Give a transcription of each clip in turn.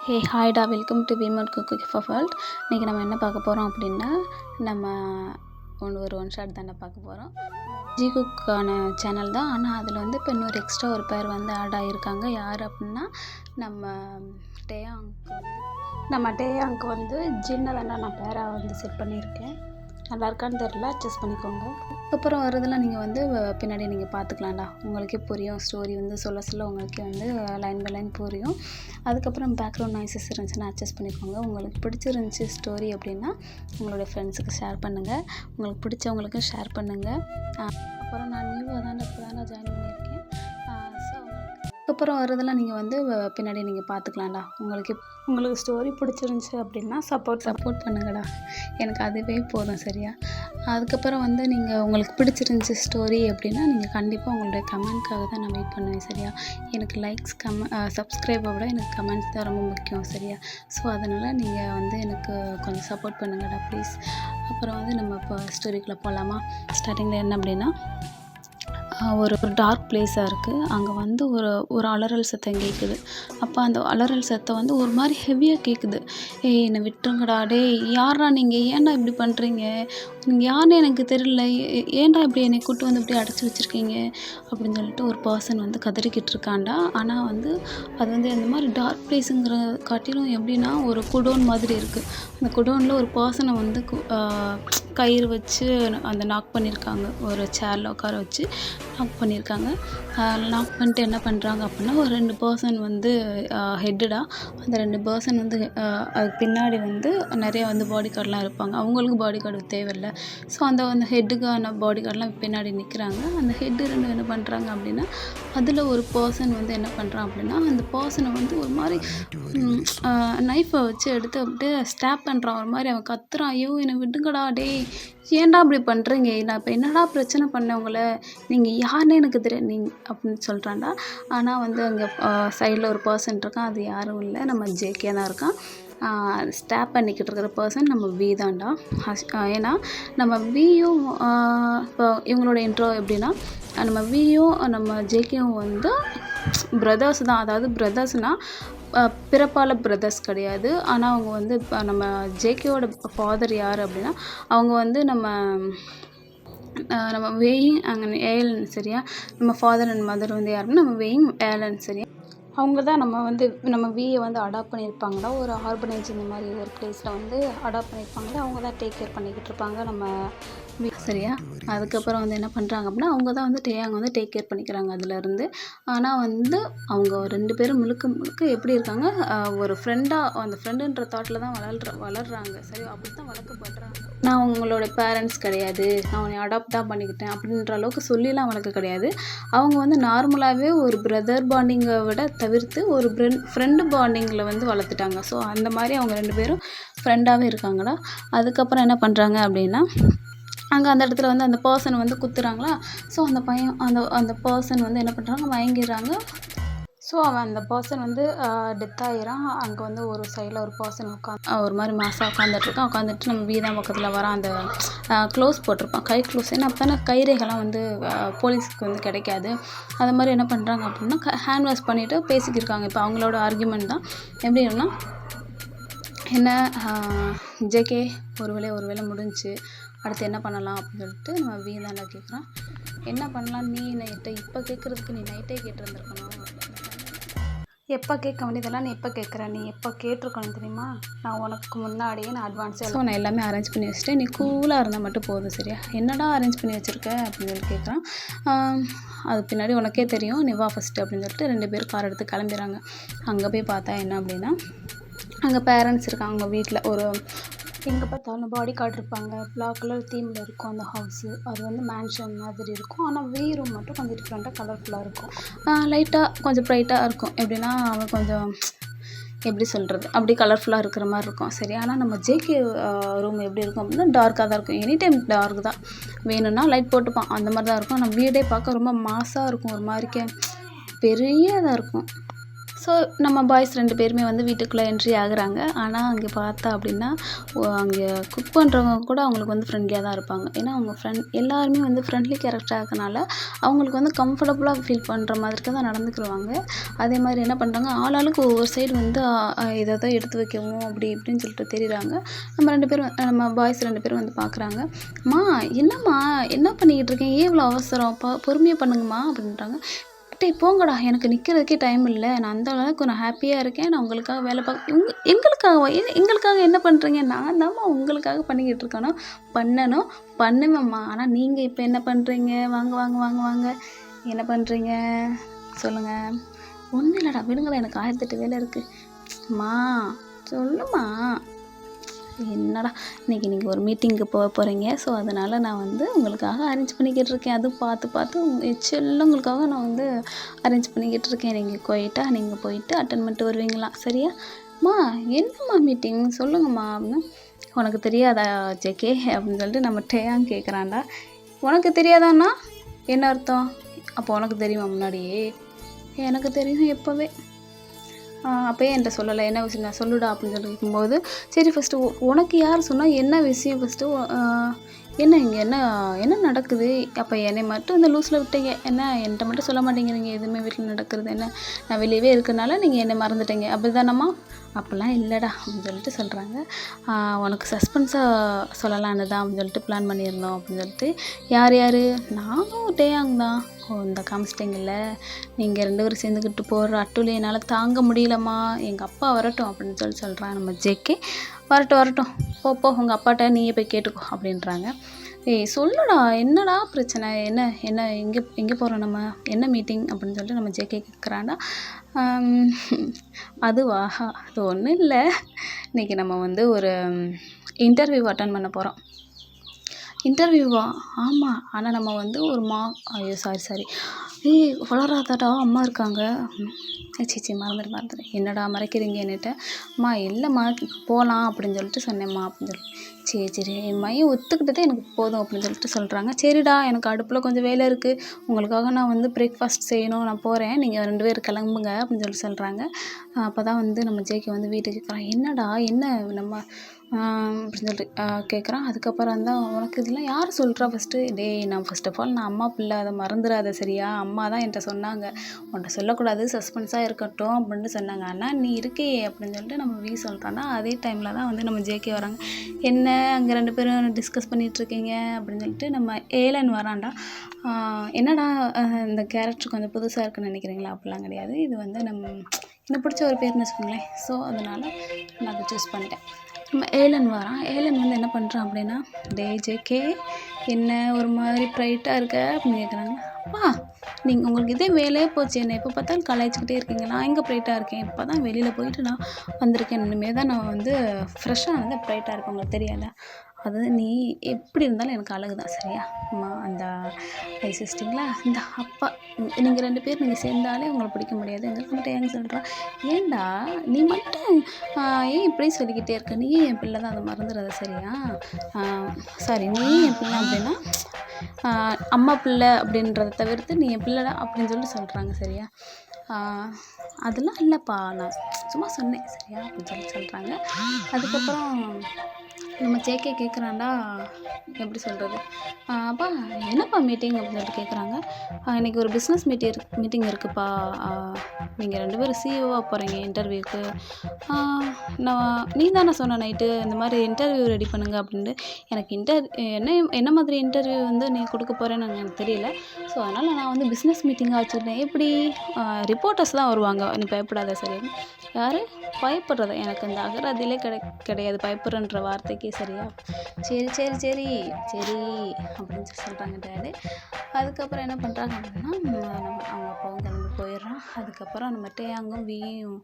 ஹே ஹாய்டா, welcome to women cooking for world. இன்றைக்கி நம்ம என்ன பார்க்க போகிறோம் அப்படின்னா, நம்ம ஒரு ஒன் ஷாட் தானே பார்க்க போகிறோம். ஜி குக்கான சேனல் தான். ஆனால் அதில் வந்து இப்போ இன்னொரு எக்ஸ்ட்ரா ஒரு பேர் வந்து ஆட் ஆகியிருக்காங்க. யார் அப்படின்னா நம்ம டேயாங்க்கு வந்து ஜின்னை தானே நான் பேராக வந்து செட் பண்ணியிருக்கேன். நல்லா இருக்கான்னு தெரில, அட்ஜஸ்ட் பண்ணிக்கோங்க. அப்புறம் வரதெல்லாம் நீங்கள் வந்து பின்னாடி நீங்கள் பார்த்துக்கலாம்டா, உங்களுக்கே புரியும். ஸ்டோரி வந்து சொல்ல உங்களுக்கே வந்து லைன் பை லைன் புரியும். அதுக்கப்புறம் பேக்ரவுண்ட் நாய்ஸஸ் இருந்துச்சுன்னா அட்ஜஸ்ட் பண்ணிக்கோங்க. உங்களுக்கு பிடிச்சிருந்துச்சி ஸ்டோரி அப்படின்னா உங்களுடைய ஃப்ரெண்ட்ஸுக்கு ஷேர் பண்ணுங்கள், உங்களுக்கு பிடிச்சவங்களுக்கும் ஷேர் பண்ணுங்கள். அப்புறம் நான் நியூவாக இப்போ ஜாயின் பண்ணியிருக்கேன். அதுக்கப்புறம் வரதெல்லாம் நீங்கள் வந்து பின்னாடி நீங்கள் பார்த்துக்கலாம்டா, உங்களுக்கு ஸ்டோரி பிடிச்சிருந்துச்சி அப்படின்னா சப்போர்ட் பண்ணுங்கடா, எனக்கு அதுவே போதும். சரியா? அதுக்கப்புறம் வந்து நீங்கள் உங்களுக்கு பிடிச்சிருந்துச்சி ஸ்டோரி அப்படின்னா நீங்கள் கண்டிப்பாக உங்களுடைய கமெண்ட்காக தான் நான் வெயிட் பண்ணுவேன். சரியா? எனக்கு லைக்ஸ் சப்ஸ்கிரைபை விட எனக்கு கமெண்ட்ஸ் தான் ரொம்ப முக்கியம். சரியா? ஸோ அதனால் நீங்கள் வந்து எனக்கு கொஞ்சம் சப்போர்ட் பண்ணுங்கடா ப்ளீஸ். அப்புறம் வந்து நம்ம இப்போ ஸ்டோரிக்குள்ளே போகலாமா? ஸ்டார்டிங்கில் என்ன அப்படின்னா, ஒரு டார்க் பிளேஸாக இருக்குது. அங்கே வந்து ஒரு அலறல் சத்தம் கேட்குது. அப்போ அந்த அலறல் சத்தம் வந்து ஒரு மாதிரி ஹெவியாக கேட்குது. ஏய், என்னை விட்டுருங்கடா, யாரா நீங்கள், ஏன்டா இப்படி பண்ணுறீங்க, நீங்கள் யாருன்னு எனக்கு தெரியல, ஏன்டா இப்படி என்னை கூட்டு வந்து இப்படி அடைச்சி வச்சுருக்கீங்க அப்படின்னு சொல்லிட்டு ஒரு பர்சன் வந்து கதறிக்கிட்டு இருக்காண்டா. ஆனால் வந்து அது வந்து அந்த மாதிரி டார்க் பிளேஸுங்கிற காட்டிலும் எப்படின்னா ஒரு குடோன் மாதிரி இருக்குது. அந்த குடோனில் ஒரு பர்சனை வந்து கயிறு வச்சு அந்த நாக் பண்ணியிருக்காங்க, ஒரு சேரில் உட்கார வச்சு நாக் பண்ணியிருக்காங்க. நாக் பண்ணிட்டு என்ன பண்ணுறாங்க அப்படின்னா, ஒரு 2 பர்சன் வந்து ஹெட்டுடா, அந்த 2 பர்சன் வந்து அதுக்கு பின்னாடி வந்து நிறைய வந்து பாடி கார்டெலாம் இருப்பாங்க. அவங்களுக்கு பாடி கார்டு தேவையில்லை. ஸோ அந்த ஹெட்டுக்கான பாடி கார்டெலாம் பின்னாடி நிற்கிறாங்க. அந்த ஹெட்டு 2 என்ன பண்ணுறாங்க அப்படின்னா, அதில் ஒரு பர்சன் வந்து என்ன பண்ணுறான் அப்படின்னா, அந்த பர்சனை வந்து ஒரு மாதிரி நைஃபை வச்சு எடுத்து அப்படியே ஸ்டாப் பண்ணுறான். ஒரு மாதிரி அவன் கத்துறான், ஐயோ என்னை விடுங்கடா, ஏன்டா அப்படி பண்ணுறீங்க, நான் இப்போ என்னடா பிரச்சனை பண்ணேன் உங்களை, நீங்கள் யாருன்னு எனக்கு தெரியும் அப்படின்னு சொல்கிறான்டா. ஆனால் வந்து அங்கே சைடில் ஒரு பர்சன் இருக்கான், அது யாரும் இல்லை, நம்ம ஜேகே தான் இருக்கான். ஸ்டாப் பண்ணிக்கிட்டு இருக்கிற பர்சன் நம்ம வி தான்டா. ஏன்னா நம்ம வியும் இப்போ இவங்களோட இன்ட்ரோ எப்படின்னா, நம்ம வியும் நம்ம ஜேகேவும் வந்து பிரதர்ஸ் தான். அதாவது பிரதர்ஸ்னால் பிறப்பால் பிரதர்ஸ் கிடையாது. ஆனால் அவங்க வந்து இப்போ நம்ம ஜேகேவோட ஃபாதர் யார் அப்படின்னா, அவங்க வந்து நம்ம வேயிங் அங்கே ஏலன். சரியா? நம்ம ஃபாதர் அண்ட் மதர் வந்து யாருன்னா நம்ம வேயிங் ஏலன். சரியா? அவங்க தான் நம்ம வியை வந்து அடாப்ட் பண்ணியிருப்பாங்களா, ஒரு ஆர்பனேஜ் இந்த மாதிரி ஒரு பிளேஸில் வந்து அடாப்ட் பண்ணியிருப்பாங்களா, அவங்க தான் டேக் கேர் பண்ணிக்கிட்டு இருப்பாங்க நம்ம வி. சரியா? அதுக்கப்புறம் வந்து என்ன பண்ணுறாங்க அப்படின்னா, அவங்க தான் வந்து டேயாங் வந்து டேக் கேர் பண்ணிக்கிறாங்க அதுலேருந்து. ஆனால் வந்து அவங்க 2 பேரும் முழுக்க எப்படி இருக்காங்க, ஒரு ஃப்ரெண்டாக, அந்த ஃப்ரெண்டுன்ற தாட்டில் தான் வளர்கிறாங்க. சரி, அப்படி தான் வளர்க்கப்படுறாங்க. நான் உங்களோட பேரண்ட்ஸ் கிடையாது, நான் உன்னை அடாப்ட் தான் பண்ணிக்கிட்டேன் அப்படின்ற அளவுக்கு சொல்லிலாம் வளர்க்க கிடையாது. அவங்க வந்து நார்மலாகவே ஒரு பிரதர் பாண்டிங்கை விட தவிர்த்து ஒரு ஃப்ரெண்டு பாண்டிங்கில் வந்து வளர்த்துட்டாங்க. ஸோ அந்த மாதிரி அவங்க 2 பேரும் ஃப்ரெண்டாகவே இருக்காங்களா. அதுக்கப்புறம் என்ன பண்ணுறாங்க அப்படின்னா, அங்கே அந்த இடத்துல வந்து அந்த பர்சனை வந்து குத்துறாங்களா. ஸோ அந்த பையன் அந்த பர்சன் வந்து என்ன பண்ணுறாங்க, மயங்கிடுறாங்க. ஸோ அவன் அந்த பர்சன் வந்து டெத் ஆகிறான். அங்கே வந்து ஒரு சைடில் ஒரு பர்சன் ஒரு மாதிரி மாசாக உட்காந்துட்ருக்கான். உட்காந்துட்டு நம்ம வீதான் பக்கத்தில் வரான். அந்த க்ளோஸ் போட்டிருப்பான், கை க்ளோஸ். ஏன்னா அப்போ தானே கைரேகைலாம் வந்து போலீஸுக்கு வந்து கிடைக்காது. அது மாதிரி என்ன பண்ணுறாங்க அப்படின்னா, ஹேண்ட் வாஷ் பண்ணிவிட்டு பேசிக்கிருக்காங்க. இப்போ அவங்களோட ஆர்கியூமெண்ட் தான் எப்படின்னா, என்ன ஜேகே ஒரு வேளை முடிஞ்சு அடுத்து என்ன பண்ணலாம் அப்படின்னு சொல்லிட்டு நம்ம வீதாண்டா கேட்குறான். என்ன பண்ணலாம், நீ நைட்டை இப்போ கேட்குறதுக்கு நீ நைட்டே கேட்டிருந்துருக்கணும், எப்போ கேட்க வேண்டியதெல்லாம் நீ எப்போ கேட்குற, நீ எப்போ கேட்டிருக்கணும் தெரியுமா, நான் உனக்கு முன்னாடியே நான் அட்வான்ஸாக. ஸோ நான் எல்லாமே அரேஞ்ச் பண்ணி வச்சுட்டேன், நீ கூலாக இருந்தால் மட்டும் போதும். சரியா? என்னடா அரேஞ்ச் பண்ணி வச்சுருக்க அப்படின்னு சொல்லி கேட்குறான். அது பின்னாடி உனக்கே தெரியும், நீ வா ஃபஸ்ட்டு அப்படின்னு சொல்லிட்டு 2 பேரும் கார் எடுத்து கிளம்பிடுறாங்க. அங்கே போய் பார்த்தா என்ன அப்படின்னா, அங்கே பேரண்ட்ஸ் இருக்காங்க. அவங்க வீட்டில் ஒரு எங்கே பார்த்தாலும் பாடி கார்டு இருப்பாங்க. பிளாக் கலர் தீமில் இருக்கும் அந்த ஹவுஸு. அது வந்து மேன்ஷன் மாதிரி இருக்கும். ஆனால் ரூம் மட்டும் கொஞ்சம் டிஃப்ரெண்ட்டாக கலர்ஃபுல்லாக இருக்கும். லைட்டாக கொஞ்சம் ப்ரைட்டாக இருக்கும். எப்படின்னா அவன் கொஞ்சம் எப்படி சொல்கிறது, அப்படி கலர்ஃபுல்லாக இருக்கிற மாதிரி இருக்கும். சரி? ஆனால் நம்ம ஜேகே ரூம் எப்படி இருக்கும் அப்படின்னா டார்க்காக தான் இருக்கும். எனி டைம் டார்க் தான், வேணும்னா லைட் போட்டுப்பான், அந்த மாதிரி தான் இருக்கும். நம்ம வீடே பார்க்க ரொம்ப மாசாக இருக்கும், ஒரு மாதிரிக்கே பெரியதாக இருக்கும். ஸோ நம்ம பாய்ஸ் 2 பேருமே வந்து வீட்டுக்குள்ளே என்ட்ரி ஆகுறாங்க. ஆனால் அங்கே பார்த்தா அப்படின்னா அங்கே குக் பண்ணுறவங்க கூட அவங்களுக்கு வந்து ஃப்ரெண்ட்லியாக தான் இருப்பாங்க. ஏன்னா அவங்க எல்லாருமே வந்து ஃப்ரெண்ட்லி கேரக்டராக இருக்கனால அவங்களுக்கு வந்து கம்ஃபர்டபுளாக ஃபீல் பண்ணுற மாதிரிக்கு தான் நடந்துக்கிடுவாங்க. அதே மாதிரி என்ன பண்ணுறாங்க, ஆளாளுக்கு ஒவ்வொரு சைடு வந்து எதை எடுத்து வைக்கவும் அப்படி இப்படின்னு சொல்லிட்டு தெரியுறாங்க. நம்ம பாய்ஸ் 2 பேரும் வந்து பார்க்குறாங்க. "அம்மா என்னம்மா என்ன பண்ணிக்கிட்டு இருக்கீங்க? ஏன் இவ்வளோ அவசரம்? பொறுமையாக பண்ணுங்கம்மா" அப்படின்றாங்க. "டேய் போங்கடா, எனக்கு நிற்கிறதுக்கே டைம் இல்லை. நான் அந்த அளவுக்கு ஹாப்பியாக இருக்கேன். நான் உங்களுக்காக வேலை எங்களுக்காகவா? எங்களுக்காக என்ன பண்ணுறீங்க? நான் தாம்மா உங்களுக்காக பண்ணிக்கிட்டு இருக்கேனோ பண்ணுவேம்மா. ஆனால் நீங்கள் இப்போ என்ன பண்ணுறீங்க? வாங்க வாங்க வாங்க வாங்க என்ன பண்ணுறீங்க சொல்லுங்கள்." "ஒன்றும் இல்லைடா, விடுங்களேன், எனக்கு 1008 வேலை இருக்குது." "அம்மா சொல்லுமா." "என்னடா இன்றைக்கி நீங்கள் ஒரு மீட்டிங்க்கு போகிறீங்க. ஸோ அதனால் நான் வந்து உங்களுக்காக அரேஞ்ச் பண்ணிக்கிட்டு இருக்கேன். அதுவும் பார்த்து செல்லங்களுக்காக நான் வந்து அரேஞ்ச் பண்ணிக்கிட்டு இருக்கேன். நீங்கள் போயிட்டு அட்டன் பண்ணிட்டு வருவீங்களா? சரியா?" "அம்மா என்னம்மா மீட்டிங் சொல்லுங்கம்மா." அப்படின்னா, "உனக்கு தெரியாதா ஜேகே?" அப்படின்னு சொல்லிட்டு நம்ம டேயாங் கேட்குறான்டா. "உனக்கு தெரியாதான்னா என்ன அர்த்தம்? அப்போ உனக்கு தெரியுமா முன்னாடியே?" "எனக்கு தெரியும் எப்போவே." "அப்போயே என்கிட்ட சொல்லலை, என்ன விஷயம் நான் சொல்லுடா" அப்படின்னு சொல்லி கேட்கும்போது, சரி ஃபஸ்ட்டு உனக்கு யார் சொன்னால் என்ன விஷயம் ஃபஸ்ட்டு, என்ன இங்கே என்ன நடக்குது? அப்போ என்னை மட்டும் இந்த லூஸில் விட்டீங்க, என்ன என்கிட்ட மட்டும் சொல்ல மாட்டேங்கிறீங்க எதுவுமே வீட்டில் நடக்கிறது என்ன? நான் வெளியவே இருக்கனால நீங்கள் என்னை மறந்துட்டீங்க அப்படி தானம்மா? "அப்படிலாம் இல்லைடா" அப்படின்னு சொல்லிட்டு சொல்கிறாங்க. "உனக்கு சஸ்பென்ஸாக சொல்லலான்னு தான் அப்படின்னு சொல்லிட்டு பிளான் பண்ணியிருந்தோம்" அப்படின்னு சொல்லிட்டு. "யார்?" "நானும் டேயாங் தான்." "ஓ இந்த காமிச்சிட்டிங்கல்ல, நீங்கள் 2 பேரும் சேர்ந்துக்கிட்டு போடுற அட்டூழி என்னால் தாங்க முடியலம்மா, எங்கள் அப்பா வரட்டும்" அப்படின்னு சொல்கிறான் நம்ம ஜேகே. வரட்டும் போ உங்கள் அப்பாட்ட நீயே போய் கேட்டுக்கோ" அப்படின்றாங்க. "ஏய் சொல்லுடா, என்னடா பிரச்சனை? என்ன எங்கே போகிறோம் நம்ம? என்ன மீட்டிங்?" அப்படின்னு சொல்லிட்டு நம்ம ஜேகே கேட்குறாண்டா. "அதுவா, அது ஒன்றும் இல்லை. இன்றைக்கி நம்ம வந்து ஒரு இன்டர்வியூ அட்டன் பண்ண போகிறோம்." "இன்டர்வியூவா?" "ஆமாம், ஆனால் நம்ம வந்து ஒரு ஐயோ சாரி. ஏய் வளராதாடா, அம்மா இருக்காங்க." சீ மறந்துட்டேன். "என்னடா மறைக்கிறீங்க என்கிட்ட?" "அம்மா இல்லைம்மா போகலாம் அப்படின்னு சொல்லிட்டு சொன்னேம்மா" அப்படின்னு சொல்லி. சரி என் மையம் ஒத்துக்கிட்டதே எனக்கு போதும் அப்படின்னு சொல்லிட்டு சொல்கிறாங்க. "சரிடா, எனக்கு அடுப்பில் கொஞ்சம் வேலை இருக்குது, உங்களுக்காக நான் வந்து பிரேக்ஃபாஸ்ட் செய்யணும், நான் போகிறேன், நீங்கள் 2 பேர் கிளம்புங்க" அப்படின்னு சொல்லி சொல்கிறாங்க. அப்போ தான் வந்து நம்ம ஜேகே வந்து வீட்டுக்கு கேட்குறான். "என்னடா என்ன நம்ம அப்படின்னு சொல்லிட்டு கேட்குறான். அதுக்கப்புறம் தான், "உனக்கு இதெல்லாம் யார் சொல்கிறா ஃபஸ்ட்டு?" "டேய் நான் ஃபஸ்ட் ஆஃப் ஆல் நான் அம்மா பிள்ளை, அதை மறந்துடாத சரியா? அம்மா தான் என்கிட்ட சொன்னாங்க, உன்கிட்ட சொல்லக்கூடாது, சஸ்பென்ஸாக இருக்கட்டும் அப்படின்னு சொன்னாங்க. ஆனால் நீ இருக்கியே" அப்படின்னு சொல்லிட்டு நம்ம வி சொல்கிறான்னா, அதே டைமில் தான் வந்து நம்ம ஜேகே வராங்க. "என்ன அங்கே 2 பேரும் டிஸ்கஸ் பண்ணிகிட்ருக்கீங்க" அப்படின்னு சொல்லிட்டு நம்ம ஏலன் வரான்டா. "என்னடா இந்த கேரக்டர் கொஞ்சம் புதுசாக இருக்குன்னு நினைக்கிறீங்களா?" அப்படிலாம் கிடையாது, இது வந்து எனக்கு பிடிச்ச ஒரு பேர்னு வச்சுக்கோங்களேன். ஸோ அதனால் நான் அதை சூஸ் பண்ணிட்டேன். நம்ம ஏலன் வரான். ஏலன் வந்து என்ன பண்ணுறான் அப்படின்னா, "டேய் ஜேகே, என்ன ஒரு மாதிரி ப்ரைட்டாக இருக்க?" அப்படின்னு கேட்குறாங்க. "அப்பா உங்களுக்கு இதே வேலையே போச்சு, என்னை எப்போ பார்த்தாலும் கலாய்ச்சிக்கிட்டே இருக்கீங்க. நான் எங்கே ப்ரைட்டாக இருக்கேன்? இப்போ தான் வெளியில் போயிட்டு நான் வந்திருக்கேன். இனிமேல் தான் நான் வந்து ஃப்ரெஷ்ஷாக வந்து ப்ரைட்டாக இருப்பேன், உங்களுக்கு தெரியாதா? அது நீ எப்படி இருந்தாலும் எனக்கு அழகு தான் சரியா? அம்மா அந்த ஐஸ் வச்சிட்டிங்களா, இந்த அப்பா நீங்கள் 2 பேர் சேர்ந்தாலே உங்களை பிடிக்க முடியாது" எங்களுக்கு மட்டும் ஏங்க சொல்கிறான். "ஏன்டா நீ மட்டும் ஏன் இப்படி சொல்லிக்கிட்டே இருக்க? நீயும் என் பிள்ளை தான், அதை மறந்துடாத சரியா? சாரி, நீயும் என் பிள்ளை அப்படின்னா அம்மா பிள்ளை அப்படின்றத தவிர்த்து நீ என் பிள்ளைடா" அப்படின்னு சொல்கிறாங்க சரியா? "அதெல்லாம் இல்லைப்பா, நான் சும்மா சொன்னேன் சரியா" அப்படின்னு சொல்கிறாங்க. அதுக்கப்புறம் நம்ம ஜேகே கேட்குறான்டா, எப்படி சொல்கிறது, "அப்பா என்னப்பா மீட்டிங்?" அப்படின்னு சொல்லிட்டு கேட்குறாங்க. "இன்றைக்கி ஒரு பிஸ்னஸ் மீட்டிங் இருக்குப்பா, நீங்கள் 2 பேரும் சிஇஓவாக போகிறீங்க இன்டர்வியூக்கு. நீ தானே சொன்ன நைட்டு இந்த மாதிரி இன்டர்வியூ ரெடி பண்ணுங்க அப்படின்ட்டு. எனக்கு என்ன மாதிரி இன்டர்வியூ வந்து நீ கொடுக்க போகிறேன்னு எனக்கு தெரியல. ஸோ அதனால் நான் வந்து பிஸ்னஸ் மீட்டிங்காக வச்சுருந்தேன். எப்படி ரிப்போர்ட்டர்ஸ் தான் வருவாங்க, நீ பயப்படாத சரி." "யார் பயப்படுறதா? எனக்கு அந்த அகராதியிலே கிடையாது பயப்படுறன்ற வார்த்தைக்கே சரியா?" சரி அப்படின்னு சொல்கிறாங்க டேடு. அதுக்கப்புறம் என்ன பண்ணுறாங்க அப்படின்னா, அவங்க அப்பாவும் கிளம்பி போயிடுறான். அதுக்கப்புறம் நம்ம டேயாங்கும் வியும்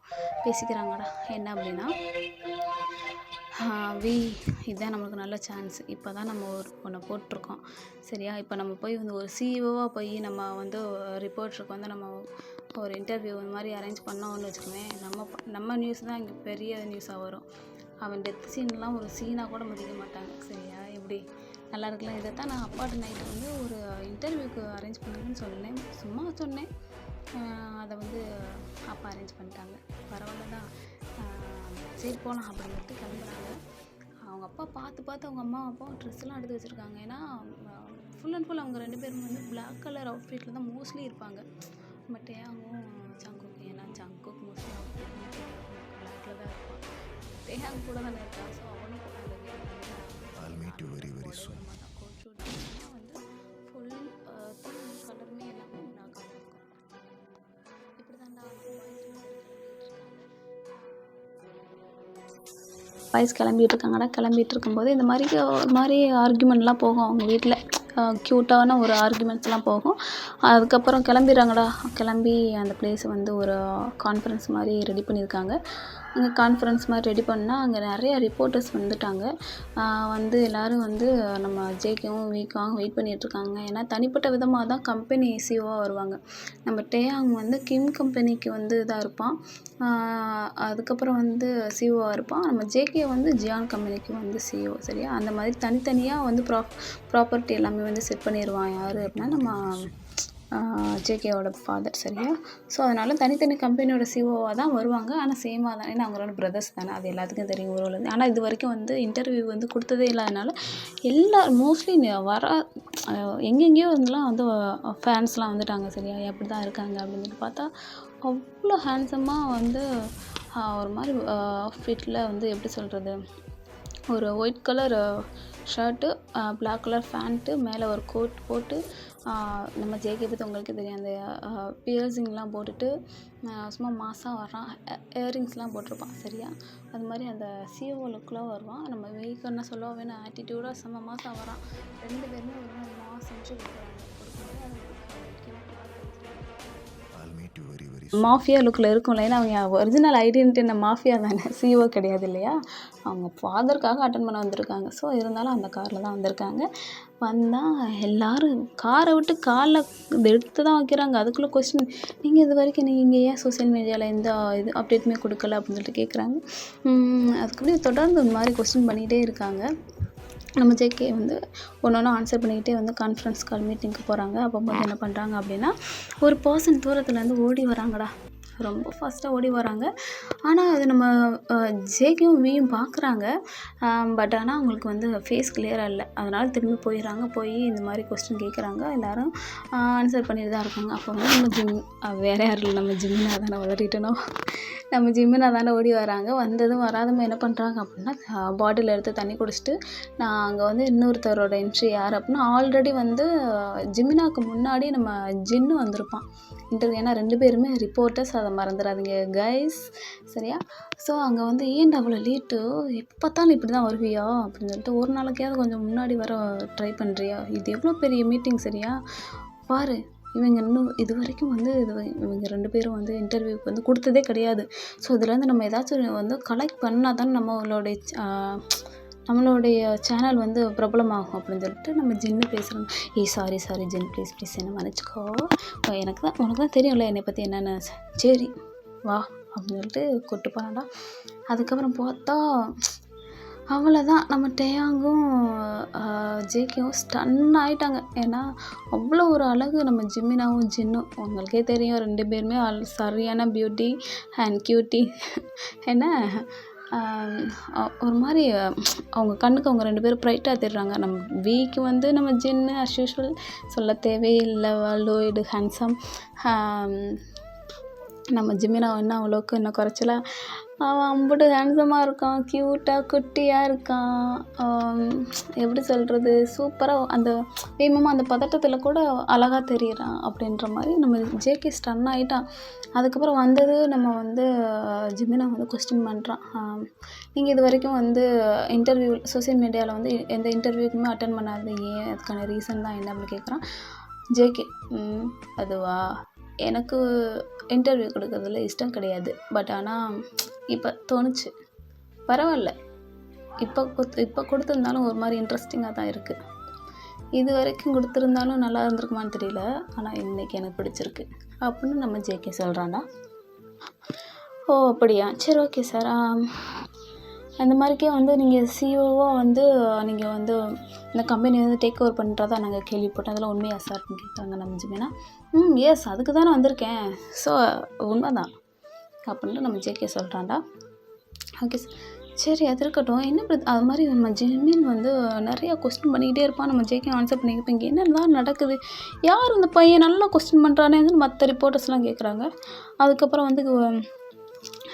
பேசிக்கிறாங்கடா. என்ன அப்படின்னா, "வி, இதுதான் நம்மளுக்கு நல்ல சான்ஸ். இப்போ தான் நம்ம ஒன்று போட்டிருக்கோம் சரியா? இப்போ நம்ம போய் வந்து ஒரு சிஇஓவாக போய் நம்ம வந்து ரிப்போர்ட்டருக்கு வந்து நம்ம ஒரு இன்டர்வியூ இந்த மாதிரி அரேஞ்ச் பண்ணோம்னு வச்சுக்கோங்க, நம்ம நியூஸ் தான் இங்கே பெரிய நியூஸாக வரும். அவன் டெத் சீன்லாம் ஒரு சீனாக கூட மதிக்க மாட்டாங்க சரியா? இப்படி நல்லா இருக்கலாம்." இதை தான் நான் அப்பாட்ட நைட்டு வந்து ஒரு இன்டர்வியூக்கு அரேஞ்ச் பண்ணுங்கன்னு சொன்னேன், சும்மா சொன்னேன். அதை வந்து அப்பா அரேஞ்ச் பண்ணிட்டாங்க. பரவாயில்ல தான், சரி போகலாம் அப்படின்னு சொல்லிட்டு கிளம்புறாங்க. அவங்க அப்பா பார்த்து அவங்க அம்மா அப்பாவும் ட்ரெஸ்லாம் எடுத்து வச்சுருக்காங்க. ஏன்னா ஃபுல் அண்ட் ஃபுல் அவங்க 2 பேரும் வந்து பிளாக் கலர் அவுட்ஃபிட்டில் தான் மோஸ்ட்லி இருப்பாங்க. பட் டேயாங்கும் ஜங்குக்கும், ஏன்னா ஜங்குக் மோஸ்ட்லி பிளாக்ல தான் இருப்பான். டேயாங் கூட தானே இருக்கான். ஸோ அவனும் கூட அந்த கோட் ஷூட் வந்து ஃபுல் கலருமே எல்லாமே பிளாக்காக இருக்கும். இப்படி தான்டா பாய்ஸ் கிளம்பிட்டு இருக்காங்கடா. கிளம்பிட்டு இருக்கும்போது இந்த மாதிரி ஆர்கியூமெண்ட்லாம் போகும் அவங்க வீட்டில். க்யூட்டான ஒரு ஆர்கியூமெண்ட்ஸ்லாம் போகும். அதுக்கப்புறம் கிளம்பிடுறாங்கடா. கிளம்பி அந்த பிளேஸை வந்து ஒரு கான்ஃபரன்ஸ் மாதிரி ரெடி பண்ணியிருக்காங்க. அங்கே கான்ஃபரன்ஸ் மாதிரி ரெடி பண்ணால் அங்கே நிறைய ரிப்போர்ட்டர்ஸ் வந்துட்டாங்க. வந்து எல்லோரும் வந்து நம்ம ஜேகேவும் வீக்காகவும் வெயிட் பண்ணிகிட்ருக்காங்க. ஏன்னா தனிப்பட்ட விதமாக தான் கம்பெனி சிஓவாக வருவாங்க. நம்ம டேயாங் வந்து கிம் கம்பெனிக்கு வந்து இதாக இருப்பான். அதுக்கப்புறம் வந்து சிஓவாக இருப்பான். நம்ம ஜேகே வந்து ஜியான் கம்பெனிக்கு வந்து சிஓ. சரியா? அந்த மாதிரி தனித்தனியாக வந்து ப்ராப்பர்ட்டி எல்லாமே வந்து செட் பண்ணிடுவான். யார் அப்படின்னா நம்ம ஜேகேவோட ஃபாதர். சரியா? ஸோ அதனால் தனித்தனி கம்பெனியோட சிஓவாக தான் வருவாங்க. ஆனால் சேமாக தான், ஏன்னா அவங்களோட பிரதர்ஸ் தானே, அது எல்லாத்துக்கும் தெரியும் ஊரில். ஆனால் இது வரைக்கும் வந்து இன்டர்வியூ வந்து கொடுத்ததே இல்லாதனால மோஸ்ட்லி எங்கெங்கேயோ இருந்துலாம் வந்து ஃபேன்ஸ்லாம் வந்துட்டாங்க. சரியா? எப்படி தான் இருக்காங்க அப்படின்னு சொல்லி பார்த்தா அவ்வளோ ஹேண்ட்ஸமாக வந்து ஒரு மாதிரி அவுட்ஃபிட்டில் வந்து எப்படி சொல்கிறது, ஒரு white colour shirt, black colour pant, மேலே ஒரு கோட் போட்டு, நம்ம ஜேகே பற்றி உங்களுக்கு தெரியும், அந்த பியர்சிங்லாம் போட்டுட்டு சும்மா மாசாக வர்றான். இயரிங்ஸ்லாம் போட்டிருப்பான். சரியா? அது மாதிரி அந்த சிஓ லுக்கில் வருவான். நம்ம வெயிக்கர்னா சொல்லுவா வேணும், ஆட்டிடியூடாக செம்ம மாசாக வரான். 2 பேருமே ஒரு மாதிரி மாசம் மாஃபியா லுக்கில் இருக்கும்ல. ஏன்னா அவங்க ஒரிஜினல் ஐடென்டிட்டி என்ன மாஃபியா தானே, சிஓ கிடையாது இல்லையா? அவங்க ஃபாதருக்காக அட்டன் பண்ண வந்திருக்காங்க. ஸோ இருந்தாலும் அந்த காரில் தான் வந்திருக்காங்க. வந்தால் எல்லோரும் காரை விட்டு காலில் எடுத்து தான் வைக்கிறாங்க. அதுக்குள்ளே கொஸ்டின், நீங்கள் இது வரைக்கும் நீங்கள் ஏன் சோசியல் மீடியாவில் எந்த இது அப்டேட்டுமே கொடுக்கல அப்படின்னு சொல்லிட்டு கேட்குறாங்க. அதுக்கப்புறம் தொடர்ந்து இந்த மாதிரி கொஸ்டின் பண்ணிகிட்டே இருக்காங்க. நம்ம ஜேகே வந்து ஒன்று ஆன்சர் பண்ணிக்கிட்டே வந்து கான்ஃபரன்ஸ் கால் மீட்டிங்க்கு போகிறாங்க. அப்போது என்ன பண்ணுறாங்க அப்படின்னா, ஒரு பர்சன் தூரத்துலேருந்து ஓடி வராங்கடா. ரொம்ப ஃபாஸ்ட்டாக ஓடி வராங்க. ஆனால் அது நம்ம ஜேகேவும் வியும் பார்க்குறாங்க. பட் ஆனால் அவங்களுக்கு வந்து ஃபேஸ் கிளியராக இல்லை. அதனால் திரும்பி போயிடுறாங்க. போய் இந்த மாதிரி கொஸ்டின் கேட்குறாங்க. எல்லோரும் ஆன்சர் பண்ணிட்டு தான் இருக்காங்க. அப்போ வந்து நம்ம வேறு யாரும் இல்லை, நம்ம ஜிம்மினா தானே வளரிட்டணும். நம்ம ஜிம்மினா தானே ஓடி வராங்க. வந்ததும் வராதவங்க என்ன பண்ணுறாங்க அப்படின்னா, பாட்டில் எடுத்து தண்ணி குடிச்சிட்டு, நான் அங்கே வந்து இன்னொருத்தரோட என்ட்ரி யார் அப்படின்னா, ஆல்ரெடி வந்து ஜிம்மினாவுக்கு முன்னாடி நம்ம ஜின்னு வந்திருப்பான் இன்டர்வியூ. ஏன்னா 2 பேருமே ரிப்போர்ட்டர்ஸ், அதை மறந்துடாதீங்க கைஸ். சரியா? ஸோ அங்கே வந்து ஏன்டா அவ்வளோ லேட்டு, எப்போ பார்த்தாலும் இப்படி தான் வருவியா அப்படின்னு சொல்லிட்டு, ஒரு நாளைக்காவது கொஞ்சம் முன்னாடி வர ட்ரை பண்ணுறியா? இது எவ்வளோ பெரிய மீட்டிங். சரியா? பாரு, இவங்க இன்னும் இது வரைக்கும் வந்து இவங்க 2 பேரும் வந்து இன்டர்வியூக்கு வந்து கொடுத்ததே கிடையாது. ஸோ இதுலேருந்து நம்ம ஏதாச்சும் வந்து கலெக்ட் பண்ணால் தான் நம்மளுடைய சேனல் வந்து பிரபலமாகும் அப்படின்னு சொல்லிட்டு நம்ம ஜின்னு பேசுகிறோம். சாரி ஜின், ப்ளீஸ் என்ன மன்னிச்சிக்கோ. உனக்கு தான் தெரியும்ல என்னை பற்றி என்னென்னு. சரி வா அப்படின்னு சொல்லிட்டு கூப்பிட்டு போனாண்டா. அதுக்கப்புறம் பார்த்தா அவ்வளோதான், நம்ம டேயாங்கும் ஜேகேவும் ஸ்டன் ஆகிட்டாங்க. ஏன்னா அவ்வளோ ஒரு அழகு நம்ம ஜிம்மினாவும் ஜின்னும். உங்களுக்கே தெரியும் 2 பேருமே சரியான பியூட்டி அண்ட் க்யூட்டி. ஏன்னா ஒரு மாதிரி அவங்க கண்ணுக்கு அவங்க 2 பேரும் ப்ரைட்டாக தெரிறாங்க. நம்ம வீக்கு வந்து நம்ம ஜின்னு அஸ் யூஷுவல் சொல்ல தேவையில்லை, வேர்ல்டு ஹேண்ட்ஸம். நம்ம ஜிம்மினா இன்னும் அவ்வளோக்கு இன்னும் குறைச்சல. அவன் அம்புட்டு ஹேண்ட்ஸமாக இருக்கான், க்யூட்டாக குட்டியாக இருக்கான். எப்படி சொல்கிறது, சூப்பராக அந்த வேகமாக அந்த பதட்டத்தில் கூட அழகாக தெரிகிறான் அப்படின்ற மாதிரி நம்ம ஜேகே ஸ்டன் ஆகிட்டான். அதுக்கப்புறம் வந்தது நம்ம வந்து ஜிம்மினா வந்து கொஸ்டின் பண்ணுறான். நீங்கள் இது வரைக்கும் வந்து இன்டர்வியூ சோசியல் மீடியாவில் வந்து எந்த இன்டர்வியூக்குமே அட்டன் பண்ணாது, ஏன், அதுக்கான ரீசன் தான் என்ன அப்படின்னு கேட்குறான். ஜேகே அதுவா, எனக்கு இன்டர்வியூ கொடுக்கறதுல இஷ்டம் கிடையாது. பட் ஆனால் இப்போ தோணுச்சு, பரவாயில்ல, இப்போ கொடுத்துருந்தாலும் ஒரு மாதிரி இன்ட்ரெஸ்டிங்காக தான் இருக்குது. இது வரைக்கும் கொடுத்துருந்தாலும் நல்லா இருந்திருக்குமான்னு தெரியல, ஆனால் இன்றைக்கி எனக்கு பிடிச்சிருக்கு அப்படின்னு நம்ம ஜேகே சொல்கிறாண்டா. ஓ அப்படியா, சரி ஓகே சார். அந்த மாதிரிக்கே வந்து நீங்கள் சிஓவாக வந்து நீங்கள் வந்து இந்த கம்பெனி வந்து டேக் ஓவர் பண்ணுறதா நாங்கள் கேள்விப்பட்டோம், அதெல்லாம் உண்மையா சார் அப்படின்னு கேட்குறாங்க நம்ம ஜிமினா. எஸ், அதுக்கு தானே வந்திருக்கேன், ஸோ உண்மை தான் அப்படின்ட்டு நம்ம ஜேகே சொல்கிறான்டா. ஓகே சார், சரி அது இருக்கட்டும். என்ன அது மாதிரி நம்ம ஜிமின் வந்து நிறையா கொஸ்டின் பண்ணிக்கிட்டே இருப்பான், நம்ம ஜேகே ஆன்சர் பண்ணிக்கிட்டு இங்கே என்னெல்லாம் நடக்குது, யார் இந்த பையன் நல்லா கொஸ்டின் பண்ணுறானேன்னு மற்ற ரிப்போர்ட்டர்ஸ்லாம் கேட்குறாங்க. அதுக்கப்புறம் வந்து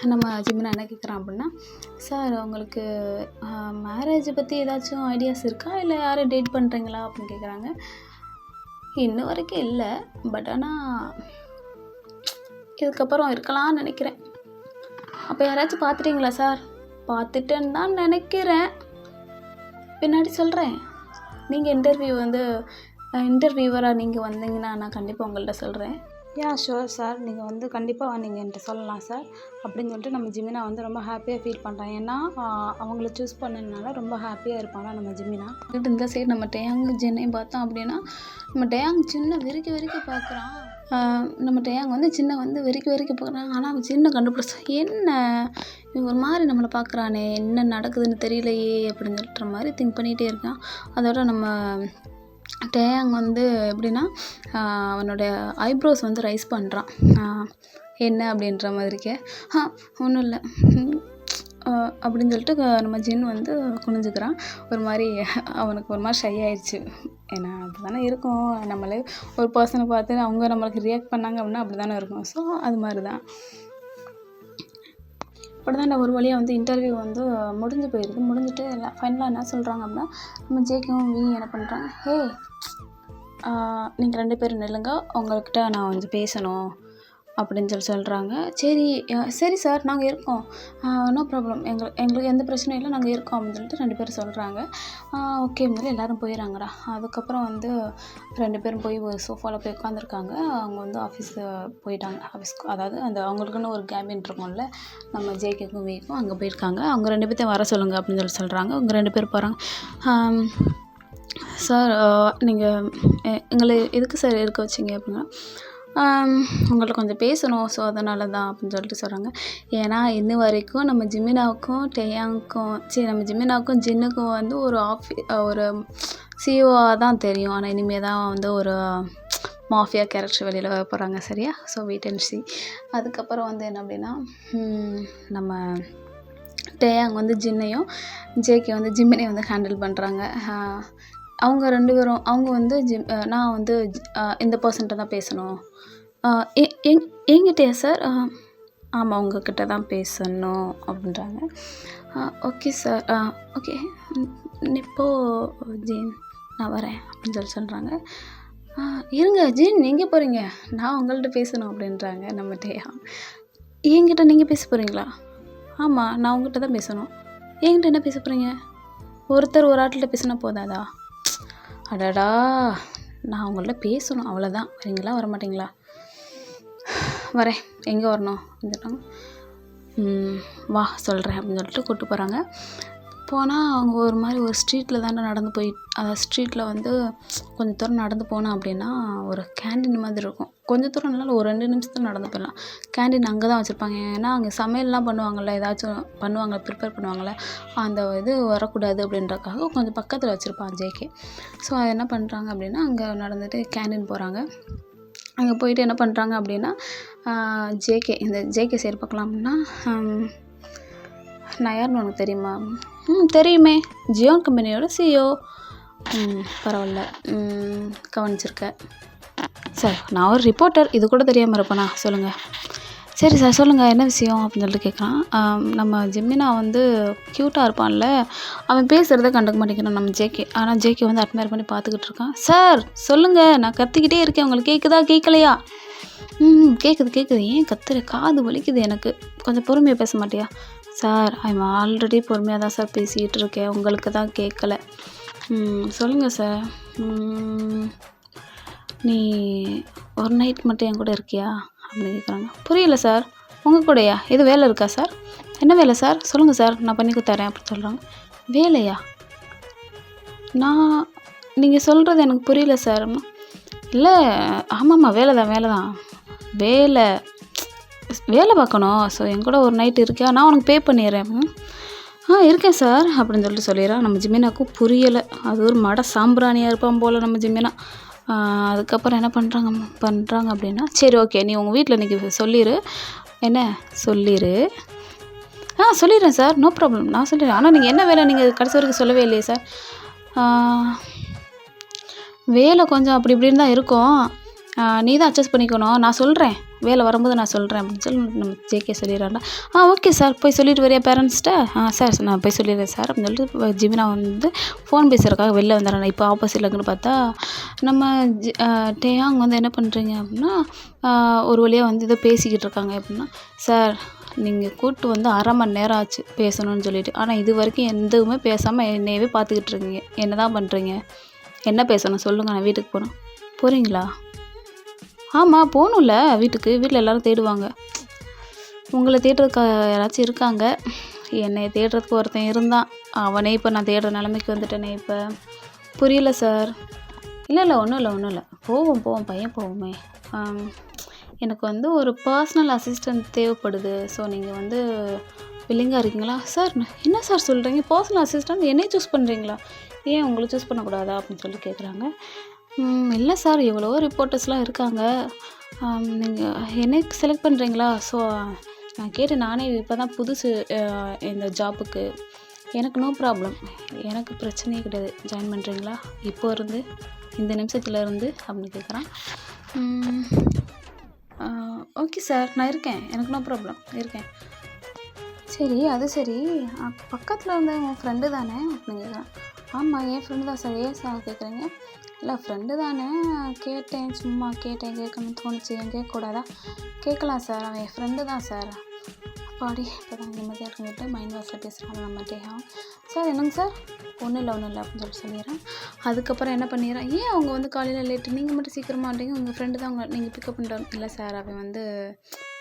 நம்ம ஜிமினா என்ன கேட்குறான் அப்படின்னா, சார் உங்களுக்கு மேரேஜை பற்றி ஏதாச்சும் ஐடியாஸ் இருக்கா, இல்லை யாரும் டேட் பண்ணுறீங்களா அப்படின்னு கேட்குறாங்க. இன்ன வரைக்கும் இல்லை, பட் ஆனால் இதுக்கப்புறம் இருக்கலாம்னு நினைக்கிறேன். அப்போ யாராச்சும் பார்த்துட்டீங்களா சார்? பார்த்துட்டேன்னு தான் நினைக்கிறேன், பின்னாடி சொல்கிறேன். நீங்கள் இன்டர்வியூவராக நீங்கள் வந்தீங்கன்னா நான் கண்டிப்பாக உங்கள்கிட்ட சொல்கிறேன். ஷுவர் சார், நீங்கள் வந்து கண்டிப்பாக நீங்கள் என்கிட்ட சொல்லலாம் சார் அப்படின்னு சொல்லிட்டு நம்ம ஜிமினா வந்து ரொம்ப ஹாப்பியாக ஃபீல் பண்ணுறான். ஏன்னா அவங்கள சூஸ் பண்ணதுனால ரொம்ப ஹாப்பியாக இருப்பானா நம்ம ஜிமினா. இந்த சைடு நம்ம டேயாங் ஜின்னையும் பார்த்தோம் அப்படின்னா, நம்ம டேயாங் சின்ன வெறிக்க பார்க்குறான். நம்ம டேயாங் வந்து சின்ன வந்து வெறிக்க பார்க்குறான். ஆனால் அவன் சின்ன கண்டுபிடிச்சா, என்ன இவன் ஒரு மாதிரி நம்மளை பார்க்குறானே, என்ன நடக்குதுன்னு தெரியலையே அப்படின்னு சொல்லிட்டு மாதிரி திங்க் பண்ணிகிட்டே இருக்கான். அதோட நம்ம டேயாங் வந்து எப்படின்னா அவனுடைய ஐப்ரோஸ் வந்து ரைஸ் பண்ணுறான். என்ன அப்படின்ற மாதிரிக்கே ஒன்றும் இல்லை அப்படின்னு சொல்லிட்டு நம்ம ஜின் வந்து குனிஞ்சுக்கிறான். ஒரு மாதிரி அவனுக்கு ஒரு மாதிரி ஷை ஆயிடுச்சு. ஏன்னா அப்படி தானே இருக்கும், நம்மளே ஒரு பர்சனை பார்த்து அவங்க நம்மளுக்கு ரியாக்ட் பண்ணாங்க அப்படின்னா அப்படி தானே இருக்கும். ஸோ அது மாதிரி தான். அப்படி தான் ஒரு வழியாக வந்து இன்டர்வியூ வந்து முடிஞ்சு போயிடுது. முடிஞ்சுட்டு ஃபைனலாக என்ன சொல்கிறாங்க அப்படின்னா, நம்ம ஜேகேவும் வி என்ன பண்ணுறாங்க, நீங்கள் 2 பேரும் நில்லுங்க, உங்கள்கிட்ட நான் வந்து பேசணும் அப்படின்னு சொல்கிறாங்க. சரி சார், நாங்கள் இருக்கோம், நோ ப்ராப்ளம், எங்களுக்கு எந்த பிரச்சனையும் இல்லை, நாங்கள் இருக்கோம் அப்படின்னு சொல்லிட்டு 2 பேரும் சொல்கிறாங்க. ஓகே முதல்ல எல்லோரும் போயிடறாங்கடா. அதுக்கப்புறம் வந்து 2 பேரும் போய் ஒரு சோஃபாவில் போய் உட்காந்துருக்காங்க. அவங்க வந்து ஆஃபீஸு போயிட்டாங்க. ஆஃபீஸ்க்கு, அதாவது அந்த அவங்களுக்குன்னு ஒரு கேபின் இருக்கும்ல, நம்ம ஜேகேக்கும் விக்கும், அங்கே போயிருக்காங்க. அவங்க 2 பேர்த்தையும் வர சொல்லுங்கள் அப்படின்னு சொல்கிறாங்க. அவங்க 2 பேர் போகிறாங்க. சார் நீங்கள் எங்களை எதுக்கு சார் இருக்க வச்சிங்க அப்படின்னா, உங்கள்ட்ட கொஞ்சம் பேசணும், ஸோ அதனால தான் அப்படின்னு சொல்லிட்டு சொல்கிறாங்க. ஏன்னா இன்ன வரைக்கும் நம்ம ஜிமினாவுக்கும் நம்ம ஜிமினாவுக்கும் ஜின்னுக்கும் வந்து ஒரு சிஓவாக தான் தெரியும். ஆனால் இனிமேல் தான் வந்து ஒரு மாஃபியா கேரக்டர் வெளியில் வர போகிறாங்க, சரியா? So wait and see. அதுக்கப்புறம் வந்து என்ன அப்படின்னா, நம்ம டேயாங் வந்து ஜின்னையும் ஜேகே வந்து ஜிமினையும் வந்து ஹேண்டில் பண்ணுறாங்க. அவங்க 2 பேரும் அவங்க வந்து நான் வந்து இந்த பர்சன்ட்ட தான் பேசணும். என்கிட்டயா சார்? ஆமாம், உங்ககிட்ட தான் பேசணும் அப்படின்றாங்க. ஓகே சார், ஓகே இப்போது ஜீன் நான் வரேன் அப்படின்னு சொல்கிறாங்க. இருங்க ஜீன், எங்கே போகிறீங்க? நான் உங்கள்கிட்ட பேசணும் அப்படின்றாங்க நம்ம டேயா. என்கிட்ட நீங்கள் பேச போகிறீங்களா? ஆமாம், நான் உங்கள்கிட்ட தான் பேசணும். என்கிட்ட என்ன பேச போகிறீங்க? ஒருத்தர் ஒரு ஆட்கிட்ட பேசினா போதாதா? அடடா, நான் உங்கள்கிட்ட பேசணும், அவ்வளோதான். வரீங்களா வர மாட்டிங்களா? வரேன். எங்கே வரணும் அப்படின்னு வா சொல்கிறேன் அப்படின்னு சொல்லிட்டு கூப்பிட்டு போகிறாங்க. போனால் அவங்க ஒரு மாதிரி ஒரு ஸ்ட்ரீட்டில் தானே நடந்து அந்த ஸ்ட்ரீட்டில் வந்து கொஞ்சம் தூரம் நடந்து போனோம் அப்படின்னா ஒரு கேண்டீன் மாதிரி இருக்கும். கொஞ்சம் தூரம் இல்லைனா ஒரு 2 நிமிஷத்தில் நடந்து போயிடலாம். கேண்டீன் அங்கே தான் வச்சுருப்பாங்க. ஏன்னா அங்கே சமையல்லாம் பண்ணுவாங்கள்ல, ஏதாச்சும் ப்ரிப்பேர் பண்ணுவாங்கள்ல, அந்த இது வரக்கூடாது அப்படின்றக்காக கொஞ்சம் பக்கத்தில் வச்சுருப்பான் ஜேகே. ஸோ அது என்ன பண்ணுறாங்க அப்படின்னா, அங்கே நடந்துட்டு கேண்டீன் போகிறாங்க. அங்கே போயிட்டு என்ன பண்ணுறாங்க அப்படின்னா, இந்த ஜேகே சைடு பார்க்கலாம் அப்படின்னா, நான் யாருன்னு உனக்கு தெரியுமா? தெரியுமே, ஜியோன் கம்பெனியோட சிஇஓ. பரவாயில்ல, கவனிச்சிருக்கேன் சார். நான் ஒரு ரிப்போர்ட்டர், இது கூட தெரியாமல் இருப்பேனா? சொல்லுங்கள். சரி சார், சொல்லுங்கள், என்ன விஷயம் அப்படின்னு சொல்லிட்டு கேட்குறான். நம்ம ஜிமினா வந்து க்யூட்டாக இருப்பான்ல, அவன் பேசுகிறத கண்டுக்க மாட்டேங்கிறான் நம்ம ஜேகே. ஆனால் ஜேகே வந்து அட்மையர் பண்ணி பார்த்துக்கிட்டு இருக்கான். சார் சொல்லுங்கள், நான் கத்திக்கிட்டே இருக்கேன், உங்களுக்கு கேட்குதா கேட்கலையா? கேட்குது. ஏன் கத்துற? காது வலிக்குது எனக்கு, கொஞ்சம் பொறுமையாக பேச மாட்டியா? சார், ஐம் ஆல்ரெடி பொறுமையாக தான் சார் பேசிகிட்டு இருக்கேன், உங்களுக்கு தான் கேட்கல. சொல்லுங்கள் சார், நீ ஒரு நைட் மட்டும் என் கூட இருக்கியா அப்படின்னு கேட்குறாங்க. புரியல சார், உங்கள் கூடயா? எது வேலை இருக்கா சார்? என்ன வேலை சார்? சொல்லுங்கள் சார், நான் பண்ணி கொடுத்தறேன் அப்படின்னு சொல்கிறாங்க. வேலையா? நீங்கள் சொல்கிறது எனக்கு புரியல சார். இல்லை, ஆமாம்மா, வேலை தான் வேலை பார்க்கணும். ஸோ என் கூட ஒரு நைட் இருக்கியா? நான் உனக்கு பே பண்ணிடுறேன். இருக்கேன் சார் அப்படின்னு சொல்லிட்டு சொல்லிடுறான். நம்ம ஜிமினாக்கும் புரியலை. அது ஒரு மட சாம்பிராணியாக இருப்பான் போல் நம்ம ஜிமினா. அதுக்கப்புறம் என்ன பண்ணுறாங்க அப்படின்னா, சரி ஓகே நீ உங்கள் வீட்டில் இன்றைக்கி சொல்லிடு. என்ன சொல்லிடு. சொல்லிடுறேன் சார், நோ ப்ராப்ளம், நான் சொல்லிடுறேன். ஆனால் நீங்கள் என்ன வேலை நீங்கள் கடைசி வரைக்கும் சொல்லவே இல்லையே சார். வேலை கொஞ்சம் அப்படி இப்படின்னு தான் இருக்கும், நீ தான் அட்ஜஸ்ட் பண்ணிக்கணும். நான் சொல்கிறேன், வேலை வரும்போது நான் சொல்கிறேன் அப்படின்னு சொல்லி நம்ம ஜேகே சொல்லிடுறாண்டா. ஓகே சார், போய் சொல்லிட்டு வரியா பேரண்ட்ஸ்கிட்ட? சார் நான் போய் சொல்லிடுறேன் சார் அப்படின்னு சொல்லிட்டு ஜிமினா வந்து ஃபோன் பேசுகிறதுக்காக வெளில வந்துடுறேன். இப்போ ஆப்போசிட்டில் இருக்குன்னு பார்த்தா நம்ம டேயாங் வந்து என்ன பண்ணுறீங்க அப்படின்னா, ஒரு வழியாக வந்து இதை பேசிக்கிட்டு இருக்காங்க. அப்படின்னா, சார் நீங்கள் கூப்பிட்டு வந்து 1/2 மணி நேரம் ஆச்சு பேசணும்னு சொல்லிட்டு, ஆனால் இது வரைக்கும் எதுவுமே பேசாமல் என்னையவே பார்த்துக்கிட்டு இருக்கீங்க. என்ன தான் பண்ணுறீங்க? என்ன பேசணும் சொல்லுங்கள், நான் வீட்டுக்கு போகணும். போகிறீங்களா? ஆமாம் போகணும்ல வீட்டுக்கு, வீட்டில் எல்லோரும் தேடுவாங்க. உங்களை தேடுறதுக்கு யாராச்சும் இருக்காங்க, என்னை தேடுறதுக்கு ஒருத்தன் இருந்தான், அவனே இப்போ நான் தேடுற நிலைமைக்கு வந்துட்டேனே. இப்போ புரியல சார். இல்லை ஒன்றும் இல்லை போவோம் பையன் போவோமே. எனக்கு வந்து ஒரு பர்சனல் அசிஸ்டன்ட் தேவைப்படுது. ஸோ நீங்கள் வந்து வில்லிங்காக இருக்கீங்களா? சார் என்ன சார் சொல்கிறீங்க? பர்சனல் அசிஸ்டன்ட் என்னையை சூஸ் பண்ணுறீங்களா? ஏன் உங்களை சூஸ் பண்ணக்கூடாதா அப்படின்னு சொல்லி கேட்குறாங்க. இல்லை சார், எவ்வளவோ ரிப்போர்ட்டர்ஸ்லாம் இருக்காங்க, நீங்கள் என்னை செலக்ட் பண்ணுறீங்களா? ஸோ நான் கேட்டேன், நானே இப்போ தான் புதுசு இந்த ஜாப்புக்கு, எனக்கு நோ ப்ராப்ளம், எனக்கு பிரச்சனையே கிடையாது. ஜாயின் பண்ணுறீங்களா இப்போ இருந்து, இந்த நிமிஷத்தில் இருந்து அப்படின்னு கேட்குறான். ஓகே சார், நான் இருக்கேன், எனக்கு நோ ப்ராப்ளம், இருக்கேன். சரி அது சரி, பக்கத்தில் வந்து உன் ஃப்ரெண்டு தானே அப்படின்னு கேட்குறான். ஆமாம் என் ஃப்ரெண்டு தான் சார். ஏன் சார் கேட்குறீங்க? இல்லை ஃப்ரெண்டு தானே, கேட்டேன், சும்மா கேட்கணும்னு தோணுச்சு, ஏன் கேட்கக்கூடாதா? கேட்கலாம் சார், அவன் என் ஃப்ரெண்டு தான் சார். அப்பாடி இப்போ தான் நிம்மதியாக இருக்குங்கிட்ட மைண்ட் வாஷில் பேசுகிறாங்க நம்ம டேயாங். சார் என்னங்க சார்? ஒன்றும் இல்லை அப்படின்னு சொல்லிடுறேன். அதுக்கப்புறம் என்ன பண்ணிடுறேன், ஏன் அவங்க வந்து காலையில் லேட்டு, நீங்கள் மட்டும் சீக்கிரமாக வந்தீங்க, உங்கள் ஃப்ரெண்டு தான் நீங்கள் பிக்கப் பண்ணுறாங்க. இல்லை சார், அவன் வந்து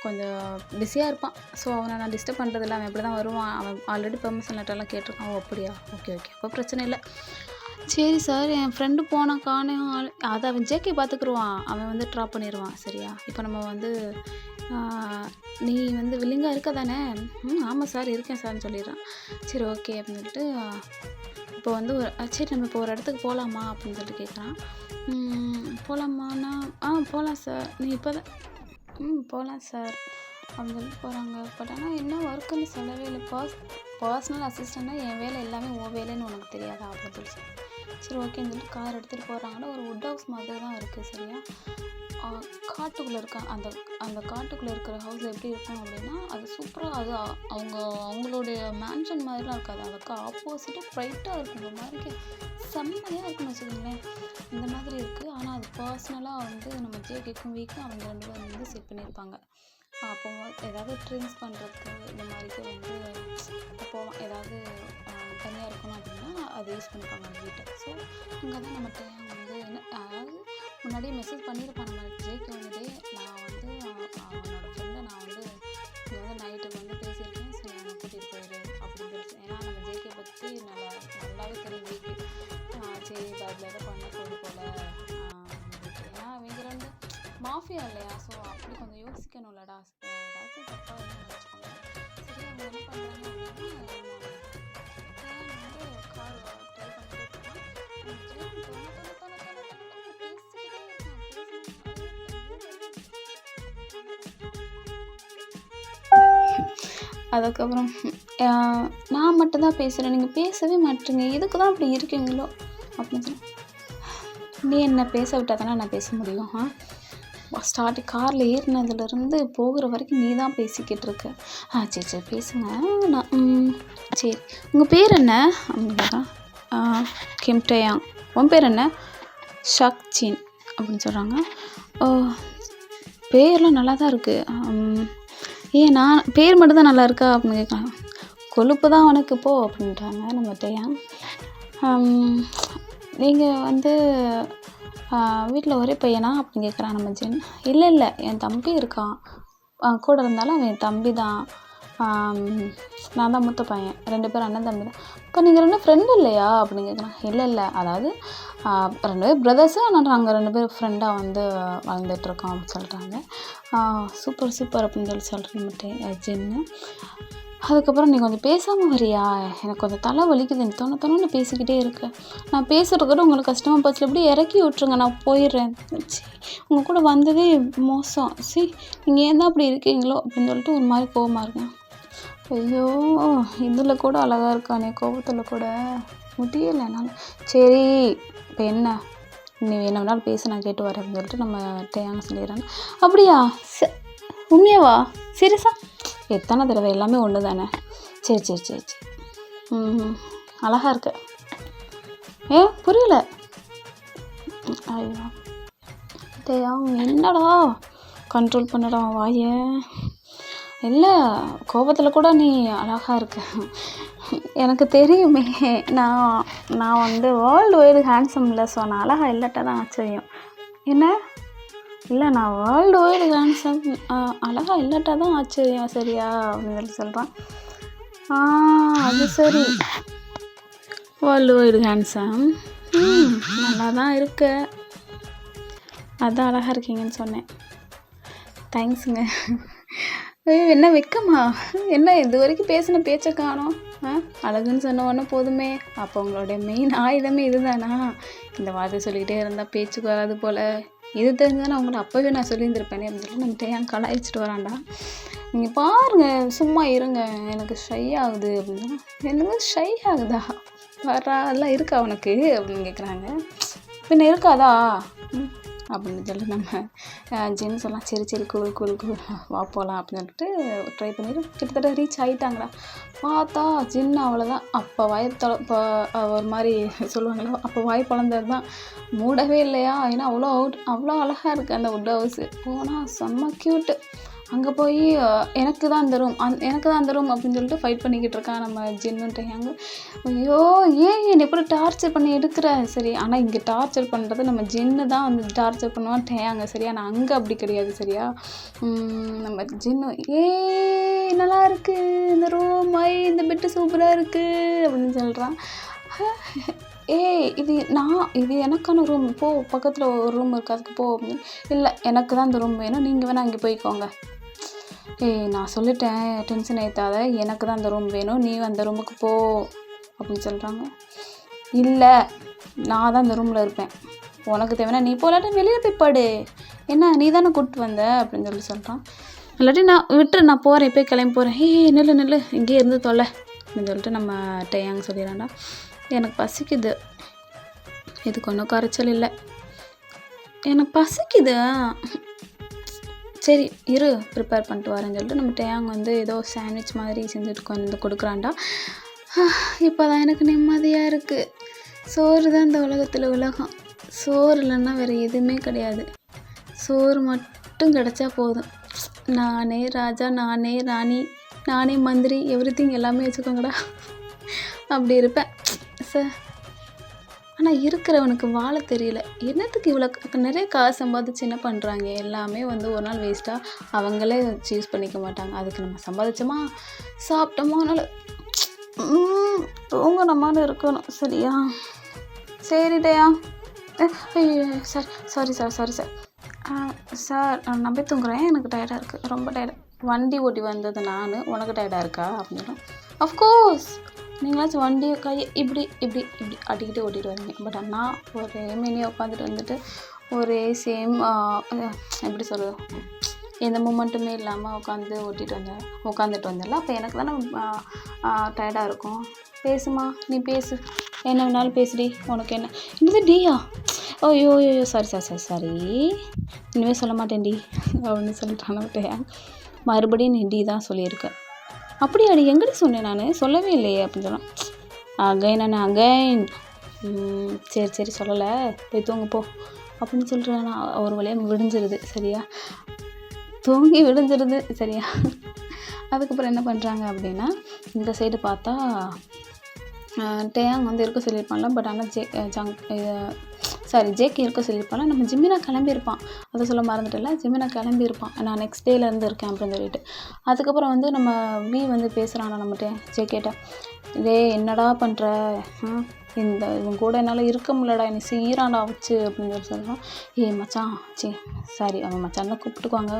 கொஞ்சம் பிஸியாக இருப்பான், ஸோ அவனை நான் டிஸ்டர்ப் பண்ணுறதில்ல, அவன் எப்படி தான் வருவான், அவன் ஆல்ரெடி பெர்மிஷன் லெட்டர்லாம் கேட்டிருக்கான். அப்படியா? ஓகே அப்போ பிரச்சனை இல்லை. சரி சார், என் ஃப்ரெண்டு போனால் காணும் அதை அவன் ஜேகே பார்த்துக்குருவான், அவன் வந்து ட்ராப் பண்ணிடுவான். சரியா? இப்போ நம்ம வந்து நீ வந்து வில்லிங்காக இருக்க தானே? ஆமாம் சார் இருக்கேன் சார்னு சொல்லிடுறான். சரி ஓகே அப்படின்னு சொல்லிட்டு இப்போ வந்து சரி நம்ம இப்போ ஒரு இடத்துக்கு போகலாமா அப்படின்னு சொல்லிட்டு கேட்குறான். போகலாமாண்ணா? போகலாம் சார், நீ இப்போ தான் போகலாம் சார் அப்படின்னு சொல்லிட்டு போகிறாங்க. பட் ஆனால் என்ன ஒர்க்குன்னு சொல்லவே இல்லை. பர்சனல் அசிஸ்டண்ட்னா என் வேலை எல்லாமே உன் வேலைன்னு உனக்கு தெரியாதா அப்படின்னு சொல்லி. சரி ஓகேன்னு சொல்லிட்டு கார் எடுத்துகிட்டு போகிறாங்கன்னா, ஒரு வுட் ஹவுஸ் மாதிரி தான் இருக்குது. சரியா? காட்டுக்குள்ளே இருக்கான். அந்த காட்டுக்குள்ளே இருக்கிற ஹவுஸ் எப்படி இருக்கும் அப்படின்னா, அது சூப்பராக, அது அவங்களுடைய மேன்ஷன் மாதிரிலாம் இருக்காது, அதுக்கு ஆப்போசிட்டாக ப்ரைட்டாக இருக்கும். இந்த மாதிரி செம்மையாக இருக்குன்னு வச்சுக்கோங்களேன். இந்த மாதிரி இருக்குது. ஆனால் அது பர்சனலாக வந்து நம்ம ஜேகேக்கும் வீக்கும் அவங்க 2 பேரும் வந்து செட் பண்ணியிருப்பாங்க. அப்போ ஏதாவது ட்ரிங்க்ஸ் பண்ணுறதுக்கு இந்த மாதிரிக்கு வந்து போகலாம், ஏதாவது தனியாக இருக்கணும் அப்படின்னா அதை யூஸ் பண்ணிப்பாங்க அந்த வீட்டை. ஸோ அங்கே தான் நம்ம டேயாங் வந்து அதாவது முன்னாடியே மெசேஜ் பண்ணியிருப்பான் நம்ம ஜேகே வந்துட்டு, நான் வந்து அவனோட ஃப்ரெண்டை நான் வந்து இங்கே வந்து நைட்டுக்கு வந்து பேசியிருக்கேன், ஸோ என்னை கூட்டிகிட்டு போயிடு அப்படின்னு சொல்லிட்டு. ஏன்னா நம்ம ஜேகே பற்றி நல்லாவே தெரியும் வீக்கு. சரி பதில் எதாவது பண்ண போது போல், ஏன்னா அவங்க 2 மாஃபியா இல்லையா, ஸோ அப்படி கொஞ்சம் யோசிக்கணும்லடா, ஏதாச்சும் தப்பாக இருக்குன்னு வச்சுக்கோங்க. சரி அவங்க என்ன பண்ணுறாங்க அப்படின்னா, வந்து கார் ட்ரை பண்ணிட்டு அதுக்கப்புறம் நான் மட்டும்தான் பேசுகிறேன், நீங்கள் பேசவே மாட்டீங்க, எதுக்கு தான் அப்படி இருக்கீங்களோ அப்படின்னு சொல்லி. நீ என்ன பேச விட்டால் தானே நான் பேச முடியும். ஸ்டார்டிங் காரில் ஏறினதுலேருந்து போகிற வரைக்கும் நீ தான் பேசிக்கிட்டு இருக்க. சரி பேசுங்க. நான் சரி உங்கள் பேர் என்ன அப்படின்னு கேட்குறான். கிம் டேயாங். உன் பேர் என்ன? ஷாக்சின் அப்படின்னு சொல்கிறாங்க. பேர்லாம் நல்லா தான் இருக்குது. நான் பேர் மட்டும்தான் நல்லா இருக்கா அப்படின்னு கேட்குறாங்க. கொழுப்பு தான் உனக்கு போ அப்படின்றாங்க நம்ம டேயாங். நீங்கள் வந்து வீட்டில் ஒரே பையனா அப்படின்னு கேட்குறான் நம்ம ஜின். இல்லை என் தம்பி இருக்கான், கூட இருந்தாலும் அவன் என் தம்பி தான், நான் தான் மூத்த பையன், 2 பேரும் அண்ணன் தம்பி தான். இப்போ நீங்கள் 2 ஃப்ரெண்டு இல்லையா அப்படின்னு கேட்குறான். இல்லை அதாவது 2 பேர் பிரதர்ஸு, ஆனால் நாங்கள் 2 பேர் ஃப்ரெண்டாக வந்து வளர்ந்துட்டுருக்கோம் அப்படின்னு சொல்கிறாங்க. சூப்பர் அப்படின்னு சொல்லி சொல்கிறேன் ஜின்னு. அதுக்கப்புறம் நீ கொஞ்சம் பேசாமல் வரியா, எனக்கு கொஞ்சம் தலை வலிக்குது, நீ தொண்ணு பேசிக்கிட்டே இருக்க, நான் பேசுகிறத உங்களுக்கு கஷ்டமாக போச்சு, எப்படி இறக்கி விட்ருங்க, நான் போயிடுறேன். சி, உங்கள் கூட வந்ததே மோசம், நீங்கள் ஏன் தான் அப்படி இருக்கீங்களோ அப்படின்னு சொல்லிட்டு ஒரு மாதிரி கோவமாக இருக்கேன். ஐயோ, இதில் கூட அழகாக இருக்கானே, கோபத்தில் கூட முடியலை என்னால். சரி, இப்போ என்ன, நீ என்ன வேணாலும் பேச, நான் கேட்டு வரேன் அப்படின்னு சொல்லிட்டு நம்ம டேயாங்க சொல்லிடுறாங்க. அப்படியா, உண்மையாவா, சீரியஸா? எத்தனை தடவை, எல்லாமே ஒன்று தானே. சரி சரி சரி சரி அழகாக இருக்க. புரியல. ஐயோ டேயா, என்னடா கண்ட்ரோல் பண்ணடா வாய. இல்லை, கோபத்தில் கூட நீ அழகாக இருக்க, எனக்கு தெரியுமே. நான் வந்து வேர்ல்டு வைடு ஹேண்ட்ஸம் இல்லை, ஸோ நான் அழகாக இல்லாட்டா தான் ஆச்சரியம். என்ன? இல்லை, நான் வேர்ல்டு வைடு ஹேண்ட்ஸம் அழகாக இல்லாட்டா தான் ஆச்சரியம், சரியா அப்படின்னு சொல்கிறான். அது சரி, வேர்ல்டு வைடு ஹேண்ட்ஸம் நல்லா தான் இருக்க, அதான் அழகாக இருக்கீங்கன்னு சொன்னேன். தேங்க்ஸுங்க. என்ன வெக்கமா, என்ன இது வரைக்கும் பேசின பேச்சை காணோம்? அழகுன்னு சொன்ன உடனே போதுமே, அப்போ உங்களுடைய மெயின் ஆயுதமே இது தானா? இந்த வார்த்தை சொல்லிக்கிட்டே இருந்தால் பேச்சுக்கு வராது போல், இது தெரிஞ்சானே அவங்கள அப்போவே நான் சொல்லியிருந்திருப்பேனே அப்படின்னு சொல்லி நம்ம டேயாங்க கலாய்ச்சிட்டு வரான்டா. நீங்கள் பாருங்கள், சும்மா இருங்க, எனக்கு ஷை ஆகுது அப்படின்னா. எனக்கு ஷை ஆகுதா, வர்றா அதெல்லாம் இருக்கா உனக்கு அப்படின்னு கேட்குறாங்க. பின்ன இருக்காதா அப்படின்னு சொல்லி நம்ம ஜென் சொல்லலாம். சரி சரி கூல் கூல் கூல் வா போகலாம் அப்படின்னு சொல்லிட்டு ட்ரை பண்ணிட்டு கிட்டத்தட்ட ரீச் ஆகிட்டாங்களா. பார்த்தா ஜின்னு அவ்வளோதான். அப்போ இப்போ ஒரு மாதிரி சொல்லுவாங்களோ, அப்போ வாய் பழந்தது தான், மூடவே இல்லையா. ஏன்னா அவ்வளோ அழகாக இருக்குது அந்த வுட் ஹவுஸு. போனால் செம்ம க்யூட்டு. அங்கே போய் எனக்கு தான் அந்த ரூம் அப்படின்னு சொல்லிட்டு ஃபைட் பண்ணிக்கிட்டு இருக்கான் நம்ம ஜின்னுன்ட்டு. ஐயோ, ஏன் எப்படி டார்ச்சர் பண்ணி எடுக்கிற? சரி, ஆனால் இங்கே டார்ச்சர் பண்ணுறது நம்ம ஜின்னு தான் வந்து டார்ச்சர் பண்ணுவான் டேயாங்க, சரியா? நான் அங்கே அப்படி கிடையாது, சரியா? நம்ம ஜின்னு நல்லா இருக்குது இந்த ரூம், இந்த பெட்டு சூப்பராக இருக்குது அப்படின்னு சொல்கிறான். இது எனக்கான ரூம், போ, பக்கத்தில் ஒரு ரூம் இருக்குது, அதுக்கு போ அப்படின்னு. இல்லை, எனக்கு தான் இந்த ரூம் வேணும், நீங்கள் வேணால் அங்கே போய்க்கோங்க. நான் சொல்லிட்டேன், டென்ஷன் ஏற்றாத, எனக்கு தான் அந்த ரூம் வேணும், நீ அந்த ரூமுக்கு போ அப்படின்னு சொல்கிறாங்க. இல்லை, நான் தான் அந்த ரூமில் இருப்பேன், உனக்கு தேவைன்னா நீ போகலாட்ட வெளியில் போய் படு, என்ன நீ தானே கூப்பிட்டு வந்த அப்படின்னு சொல்லி சொல்கிறான். இல்லாட்டி நான் போகிறேன், போய் கிளம்பி போகிறேன். நில்லு இங்கேயே இருந்து தொலை அப்படின்னு சொல்லிட்டு நம்ம டேயாங்க சொல்லிடுறான்டா. எனக்கு பசிக்குது, இதுக்கு ஒன்றும் குறைச்சல் இல்லை, எனக்கு பசிக்குது. சரி இரு, ப்ரிப்பேர் பண்ணிட்டு வரேன்னு சொல்லிட்டு நம்ம டேயாங்க வந்து ஏதோ சாண்ட்விச் மாதிரி செஞ்சுட்டு வந்து கொடுக்குறான்டா. இப்போ தான் எனக்கு நிம்மதியாக இருக்குது. சோறு தான் இந்த உலகத்தில் உலகம், சோறு இல்லைன்னா வேறு எதுவுமே கிடையாது, சோறு மட்டும் கிடச்சா போதும். நானே ராஜா, நானே ராணி, நானே மந்திரி, எவ்ரிதிங் எல்லாமே வச்சுக்கோங்கடா, அப்படி இருப்பேன் சார். ஆனால் இருக்கிறவனுக்கு வாழ தெரியல. என்னத்துக்கு இவ்வளோ நிறைய காசு சம்பாதிச்சு என்ன பண்ணுறாங்க? எல்லாமே வந்து ஒரு நாள் வேஸ்ட்டாக அவங்களே சூஸ் பண்ணிக்க மாட்டாங்க. அதுக்கு நம்ம சம்பாதிச்சோமா, சாப்பிட்டோமா, அதனால் தூங்கணுமான்னு இருக்கணும், சரியா? சரிடையா. சாரி சார் நான் போய் தூங்குறேன், எனக்கு டயர்டாக இருக்குது, ரொம்ப டயர்டாக. வண்டி ஓட்டி வந்தது நான், உனக்கு டயர்டாக இருக்கா அப்படின்னு. அஃப்கோர்ஸ், நீங்களாச்சும் வண்டியை கையை இப்படி ஆட்டிக்கிட்டு ஓட்டிகிட்டு வரீங்க. பட் அண்ணா ஒரே மினியை உட்காந்துட்டு வந்துட்டு ஒரே சேம் எப்படி சொல்கிறது, எந்த மூமெண்ட்டுமே இல்லாமல் உட்காந்துட்டு வந்தேன்ல, அப்போ எனக்கு தானே டயர்டாக இருக்கும். பேசுமா, நீ பேசு, என்ன வேணாலும் பேசுடி, உனக்கு என்ன இது டீயா? ஐயோ சாரி இனிமேல் சொல்ல மாட்டேன் டி அப்படின்னு சொல்லிட்டான். மறுபடியும் நீ டி தான் சொல்லியிருக்க. அப்படியா, அடி எங்கடி சொன்னேன், நான் சொல்லவே இல்லையே அப்படின்னு சொன்னான். அகைன் சரி சொல்லலை, போய் தூங்க போ அப்படின்னு சொல்கிறேன். ஒரு வழியாக விடிஞ்சிருது, சரியா? தூங்கி விடிஞ்சிருது, சரியா? அதுக்கப்புறம் என்ன பண்ணுறாங்க அப்படின்னா, இந்த சைடு பார்த்தா டேயாங் வந்து இருக்க சொல்லியிருப்பான்ல. பட் ஆனால் ஜேக்கு இருக்க சொல்லியிருப்பான்ல. நம்ம ஜிமினா கிளம்பியிருப்பான், அதை சொல்ல மறந்துட்டல. ஜிமினா கிளம்பியிருப்பான், நான் நெக்ஸ்ட் டேலேருந்து இருக்கேன் அப்படின்னு சொல்லிட்டு. அதுக்கப்புறம் வந்து நம்ம வி வந்து பேசுகிறானா நம்மகிட்ட, ஜேகேட்ட. என்னடா பண்ணுற, இவன் கூட என்னால் இருக்க முடியலடா, என்னை சீராண்டா வச்சு அப்படின்னு சொல்லி சொல்கிறான். மச்சான், சாரி அவன் மச்சான் தான் கூப்பிட்டுக்குவாங்க,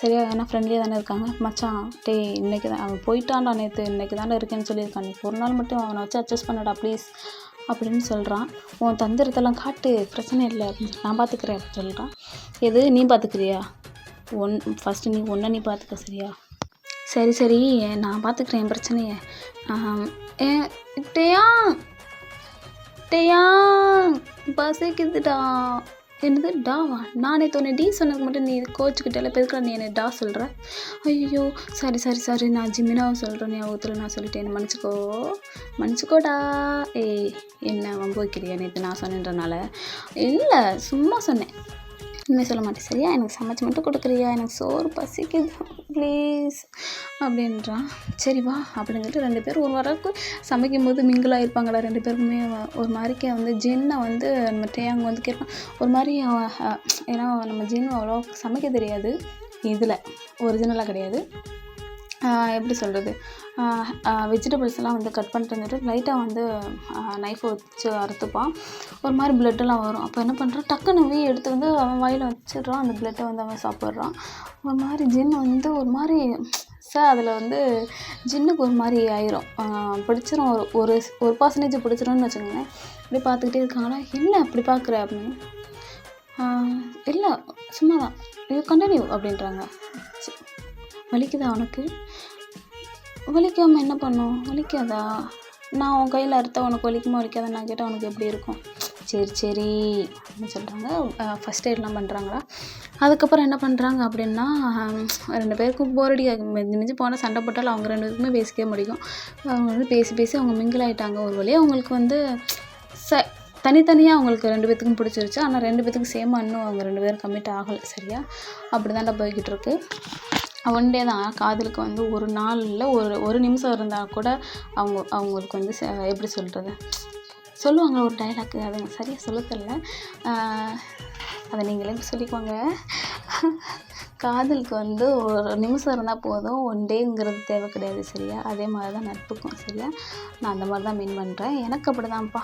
சரியா? ஏன்னா ஃப்ரெண்ட்லியாக தானே இருக்காங்க. மச்சான் டேய் இன்றைக்கி தான் அவன் போயிட்டான்டா, நேற்று இன்றைக்கி தானே இருக்கேன்னு சொல்லியிருக்கான், நீ ஒரு நாள் மட்டும் அவனை வச்சு அட்ஜஸ்ட் பண்ணடா ப்ளீஸ் அப்படின்னு சொல்கிறான். உன் தந்திரத்தெல்லாம் காட்டு, பிரச்சனை இல்லை அப்படின்னு நான் பார்த்துக்கிறேன் அப்படின்னு சொல்கிறான். எது நீ பார்த்துக்கிறியா? ஃபஸ்ட்டு நீ பார்த்துக்க சரியா? சரி சரி நான் பார்த்துக்கிறேன் என் பிரச்சனையை. டேயா டேயா பசிக்குதுடா. என்னது டாவா? நானே தோணே டி சொன்னதுக்கு மட்டும் நீ கோச்சுக்கிட்டே பெருக்கா நீ என்னை டா சொல்கிற. ஐயோ சாரி நான் ஜிமினாவை சொல்கிறேன் ஞாபகத்தில் நான் சொல்லிட்டேன், மன்னிச்சிக்கோடா. ஏய் என்ன வம்பு வைக்கிறியா? நேற்று நான் சொன்னேன்றனால இல்லை, சும்மா சொன்னேன், இனிமேல் சொல்ல மாட்டேன் சரியா? எனக்கு சமைச்சு மட்டும் கொடுக்குறியா? எனக்கு சோறு பசிக்குது ப்ளீஸ் அப்படின்றான். சரி வா அப்படின்னு சொல்லிட்டு 2 பேரும் ஒரு வரக்கு சமைக்கும் போது மிங்கிளாக இருப்பாங்களா 2 பேருக்குமே. ஒரு மாதிரிக்கே வந்து ஜின்னை வந்து நம்ம டேயாங்க வந்து கேட்பான் ஒரு மாதிரி. ஏன்னா நம்ம ஜின்னு அவ்வளோ சமைக்க தெரியாது, இதில் ஒரிஜினலாக கிடையாது. எப்படி சொல்கிறது, வெஜிடபிள்ஸ்லாம் வந்து கட் பண்ணிட்டு வந்துட்டு லைட்டாக வந்து நைஃபை வச்சு அறுத்துப்பான். ஒரு மாதிரி பிளட்டெல்லாம் வரும். அப்போ என்ன பண்ணுறான், டக்குன்னு எடுத்து வந்து அவன் வாயில் வச்சிடுறான். அந்த பிளட்டை வந்து அவன் சாப்பிட்றான். ஒரு மாதிரி ஜின் வந்து ஒரு மாதிரி அதில் வந்து ஜின்னுக்கு ஒரு மாதிரி ஆயிரும், பிடிச்சிரும். ஒரு 1% பிடிச்சிரும்னு வச்சுக்கோங்களேன். அப்படியே பார்த்துக்கிட்டே இருக்காங்கன்னா என்ன அப்படி பார்க்குற அப்படின்னு. இல்லை சும்மா தான், இது கண்டினியூ அப்படின்றாங்க. வலிக்குதா உனக்கு? வலிக்காமல் என்ன பண்ணும்? வலிக்காதா? நான் உன் கையில் அறுத்தா உனக்கு வலிக்குமா வலிக்காத நான் கேட்டால் உனக்கு எப்படி இருக்கும்? சரி அப்படின்னு சொல்கிறாங்க. ஃபஸ்ட் எய்ட்லாம் பண்ணுறாங்களா. அதுக்கப்புறம் என்ன பண்ணுறாங்க அப்படின்னா, 2 பேருக்கும் போரடி மிஞ்சி போனால் சண்டை போட்டாலும் அவங்க 2 பேருக்குமே பேசிக்கவே முடியும். அவங்க வந்து பேசி அவங்க மிங்கிள் ஆகிட்டாங்க. ஒரு வழியாக அவங்களுக்கு வந்து தனித்தனியாக அவங்களுக்கு 2 பேத்துக்கும் பிடிச்சிருச்சு. ஆனால் 2 பேத்துக்கும் சேமாக இன்னும் அவங்க 2 பேரும் கமிட் ஆகலை சரியா? அப்படி தான்டா போய்கிட்டு இருக்கு. ஒன் டே தான் காதலுக்கு வந்து ஒரு நாளில் ஒரு நிமிஷம் இருந்தால் கூட அவங்களுக்கு வந்து எப்படி சொல்கிறது, சொல்லுவாங்க ஒரு டைலாக்கு, அது எனக்கு சரியாக சொல்ல தெரியல, அதை நீங்களே சொல்லிக்குவாங்க. காதலுக்கு வந்து ஒரு நிமிஷம் இருந்தால் போதும், ஒன் டேங்கிறது தேவை கிடையாது சரியா? அதே மாதிரி தான் நட்புக்கும் சரியா? நான் அந்த மாதிரி தான் மீன் பண்ணுறேன். எனக்கு அப்படி தான்ப்பா,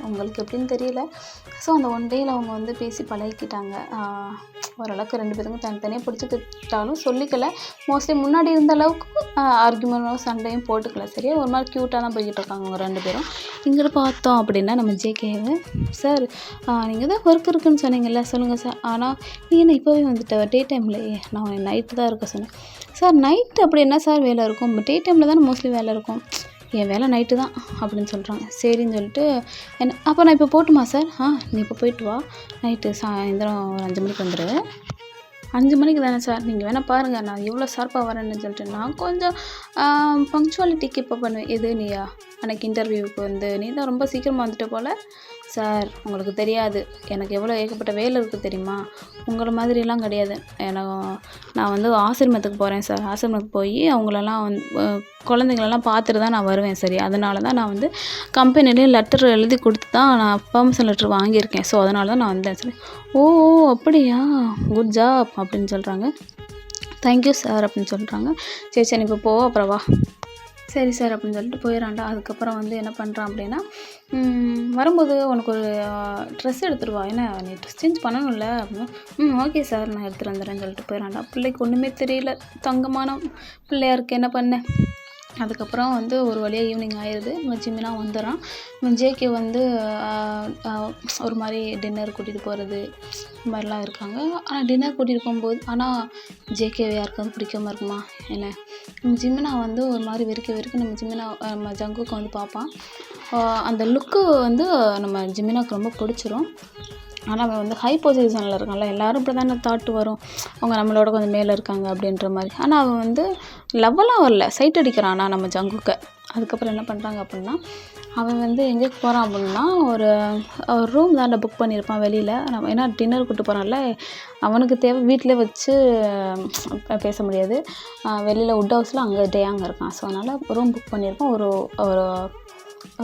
உங்களுக்கு எப்படின்னு தெரியல. ஸோ அந்த ஒன் டேயில் அவங்க வந்து பேசி பழகிக்கிட்டாங்க. ஓரளவுக்கு 2 பேருக்கும் தனித்தனியாக பிடிச்சிக்கிட்டாலும் சொல்லிக்கல. மோஸ்ட்லி முன்னாடி இருந்த அளவுக்கு ஆர்கியூமெண்ட்டும் சண்டையும் போட்டுக்கல சரியா? ஒரு மாதிரி க்யூட்டாக தான் போய்கிட்டு இருக்காங்க அவங்க 2 பேரும். இங்கிட்டு பார்த்தோம் அப்படின்னா நம்ம ஜேகேவை, சார் நீங்கள் தான் ஒர்க் இருக்குதுன்னு சொன்னீங்கல்ல, சொல்லுங்கள் சார். ஆனால் நீ என்ன இப்போவே வந்துட்ட, டே டைம்லையே நான் நைட்டு தான் இருக்க சொன்னேன். சார் நைட்டு அப்படி என்ன சார் வேலை இருக்கும்? டே டைமில் தானே மோஸ்ட்லி வேலை இருக்கும். என் வேலை நைட்டு தான் அப்படின்னு சொல்கிறாங்க. சரின்னு சொல்லிட்டு என்ன அப்போ நான் இப்போ போட்டுமா சார்? நீ இப்போ போயிட்டு வா, நைட்டு சாயந்தரம் ஒரு 5 மணிக்கு வந்துடு. 5 மணிக்கு தானே சார்? நீங்கள் வேணால் பாருங்கள் நான் எவ்வளோ ஷார்ப்பாக வரேன்னு சொல்லிட்டு. நான் கொஞ்சம் பங்க்சுவாலிட்டிக்கு இப்போ பண்ணுவேன். எது நீயா? அன்றைக்கி இன்டர்வியூவுக்கு வந்து நீ தான் ரொம்ப சீக்கிரமாக வந்துட்ட போல். சார் உங்களுக்கு தெரியாது எனக்கு எவ்வளோ ஏகப்பட்ட வேலை இருக்குது தெரியுமா? உங்களை மாதிரிலாம் கிடையாது. நான் வந்து ஆசிரமத்துக்கு போகிறேன் சார். ஆசிரமத்துக்கு போய் அவங்களெல்லாம் குழந்தைங்களெல்லாம் பார்த்துட்டு தான் நான் வருவேன் சரி. அதனால தான் நான் வந்து கம்பெனிலேயே லெட்டர் எழுதி கொடுத்து தான் நான் பர்மிஷன் லெட்டர் வாங்கியிருக்கேன். ஸோ அதனால தான் நான் வந்தேன் சரி. ஓ அப்படியா, குட் ஜாப் அப்படின்னு சொல்கிறாங்க. தேங்க்யூ சார் அப்படின்னு சொல்கிறாங்க. சரி இப்போ போ, அப்புறம் வா. சரி சார் அப்படின்னு சொல்லிட்டு போயிடறான்டா. அதுக்கப்புறம் வந்து என்ன பண்ணுறான் அப்படின்னா, வரும்போது உனக்கு ஒரு ட்ரெஸ் எடுத்துருவா, ஏன்னா நீ ட்ரெஸ் சேஞ்ச் பண்ணணும்ல அப்படின்னா. ஓகே சார் நான் எடுத்துகிட்டு வந்துடுறேன்னு சொல்லிட்டு போயிடறான்டா. பிள்ளைக்கு ஒன்றுமே தெரியல, தங்கமான பிள்ளையா இருக்கு, என்ன பண்ணேன். அதுக்கப்புறம் வந்து ஒரு வழியாக ஈவினிங் ஆயிடுது. இவன் ஜிமினா வந்துடுறான். இவன் ஜேகே வந்து ஒரு மாதிரி டின்னர் கூட்டிகிட்டு போகிறது இந்த மாதிரிலாம் இருக்காங்க. ஆனால் டின்னர் கூட்டிகிட்டு போகும்போது ஆனால் ஜேகேவை யாருக்காவது பிடிக்காம இருக்குமா என்ன? நம்ம ஜிமினா வந்து ஒரு மாதிரி வெறுக்க நம்ம ஜங்குக்கு வந்து பார்ப்பான். அந்த லுக்கு வந்து நம்ம ஜிமினாவுக்கு ரொம்ப பிடிச்சிரும். ஆனால் அவன் வந்து ஹை பொசிஷனில் இருக்கான்ல, எல்லோரும் இப்படி தானே தாட்டு வரும், அவங்க நம்மளோட கொஞ்சம் மேலே இருக்காங்க அப்படின்ற மாதிரி. ஆனால் அவன் வந்து லவ்வெல்லாம் வரல, சைட் அடிக்கிறான். ஆனால் நம்ம ஜங்குக்கு அதுக்கப்புறம் என்ன பண்ணுறாங்க அப்படின்னா, அவன் வந்து எங்கே போகிறான் அப்படின்னா ஒரு ரூம் தாண்டா புக் பண்ணியிருப்பான் வெளியில். நம்ம ஏன்னா டின்னர் கூப்பிட்டு போகிறான்ல, அவனுக்கு தேவை வீட்டிலே வச்சு பேச முடியாது. வெளியில் வுட் ஹவுஸில் அங்கே டேயாங்க இருக்கான். ஸோ அதனால் ரூம் புக் பண்ணியிருப்பான். ஒரு ஒரு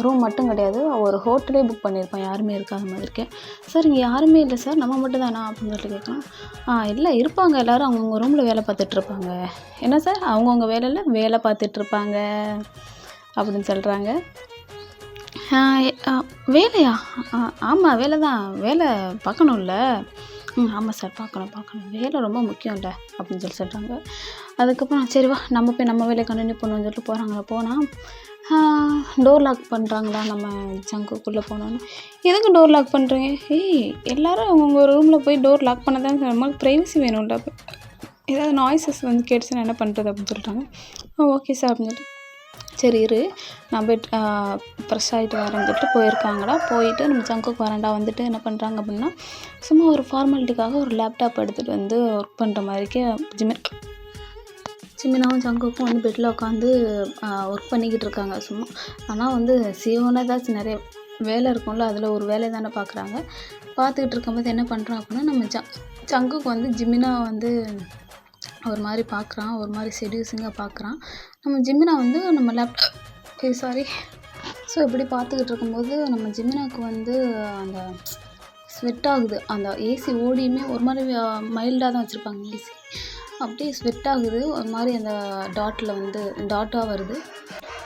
ரூம் மட்டும் கிடையாது, ஒரு ஹோட்டலே புக் பண்ணியிருப்பான், யாருமே இருக்காத மாதிரி இருக்கேன். சார் இங்கே யாருமே இல்லை சார், நம்ம மட்டும் தானா அப்படின்னு சொல்லிட்டு கேட்குறான். இல்லை இருப்பாங்க, எல்லோரும் அவங்கவுங்க ரூமில் வேலை பார்த்துட்ருப்பாங்க. என்ன சார்? அவங்கவுங்க வேலையில் வேலை பார்த்துட்ருப்பாங்க அப்படின்னு சொல்கிறாங்க. வேலையா? ஆமாம் வேலை தான், வேலை பார்க்கணும்ல. ஆமாம் சார், பார்க்கணும் வேலை ரொம்ப முக்கியம்ல அப்படின்னு சொல்கிறாங்க. அதுக்கப்புறம் சரி வா நம்ம போய் நம்ம வேலையை கண்டினியூ பண்ணுவோம்னு சொல்லிட்டு போகிறாங்களா. போனால் டோர் லாக் பண்ணுறாங்களா நம்ம ஜங்குக்குள்ளே போனோன்னு. எதுக்கு டோர் லாக் பண்ணுறீங்க? எல்லோரும் அவங்கவுங்க ரூமில் போய் டோர் லாக் பண்ண தான் நம்மளுக்கு ப்ரைவசி வேணும்ல. ஏதாவது நாய்ஸஸ் வந்து கேட்டுச்சுன்னா என்ன பண்ணுறது அப்படின்னு சொல்லிட்டாங்க. ஓகே சார் அப்படின்னு சொல்லிட்டு சரி இரு நான் போய் ஃப்ரெஷ் ஆகிட்டு வரேன்னு சொல்லிட்டு போயிருக்காங்களா. போயிட்டு நம்ம ஜங்குக்கு வரேன்டா வந்துட்டு என்ன பண்ணுறாங்க அப்படின்னா சும்மா ஒரு ஃபார்மாலிட்டிக்காக ஒரு லேப்டாப் எடுத்துகிட்டு வந்து ஒர்க் பண்ணுற மாதிரிக்கே ஜிமினாவும் ஜங்குக்கும் வந்து பெட்டில் உட்காந்து ஒர்க் பண்ணிக்கிட்டு இருக்காங்க சும்மா. ஆனால் வந்து சிஓன்னு ஏதாச்சும் நிறைய வேலை இருக்கும்ல, அதில் ஒரு வேலையை தானே பார்க்குறாங்க. பார்த்துக்கிட்டு இருக்கும்போது என்ன பண்ணுறோம் அப்படின்னா நம்ம ஜங்குக்கு வந்து ஜிமினா வந்து ஒரு மாதிரி பார்க்குறான், ஒரு மாதிரி செடியூசிங்காக பார்க்குறான். நம்ம ஜிமினா வந்து நம்ம ஸோ இப்படி பார்த்துக்கிட்டு இருக்கும்போது நம்ம ஜிமினாவுக்கு வந்து அந்த ஸ்வெட் ஆகுது. அந்த ஏசி ஓடியுமே ஒரு மாதிரி மைல்டாக தான் வச்சுருப்பாங்க ஏசி. அப்படியே ஸ்வெட் ஆகுது, ஒரு மாதிரி அந்த டாட்டாக வருது.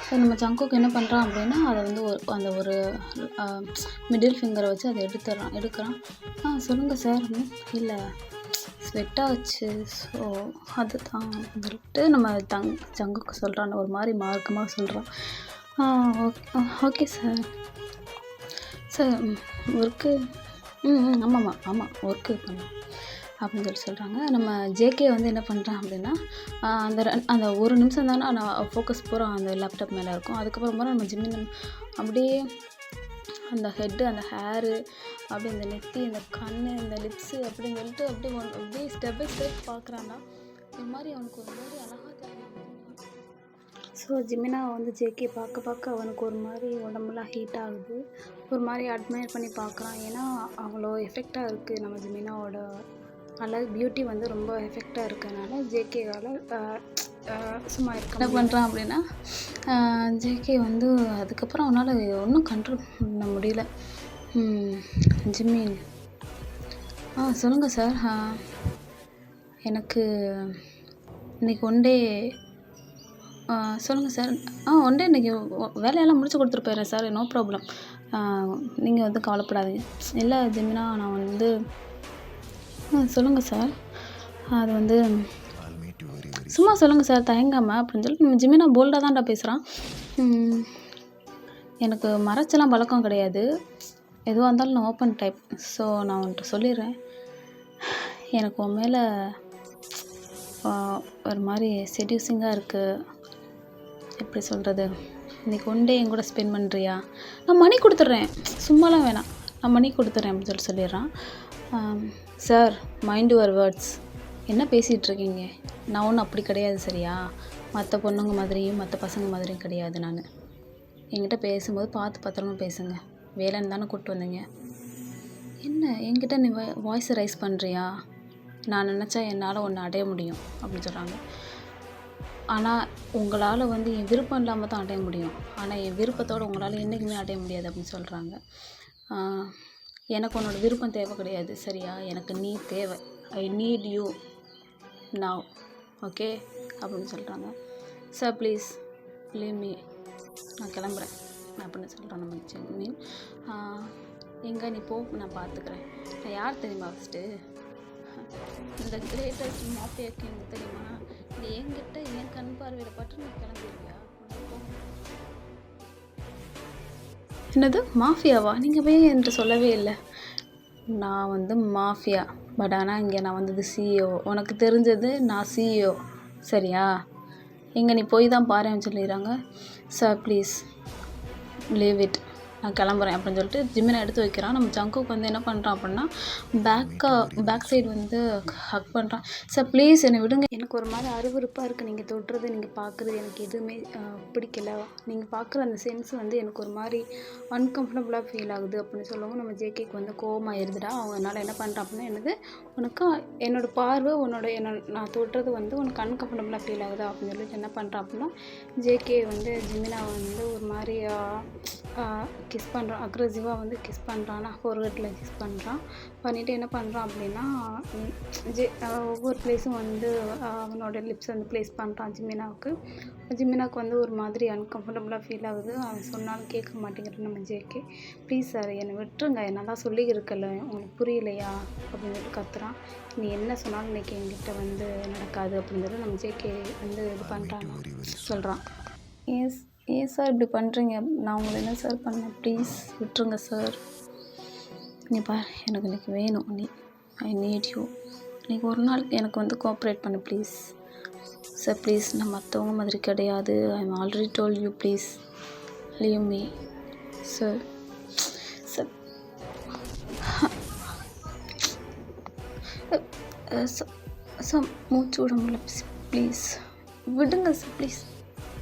ஸோ நம்ம ஜங்குக்கு என்ன பண்ணுறான் அப்படின்னா அதை வந்து அந்த ஒரு மிடில் ஃபிங்கரை வச்சு அதை எடுக்கிறான். சொல்லுங்கள் சார். இல்லை ஸ்வெட் ஆச்சு, ஸோ அதுதான் சொல்லிட்டு நம்ம ஜங்குக்கு சொல்கிறான். ஒரு மாதிரி மார்க்கமாக சொல்கிறான். ஓகே சார் ஒர்க்கு ஆமாம் ஒர்க்கு பண்ணலாம் அப்படின்னு சொல்கிறாங்க. நம்ம ஜேகே வந்து என்ன பண்ணுறான் அப்படின்னா அந்த ஒரு நிமிஷம் தானே நான் ஃபோக்கஸ் பூரா அந்த லேப்டாப் மேலே இருக்கும். அதுக்கப்புறம் பூரா நம்ம ஜிம்மின் அப்படியே அந்த ஹெட்டு, அந்த ஹேரு, அப்படி இந்த நெத்தி, இந்த கண், இந்த லிப்ஸு அப்படின்னு சொல்லிட்டு அப்படியே ஸ்டெப் பை ஸ்டெப் பார்க்குறான்னா இது மாதிரி அவனுக்கு ஒரு மாதிரி அழகாக தெரியும். ஸோ ஜிமினா வந்து ஜேகே பார்க்க அவனுக்கு ஒரு மாதிரி உடம்புலாம் ஹீட் ஆகுது. ஒரு மாதிரி அட்மையர் பண்ணி பார்க்குறான். ஏன்னா அவ்வளோ எஃபெக்டாக இருக்குது நம்ம ஜிமினாவோட அழகு, பியூட்டி வந்து ரொம்ப எஃபெக்டாக இருக்கிறதுனால ஜேகேவால் சும்மா இருக்க என்ன பண்ணுறான் அப்படின்னா ஜேகே வந்து அதுக்கப்புறம் அவனால் ஒன்றும் கண்ட்ரோல் பண்ண முடியல. ஜிம்மின் சொல்லுங்கள் சார். எனக்கு இன்றைக்கி ஒன் டே சொல்லுங்கள் சார். ஒன் டே இன்றைக்கி வேலையெல்லாம் முடிச்சு கொடுத்துட்டு போயிடுறேன் சார், நோ ப்ராப்ளம், நீங்கள் வந்து கவலைப்படாதீங்க. இல்லை ஜிமினா நான் வந்து சொல்லுங்கள் சார். அது வந்து சும்மா சொல்லுங்கள் சார் தயங்காமல் அப்படின்னு சொல்லிட்டு நம்ம ஜிமினா போல்டாக தான்டா பேசுகிறான். எனக்கு மறைச்செல்லாம் பழக்கம் கிடையாது, எதுவாக இருந்தாலும் நான் ஓப்பன் டைப். ஸோ நான் உன்கிட்ட சொல்லிடுறேன், எனக்கு உன் மேலே ஒரு மாதிரி செடியூசிங்காக இருக்குது. எப்படி சொல்கிறது, இன்றைக்கி ஒன் டே என் கூட ஸ்பெண்ட் பண்ணுறியா? நான் மணி கொடுத்துட்றேன், சும்மாலாம் வேணாம், நான் மணி கொடுத்துட்றேன் அப்படின்னு சொல்லிடுறான். சார் மைண்ட் யுவர் வேர்ட்ஸ், என்ன பேசிகிட்ருக்கீங்க? நான் ஒன்றும் அப்படி கிடையாது சரியா, மற்ற பொண்ணுங்க மாதிரியும் மற்ற பசங்க மாதிரியும் கிடையாது. நான் என்கிட்ட பேசும்போது பார்த்து பத்திரமா பேசுங்க, வேலைன்னு தானே கூப்பிட்டு வந்தீங்க. என்ன என்கிட்ட நீ வாய்ஸை ரைஸ் பண்ணுறியா? நான் நினச்சா என்னால் ஒன்று அடைய முடியும் அப்படின்னு சொல்கிறாங்க. ஆனால் உங்களால் வந்து என் விருப்பம் இல்லாமல் தான் அடைய முடியும், ஆனால் என் விருப்பத்தோடு உங்களால் என்றைக்குமே அடைய முடியாது அப்படின்னு சொல்கிறாங்க. எனக்கு உன்னோட விருப்பம் தேவை கிடையாது சரியா, எனக்கு நீ தேவை, I need you now, okay அப்படின்னு சொல்கிறாங்க. சார் ப்ளீஸ் லீவ் மீ, நான் கிளம்புறேன் அப்படின்னு சொல்கிறேன். நம்ம ஜிம்மின் எங்கே நீ போ, நான் பார்த்துக்கிறேன். நான் யார் தெரியுமா ஃபஸ்ட்டு, இந்த கிரேட்டஸ்ட் மாஃபியா கிங் தெரியுமா? நீ என்கிட்ட என் கண் பார்வையில் பட்டு நீ கிளம்பிடுவியா? என்னது மாஃபியாவா? நீங்கள் போய் என்கிட்ட சொல்லவே இல்லை. நான் வந்து மாஃபியா, பட் ஆனால் இங்கே நான் வந்தது சிஇஓ. உனக்கு தெரிஞ்சது நான் சிஇஓ சரியா? இங்கே நீ போய் தான் பாருன்னு சொல்லிடுறாங்க. சார் ப்ளீஸ் லீவ் இட், நான் கிளம்புறேன் அப்படின்னு சொல்லிட்டு ஜிம்மினை எடுத்து வைக்கிறான். நம்ம ஜங்குக்கு வந்து என்ன பண்ணுறான் அப்படின்னா பேக் சைடு வந்து ஹக் பண்ணுறான். சார் ப்ளீஸ் என்னை விடுங்க, எனக்கு ஒரு மாதிரி அருவருப்பாக இருக்குது, நீங்கள் தொடுறது நீங்கள் பார்க்குறது எனக்கு எதுவுமே பிடிக்கல, நீங்கள் பார்க்குற அந்த சென்ஸ் வந்து எனக்கு ஒரு மாதிரி அன்கம்ஃபர்டபுளாக ஃபீல் ஆகுது அப்படின்னு சொல்லவும் நம்ம ஜேகேக்கு வந்து கோவமாக இருந்துடா. அவங்கனால என்ன பண்ணுறான் அப்படின்னா என்னது உனக்கு என்னோடய பார்வை நான் தொடுறது வந்து உனக்கு அன்கம்ஃபர்டபுளாக ஃபீல் ஆகுதா அப்படின்னு சொல்லிட்டு என்ன பண்ணுறான் அப்படின்னா ஜேகே வந்து ஜிமினா வந்து ஒரு மாதிரி கிஸ் பண்ணுறான். அக்ரெசிவாக வந்து கிஸ் பண்ணுறான். ஃபோர்ஹெட்டில் கிஸ் பண்ணுறான். பண்ணிவிட்டு என்ன பண்ணுறான் அப்படின்னா ஒவ்வொரு ப்ளேஸும் வந்து அவனோட லிப்ஸ் வந்து ப்ளேஸ் பண்ணுறான் ஜிமினாவுக்கு. ஜிமினாவுக்கு வந்து ஒரு மாதிரி அன்கம்ஃபர்டபுளாக ஃபீல் ஆகுது. அவன் சொன்னாலும் கேட்க மாட்டேங்கிறான் நம்ம ஜேகே. ப்ளீஸ் சார் என்னை விட்டுருங்க, நான் தான் சொல்லியிருக்கல, உங்களுக்கு புரியலையா அப்படின்னு சொல்லிட்டு கத்துறான். நீ என்ன சொன்னாலும் இன்றைக்கி என்கிட்ட வந்து நடக்காது அப்படின்னு சொல்லி நம்ம ஜேகே வந்து இது பண்ணுறாங்க சொல்கிறான். ஏன் சார் இப்படி பண்ணுறீங்க? நான் உங்களை என்ன சார் பண்ணேன்? ப்ளீஸ் விட்டுருங்க சார். நீ பார், எனக்கு இன்றைக்கி வேணும். I need you. இன்றைக்கி ஒரு நாள் எனக்கு வந்து கோஆப்ரேட் பண்ணு ப்ளீஸ் சார். ப்ளீஸ், நான் மற்றவங்க மாதிரி கிடையாது. I am already told you. Please leave me sir. Sir sir மூச்சு விட முடியல. ப்ளீஸ் விடுங்க சார். ப்ளீஸ்.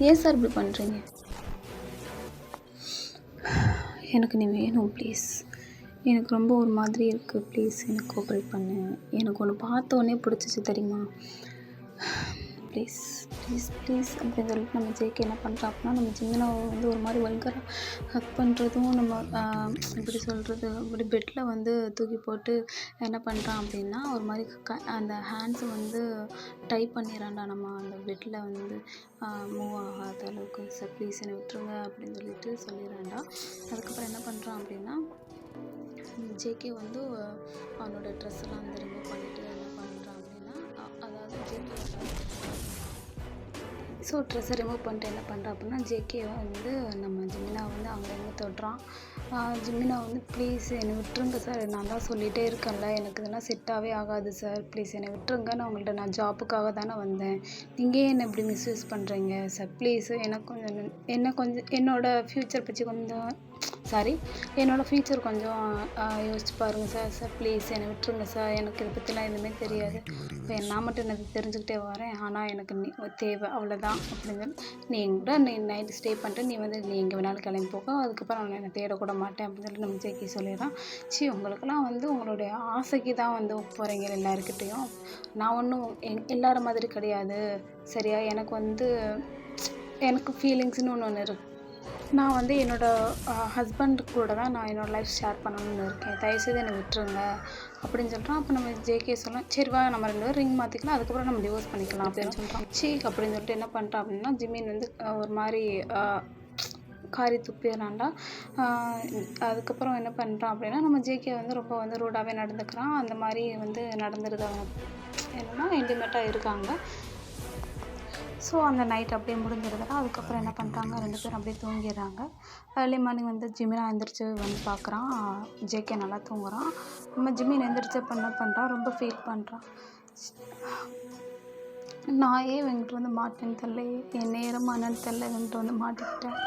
ஏன் சார் இப்படி பண்ணுறீங்க? எனக்கு நீ வேணும் ப்ளீஸ். எனக்கு ரொம்ப ஒரு மாதிரி இருக்குது. ப்ளீஸ் எனக்கு கோஆப்ரேட் பண்ணு. எனக்கு ஒன்று பார்த்தோன்னே பிடிச்சிச்சு தெரியுமா? ப்ளீஸ் ப்ளீஸ் ப்ளீஸ் அப்படின்னு சொல்லிட்டு நம்ம ஜேகே என்ன பண்ணுறோம் அப்படின்னா நம்ம ஜிமினாவை வந்து ஒரு மாதிரி வல்கராக ஹக் பண்ணுறதும் நம்ம எப்படி சொல்கிறது, இப்படி பெட்டில் வந்து தூக்கி போட்டு என்ன பண்ணுறான் அப்படின்னா ஒரு மாதிரி அந்த ஹேண்ட்ஸை வந்து டைப் பண்ணிடுறான்டா. நம்ம அந்த பெட்டில் வந்து மூவ் ஆகாத அளவுக்கு. சார் ப்ளீஸ் என்னை விட்டுருங்க அப்படின்னு சொல்லிட்டு சொல்லிடுறான்டா. அதுக்கப்புறம் என்ன பண்ணுறான் அப்படின்னா ஜேகே வந்து அவனோட ட்ரெஸ் எல்லாம் வந்து ரிமூவ் பண்ணிவிட்டு என்ன பண்ணுறான் அப்படின்னா அதாவது ஜேகே ட்ரெஸ்ஸை ரிமூவ் பண்ணிட்டு என்ன பண்ணுறான் அப்படின்னா ஜேகே வந்து நம்ம ஜிமினா வந்து அங்கே எங்கே தொடுறான். ஜிமினா வந்து ப்ளீஸ் என்னை விட்டுருங்க சார், நான் தான் சொல்லிகிட்டே இருக்கேன்ல, எனக்கு இதெல்லாம் செட்டாகவே ஆகாது சார், ப்ளீஸ் என்னை விட்டுருங்க, நான் ஜாப்புக்காக தானே வந்தேன், நீங்கள் ஏன் என்னை இப்படி மிஸ்யூஸ் பண்ணுறீங்க சார், ப்ளீஸ் எனக்கு கொஞ்சம் என்னோடய ஃப்யூச்சர் பற்றி கொஞ்சம் என்னோடய ஃப்யூச்சர் கொஞ்சம் யோசிச்சு பாருங்கள் சார் ப்ளீஸ் என்னை விட்டுருங்க சார், எனக்கு இதை பற்றிலாம் எதுவுமே தெரியாது, நான் மட்டும் எனக்கு தெரிஞ்சுக்கிட்டே வரேன், ஆனால் எனக்கு நீ தேவை அவ்வளோதான் அப்படின்னு சொல்லி நீ நைட்டு ஸ்டே பண்ணிட்டு நீ எங்கே வேணாலும் கிளம்பி போக, அதுக்கப்புறம் நான் என்னை தேடக்கூட மாட்டேன் அப்படின்னு சொல்லி நம்ம ஜேகே சொல்லிடுறான். உங்களுக்கெல்லாம் வந்து உங்களுடைய ஆசைக்கு தான் வந்து போகிறீங்க எல்லாருக்கிட்டேயும், நான் ஒன்றும் எல்லார மாதிரி கிடையாது சரியா, எனக்கு ஃபீலிங்ஸ்னு ஒன்று இருக்குது, நான் வந்து என்னோடய ஹஸ்பண்ட் கூட தான் நான் என்னோடய லைஃப் ஷேர் பண்ணணும்னு இருக்கேன், தயவுசெய்து என்னை விட்டுருங்க அப்படின்னு சொல்கிறான். அப்போ நம்ம ஜேகே சொல்லலாம், சரி வா நம்ம 2 பேரும் ரிங் மாற்றிக்கலாம், அதுக்கப்புறம் நம்ம டிவோர்ஸ் பண்ணிக்கலாம் அப்படின்னு சொல்கிறான். அப்படின்னு சொல்லிட்டு என்ன பண்ணுறான் அப்படின்னா ஜிமின் வந்து ஒரு மாதிரி காரி துப்பிடுறான்டா. அதுக்கப்புறம் என்ன பண்ணுறான் அப்படின்னா நம்ம ஜேகே வந்து ரொம்ப வந்து ரூடாகவே நடந்துக்கிறான். அந்த மாதிரி வந்து நடந்துருது. அவங்க என்னென்னா இன்டிமேட்டாக இருக்காங்க. அந்த நைட் அப்படியே முடிஞ்சிருதுடா. அதுக்கப்புறம் என்ன பண்ணுறாங்க, 2 பேரும் அப்படியே தூங்கிடுறாங்க. ஏர்லி மார்னிங் வந்து ஜிமினா எழுந்திரிச்சு வந்து பார்க்குறான், ஜேகே நல்லா தூங்குறான். நம்ம ஜிமின் எழுந்திரிச்சப்ப என்ன பண்ணுறான், ரொம்ப ஃபீல் பண்ணுறான். நான் ஏன் இவங்கிட்ட வந்து மாட்டேன்னு தெரியல, என் நேரமானன்னு தெரியல, இவங்கிட்ட வந்து மாட்டிக்கிட்டேன்,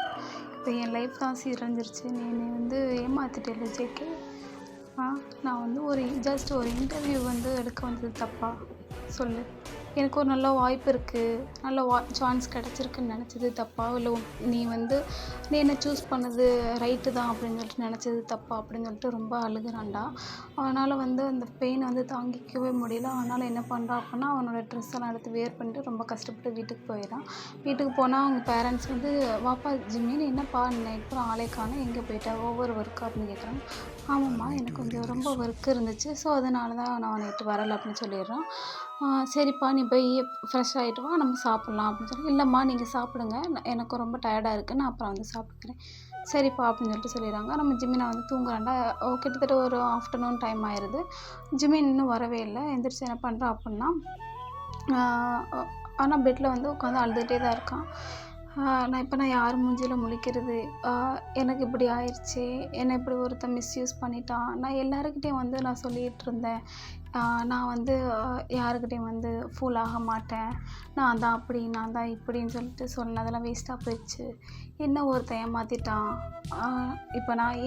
இப்போ என் லைஃப் தான் சீரழிஞ்சிருச்சு, நீ என்னை வந்து ஏமாற்றிட்டேல்ல ஜேகே, நான் வந்து ஜஸ்ட் ஒரு இன்டர்வியூ வந்து எடுக்க வந்தது தப்பா சொல்லு, எனக்கு ஒரு நல்ல வாய்ப்பு இருக்குது, நல்ல சான்ஸ் கிடச்சிருக்குன்னு நினச்சது தப்பா, இல்லை நீ என்னை சூஸ் பண்ணது ரைட்டு தான் அப்படின்னு சொல்லிட்டு நினச்சது தப்பா அப்படின்னு சொல்லிட்டு ரொம்ப அழுகுறான்டா. அவனால் வந்து அந்த பெயின் வந்து தாங்கிக்கவே முடியல. அதனால் என்ன பண்ணுறான் அப்படின்னா அவனோட ட்ரெஸ் எல்லாம் எடுத்து வேர் பண்ணிட்டு ரொம்ப கஷ்டப்பட்டு வீட்டுக்கு போயிடறான். வீட்டுக்கு போனால் அவங்க பேரண்ட்ஸ் வந்து வாப்பா ஜிமின் என்னப்பா நைட் பூரா ஆளே காணோம், எங்கே போயிட்டா, ஒவ்வொரு ஒர்க்காக அப்படின்னு கேட்குறாங்க. ஆமாம்மா எனக்கு கொஞ்சம் ரொம்ப ஒர்க் இருந்துச்சு, அதனால தான் நான் நைட்டு வரலை அப்படின்னு சொல்லிடுறான். சரிப்பா நீ போய் ஃப்ரெஷ் ஆகிட்டு வா, நம்ம சாப்பிட்லாம் அப்படின்னு சொல்லி, இல்லைம்மா நீங்கள் சாப்பிடுங்க, எனக்கு ரொம்ப டயர்டாக இருக்குது, நான் அப்புறம் வந்து சாப்பிட்டுக்கிறேன், சரிப்பா அப்படின்னு சொல்லிட்டு சொல்லிடுறாங்க. நம்ம ஜிமினை வந்து தூங்குறான்டா. கிட்டத்தட்ட ஒரு ஆஃப்டர்நூன் டைம் ஆயிடுது. ஜிமின் இன்னும் வரவே இல்லை. எந்திரிச்சு என்ன பண்ணுறான் அப்படின்னா ஆனால் பெட்டில் வந்து உட்காந்து அழுதுகிட்டே தான் இருக்கான். நான் யார் மூஞ்சியில் முழிக்கிறது, எனக்கு இப்படி ஆயிடுச்சு, என்னை இப்படி ஒருத்தன் மிஸ்யூஸ் பண்ணிட்டான், நான் எல்லாருக்கிட்டையும் வந்து நான் சொல்லிகிட்டு இருந்தேன், நான் வந்து யாருக்கிட்டையும் வந்து ஃபூல் ஆக மாட்டேன், நான் தான் அப்படி நான் தான் இப்படின்னு சொல்லிட்டு சொன்னதெல்லாம் வேஸ்ட்டாக போயிடுச்சு, என்ன ஒருத்தன் ஏமாற்றிட்டான், இப்போ நான்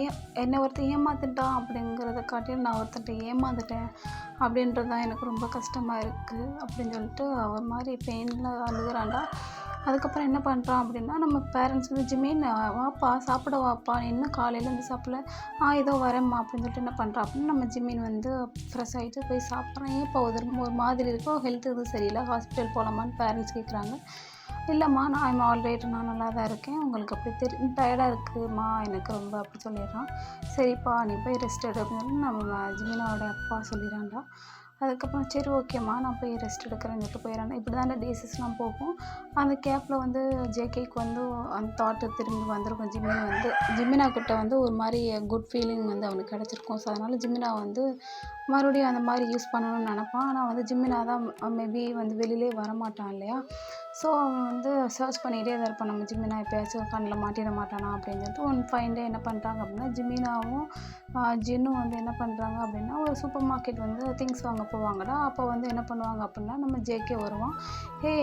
என்னை ஒருத்தன் ஏமாற்றிட்டான் அப்படிங்கிறத காட்டியும் நான் ஒருத்தன்ட்ட ஏமாந்துட்டேன் அப்படின்றது தான் எனக்கு ரொம்ப கஷ்டமாக இருக்குது அப்படின்னு சொல்லிட்டு ஒரு மாதிரி பெயினில் அழுகுறான்டா. அதுக்கப்புறம் என்ன பண்ணுறான் அப்படின்னா நம்ம பேரண்ட்ஸ் வந்து ஜிமின் வாப்பா சாப்பிட வாப்பா, இன்னும் காலையிலேருந்து சாப்பிடல, ஏதோ வரேம்மா அப்படின்னு சொல்லிட்டு என்ன பண்ணுறான் அப்படின்னா நம்ம ஜிமின் வந்து ஃப்ரெஷ் ஆகிட்டு போய் சாப்பிட்றான். ஏன்ப்பா ஒரு மாதிரி இருக்கோ, ஹெல்த் எதுவும் சரியில்லை, ஹாஸ்பிட்டல் போகலாமான்னு பேரண்ட்ஸ் கேட்குறாங்க. இல்லைம்மா நான் ஆல்ரெடி நான் நல்லா தான் இருக்கேன், உங்களுக்கு அப்படி டயர்டாக இருக்குமா எனக்கு ரொம்ப அப்படி சொல்லிடுறான். சரிப்பா நீ போய் ரெஸ்ட் எடு அப்படின்னு சொல்லி நம்ம ஜிமினாவோட அப்பா சொல்லிடுறான்டா. அதுக்கப்புறம் சரி ஓகேம்மா நான் போய் ரெஸ்ட் எடுக்கிறேன்னு சொல்லிட்டு போயிடறான். இப்படி தானே டேஸஸ்லாம் போகும். அந்த கேப்பில் வந்து ஜேகேக்கு வந்து அந்த தாட்டு திரும்பி வந்திருக்கும். ஜிமினா கிட்ட வந்து ஒரு மாதிரி குட் ஃபீலிங் வந்து அவனுக்கு கிடச்சிருக்கும். ஸோ அதனால் ஜிமினா வந்து மறுபடியும் அந்த மாதிரி யூஸ் பண்ணணும்னு நினப்பான். ஆனால் வந்து ஜிமினா தான் மேபி வந்து வெளியிலே வரமாட்டான் இல்லையா. ஸோ அவன் வந்து சர்ச் பண்ணிகிட்டே தான் இருப்பான், நம்ம ஜிமினா எப்போயாச்சும் கண்ணில் மாட்டிட மாட்டானா அப்படின்னு சொல்லிட்டு. ஒன் ஃபைன் டே என்ன பண்ணுறாங்க அப்படின்னா, ஜிமினாவும் ஜின்னும் வந்து என்ன பண்ணுறாங்க அப்படின்னா, ஒரு சூப்பர் மார்க்கெட் வந்து திங்ஸ் வாங்க போவாங்கடா. அப்போ வந்து என்ன பண்ணுவாங்க அப்படின்னா, நம்ம ஜேகே வருவான். ஹே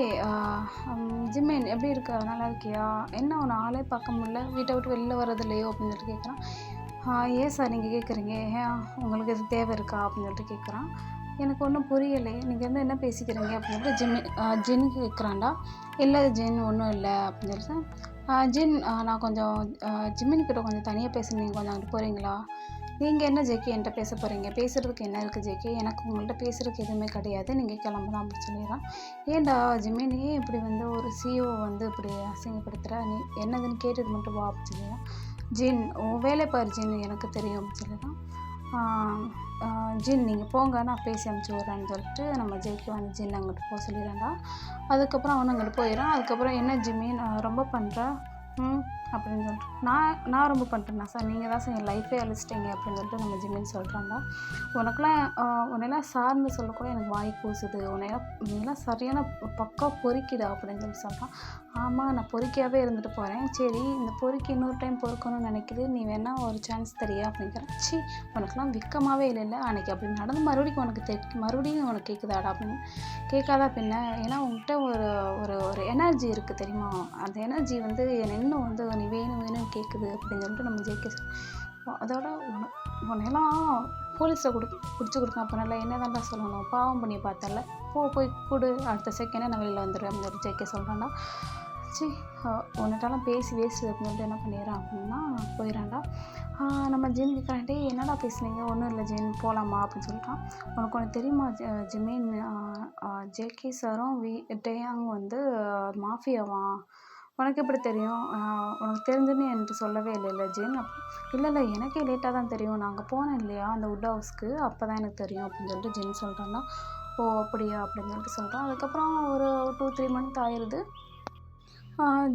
ஜிமின் எப்படி இருக்க, நல்லா இருக்கியா, என்ன உன்னை ஆளே பார்க்க முடியல, வீட்டை விட்டு வெளில வர்றது இல்லையோ அப்படின்னு சொல்லிட்டு கேட்குறான். ஏன் சார் நீங்கள் கேட்குறீங்க, ஏன் உங்களுக்கு இது தேவை இருக்கா அப்படின்னு சொல்லிட்டு கேட்குறான். எனக்கு ஒன்றும் புரியலை, நீங்கள் வந்து என்ன பேசிக்கிறீங்க அப்படின்னு சொல்லிட்டு ஜின் கேட்குறான்டா. இல்லை ஜின் ஒன்றும் இல்லை அப்படின்னு சொல்லிட்டு ஜின் நான் கொஞ்சம் ஜிமின்கிட்ட கொஞ்சம் தனியாக பேசணும், நீங்கள் கொஞ்சம் அங்கிட்டு போகிறீங்களா. நீங்கள் என்ன ஜேகே என்கிட்ட பேச போகிறீங்க, பேசுகிறதுக்கு என்ன இருக்குது ஜேகே, எனக்கு உங்கள்கிட்ட பேசுகிறதுக்கு எதுவுமே கிடையாது, நீங்கள் கிளம்பலாம் அப்படின்னு சொல்லிடுறான். ஏன்டா ஜிமின் ஏன் இப்படி வந்து ஒரு சிஓ வந்து இப்படி அசிங்கப்படுத்துகிற, நீ என்னதுன்னு கேட்டது மட்டும் வா அப்படின்னு சொல்லிடுறான். ஜின் உன் வேலை பாரு ஜின், எனக்கு தெரியும் அப்படின்னு சொல்லிடுறான். ஜின் நீங்கள் போங்க நான் பேசி அனுப்பிச்சி விட்றேன்னு சொல்லிட்டு நம்ம ஜேகே வந்து ஜின் அங்கிட்டு போக சொல்லிடுறான்டா. அதுக்கப்புறம் அவனு அங்கிட்டு போயிடறான். அதுக்கப்புறம் என்ன ஜிமின் ரொம்ப பண்ணுற அப்படின்னு சொல்லிட்டு, நான் ரொம்ப பண்ணுறேன்னா சார், நீங்கள் தான் சார் என் லைஃபே அழிச்சிட்டிங்க அப்படின்னு சொல்லிட்டு நம்ம ஜிமின் சொல்கிறான்டா. உன்னையெல்லாம் சார்ந்து சொல்லக்கூட எனக்கு வாய் கூசுது, நீலாம் சரியான பக்கா பொறுக்கிடா அப்படின்னு சொல்லி சொல்கிறான். ஆமாம் நான் பொறுக்கியாகவே இருந்துட்டு போகிறேன், சரி இந்த பொறுக்கி இன்னொரு டைம் பொறுக்கணும்னு நினைக்குது, நீ வேணா ஒரு சான்ஸ் தெரியா அப்படிங்கிறேன். சி உனக்குலாம் விற்கமாகவே இல்லைல்ல, அன்றைக்கி அப்படி நடந்து மறுபடியும் உனக்கு கேட்குதாடா அப்படின்னு. கேட்காதா பின்ன, ஏன்னா உங்கள்கிட்ட ஒரு ஒரு ஒரு எனர்ஜி இருக்குது தெரியுமா, அந்த எனர்ஜி வந்து என்னை இன்னும் வந்து நீ வேணும் கேட்குது அப்படின்னு சொல்லிட்டு நம்ம ஜேகே அதோட உன்னையெல்லாம் போலீஸில் பிடிச்சி கொடுக்க அப்போனால என்ன தான்டா சொல்லணும், பாவம் பண்ணி பார்த்தல, போய் கொடு, அடுத்த செகண்டே நான் வெளியில் வந்துடுவேன் அப்படின்னு சொல்லிட்டு ஜேகே சொல்கிறான்டா. சி உன்னிட்டாலாம் பேசி வேஸ்ட்டு அப்படின்னு சொல்லிட்டு என்ன பண்ணிடுறான் அப்படின்னா போயிடறான்டா. நம்ம ஜின் கேட்குறான்டே என்னடா பேசுனீங்க, ஒன்றும் இல்லை ஜின் போகலாமா அப்படின்னு சொல்லிட்டான். உனக்கு ஒன்று தெரியுமா ஜிமின், ஜேகே சாரும் டேயாங் வந்து மாஃபியாவான், உனக்கு எப்படி தெரியும், உனக்கு தெரிஞ்சுன்னு என்கிட்ட சொல்லவே இல்லைல்ல ஜின். இல்லை எனக்கே லேட்டாக தான் தெரியும், நாங்கள் போனேன் இல்லையா அந்த வுட் ஹவுஸ்க்கு, அப்போ தான் எனக்கு தெரியும் அப்படின்னு சொல்லிட்டு ஜின் சொல்கிறான்னா. ஓ அப்படியா அப்படின்னு சொல்லிட்டு சொல்கிறான். அதுக்கப்புறம் ஒரு 2-3 மந்த் ஆயிடுது.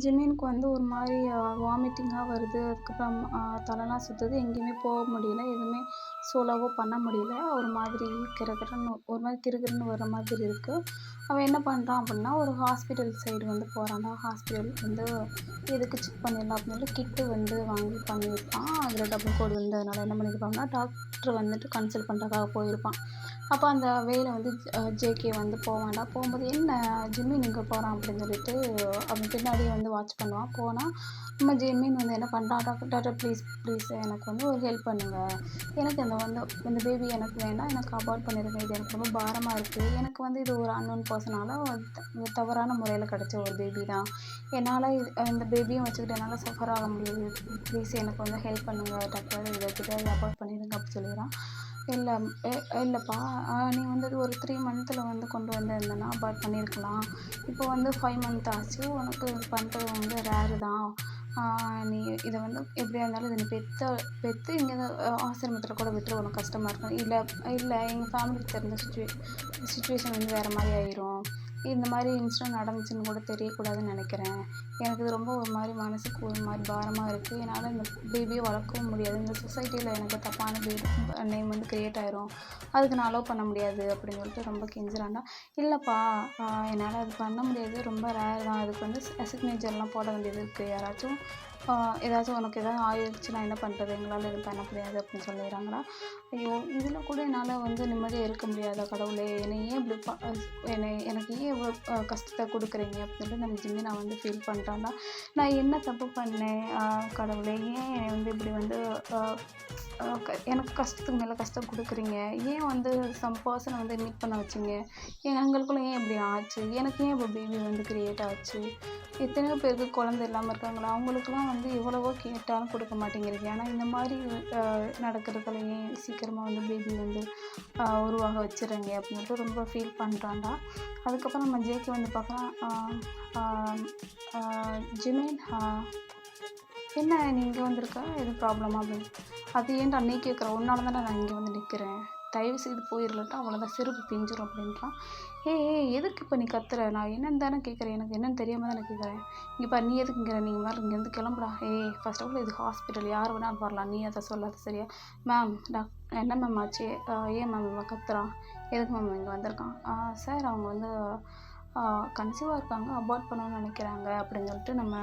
ஜிமினுக்கு வந்து ஒரு மாதிரி வாமிட்டிங்காக வருது. அதுக்கப்புறம் தலைலாம் சுற்றுது, எங்கேயுமே போக முடியல, எதுவுமே சோலோவோ பண்ண முடியல, ஒரு மாதிரி கிறுகிறுன்னு வர மாதிரி இருக்குது. அவன் என்ன பண்ணுறான் அப்படின்னா, ஒரு ஹாஸ்பிட்டல் சைடு வந்து போகிறான்டா. ஹாஸ்பிட்டல் வந்து எதுக்கு செக் பண்ணிடலாம் அப்படின்னு சொல்லி கிட்டு வந்து வாங்கி பண்ணியிருப்பான். அதில் டபுள் கோடு இருந்ததுனால என்ன பண்ணியிருப்பாங்கன்னா, டாக்டர் வந்துட்டு கன்சல்ட் பண்ணுறதுக்காக போயிருப்பான். அப்போ அந்த வேலை வந்து ஜேகே வந்து போகும்போது என்ன ஜிம்மின் இங்கே போகிறான் அப்படின்னு சொல்லிட்டு அவன் பின்னாடியே வந்து வாட்ச் பண்ணுவான். போனால் நம்ம ஜிம்மின் வந்து என்ன பண்ணுறான், டாக்டர் ப்ளீஸ் எனக்கு வந்து ஒரு ஹெல்ப் பண்ணுங்கள், எனக்கு இந்த பேபி எனக்கு வேண்டாம், எனக்கு அபார்ட் பண்ணிடுங்க, இது எனக்கு ரொம்ப பாரமாக இருக்குது, எனக்கு வந்து இது ஒரு அன்னோன் பர்சனால் தவறான முறையில் கிடச்ச ஒரு பேபி தான், என்னால் இந்த பேபியும் வச்சுக்கிட்டு என்னால் சஃபர் ஆக முடியாது, ப்ளீஸ் எனக்கு வந்து ஹெல்ப் பண்ணுங்கள் டாக்டர், இதை அபார்ட் பண்ணிடுங்க அப்படி சொல்லிடுறான். இல்லைப்பா நீ வந்து ஒரு 3 மந்த்தில் வந்து கொண்டு வந்திருந்தேன்னா அபார்ட் பண்ணியிருக்கலாம், இப்போ வந்து 5 மந்த் ஆச்சு, உனக்கு பண்ணுறது வந்து ரேரு தான், நீ இதை வந்து எப்படியா இருந்தாலும் இதை நீ பெற்று இங்கே ஆசிரமத்தில் கூட விட்டுரு, உனக்கு கஷ்டமாக இருக்கும், இல்லை எங்கள் ஃபேமிலிக்கு தெரிஞ்ச சுச்சுவேஷன் வந்து வேறு மாதிரி ஆயிரும், இந்த மாதிரி இன்சிடென்ட் நடந்துச்சுன்னு கூட தெரியக்கூடாதுன்னு நினைக்கிறேன், எனக்கு இது ரொம்ப ஒரு மாதிரி மனசுக்கு ஒரு மாதிரி பாரமாக இருக்குது, என்னால் இந்த பேபியை வளர்க்கவும் முடியாது, இந்த சொசைட்டியில் எனக்கு தப்பான நேம் வந்து க்ரியேட் ஆயிரும், அதுக்கு நான் அலோவ் பண்ண முடியாது அப்படின்னு சொல்லிட்டு ரொம்ப கெஞ்சுறான்டா. இல்லைப்பா என்னால் அது பண்ண முடியாது, ரொம்ப ரேர் தான், அதுக்கு வந்து சிக்னேச்சர்லாம் போட வேண்டியது இருக்குது, ஏதாச்சும் உனக்கு எதாவது ஆயிடுச்சுன்னா என்ன பண்ணுறது, எங்களால் எதுவும் பண்ண முடியாது அப்படின்னு சொல்லிடுறாங்களா. ஐயோ இதில் கூட என்னால் வந்து நிம்மதியாக இருக்க முடியாதா கடவுளே, என்னை ஏன் இப்படி எனக்கு ஏன் இவ்வளோ கஷ்டத்தை கொடுக்குறீங்க அப்படின்னு சொல்லிட்டு நம்ம ஜிம்மி நான் வந்து ஃபீல் பண்ணுறான்னா, நான் என்ன தப்பு பண்ணேன் கடவுளே, ஏன் என்னை வந்து இப்படி வந்து எனக்கு கஷ்டத்துக்கு மேலே கஷ்டம் கொடுக்குறீங்க. ஏன் வந்து சம் பர்சனை வந்து மீட் பண்ண வச்சிங்க? எங்களுக்குள்ள ஏன் இப்படி ஆச்சு? எனக்கு ஏன் இப்போ பேபி வந்து கிரியேட் ஆச்சு? எத்தனையோ பேருக்கு குழந்தை இல்லாமல் இருக்காங்களா? அவங்களுக்குலாம் வந்து எவ்வளவோ கேட்டாலும் கொடுக்க மாட்டேங்கிறீங்க. ஆனால் இந்த மாதிரி நடக்கிறதுல ஏன் சீக்கிரமாக வந்து பேபி வந்து உருவாக வச்சிடுறீங்க அப்படின்ட்டு ரொம்ப ஃபீல் பண்ணுறான்டா. அதுக்கப்புறம் நம்ம ஜேகே வந்து பார்க்கலாம், ஜிமின் என்ன நீ இங்கே வந்திருக்க, எதுவும் ப்ராப்ளமா அப்படின்னு. அது ஏன்டா நீ கேட்குற, உன்னால தானே நான் இங்கே வந்து நிற்கிறேன், தயவு செய்து போயிடலட்டா, அவ்வளோதான் செருப்பு பிஞ்சிரும் அப்படின்றான். ஏய் எதுக்கு இப்போ நீ கத்துற, நான் என்னென்னு தானே கேட்குறேன், எனக்கு என்னென்னு தெரியாமல் தானே கேட்குறேன். இங்கே பாரு, நீ எதுக்குங்கிற, நீங்கள் மேலே இங்கேருந்து கிளம்புடா. ஃபர்ஸ்ட் ஆஃப் ஆல் இது ஹாஸ்பிட்டல், யார் வேணாலும் வரலாம், நீ அதை சொல்லாத சரியா? மேம் என்ன மேம் ஆச்சு, ஏன் மேம் இவன் கத்துறான், எதுக்கு மேம் இங்கே வந்திருக்கான்? சார் அவங்க வந்து கன்சீவாக இருக்காங்க, அபார்ட் பண்ணணும்னு நினைக்கிறாங்க அப்படின்னு சொல்லிட்டு நம்ம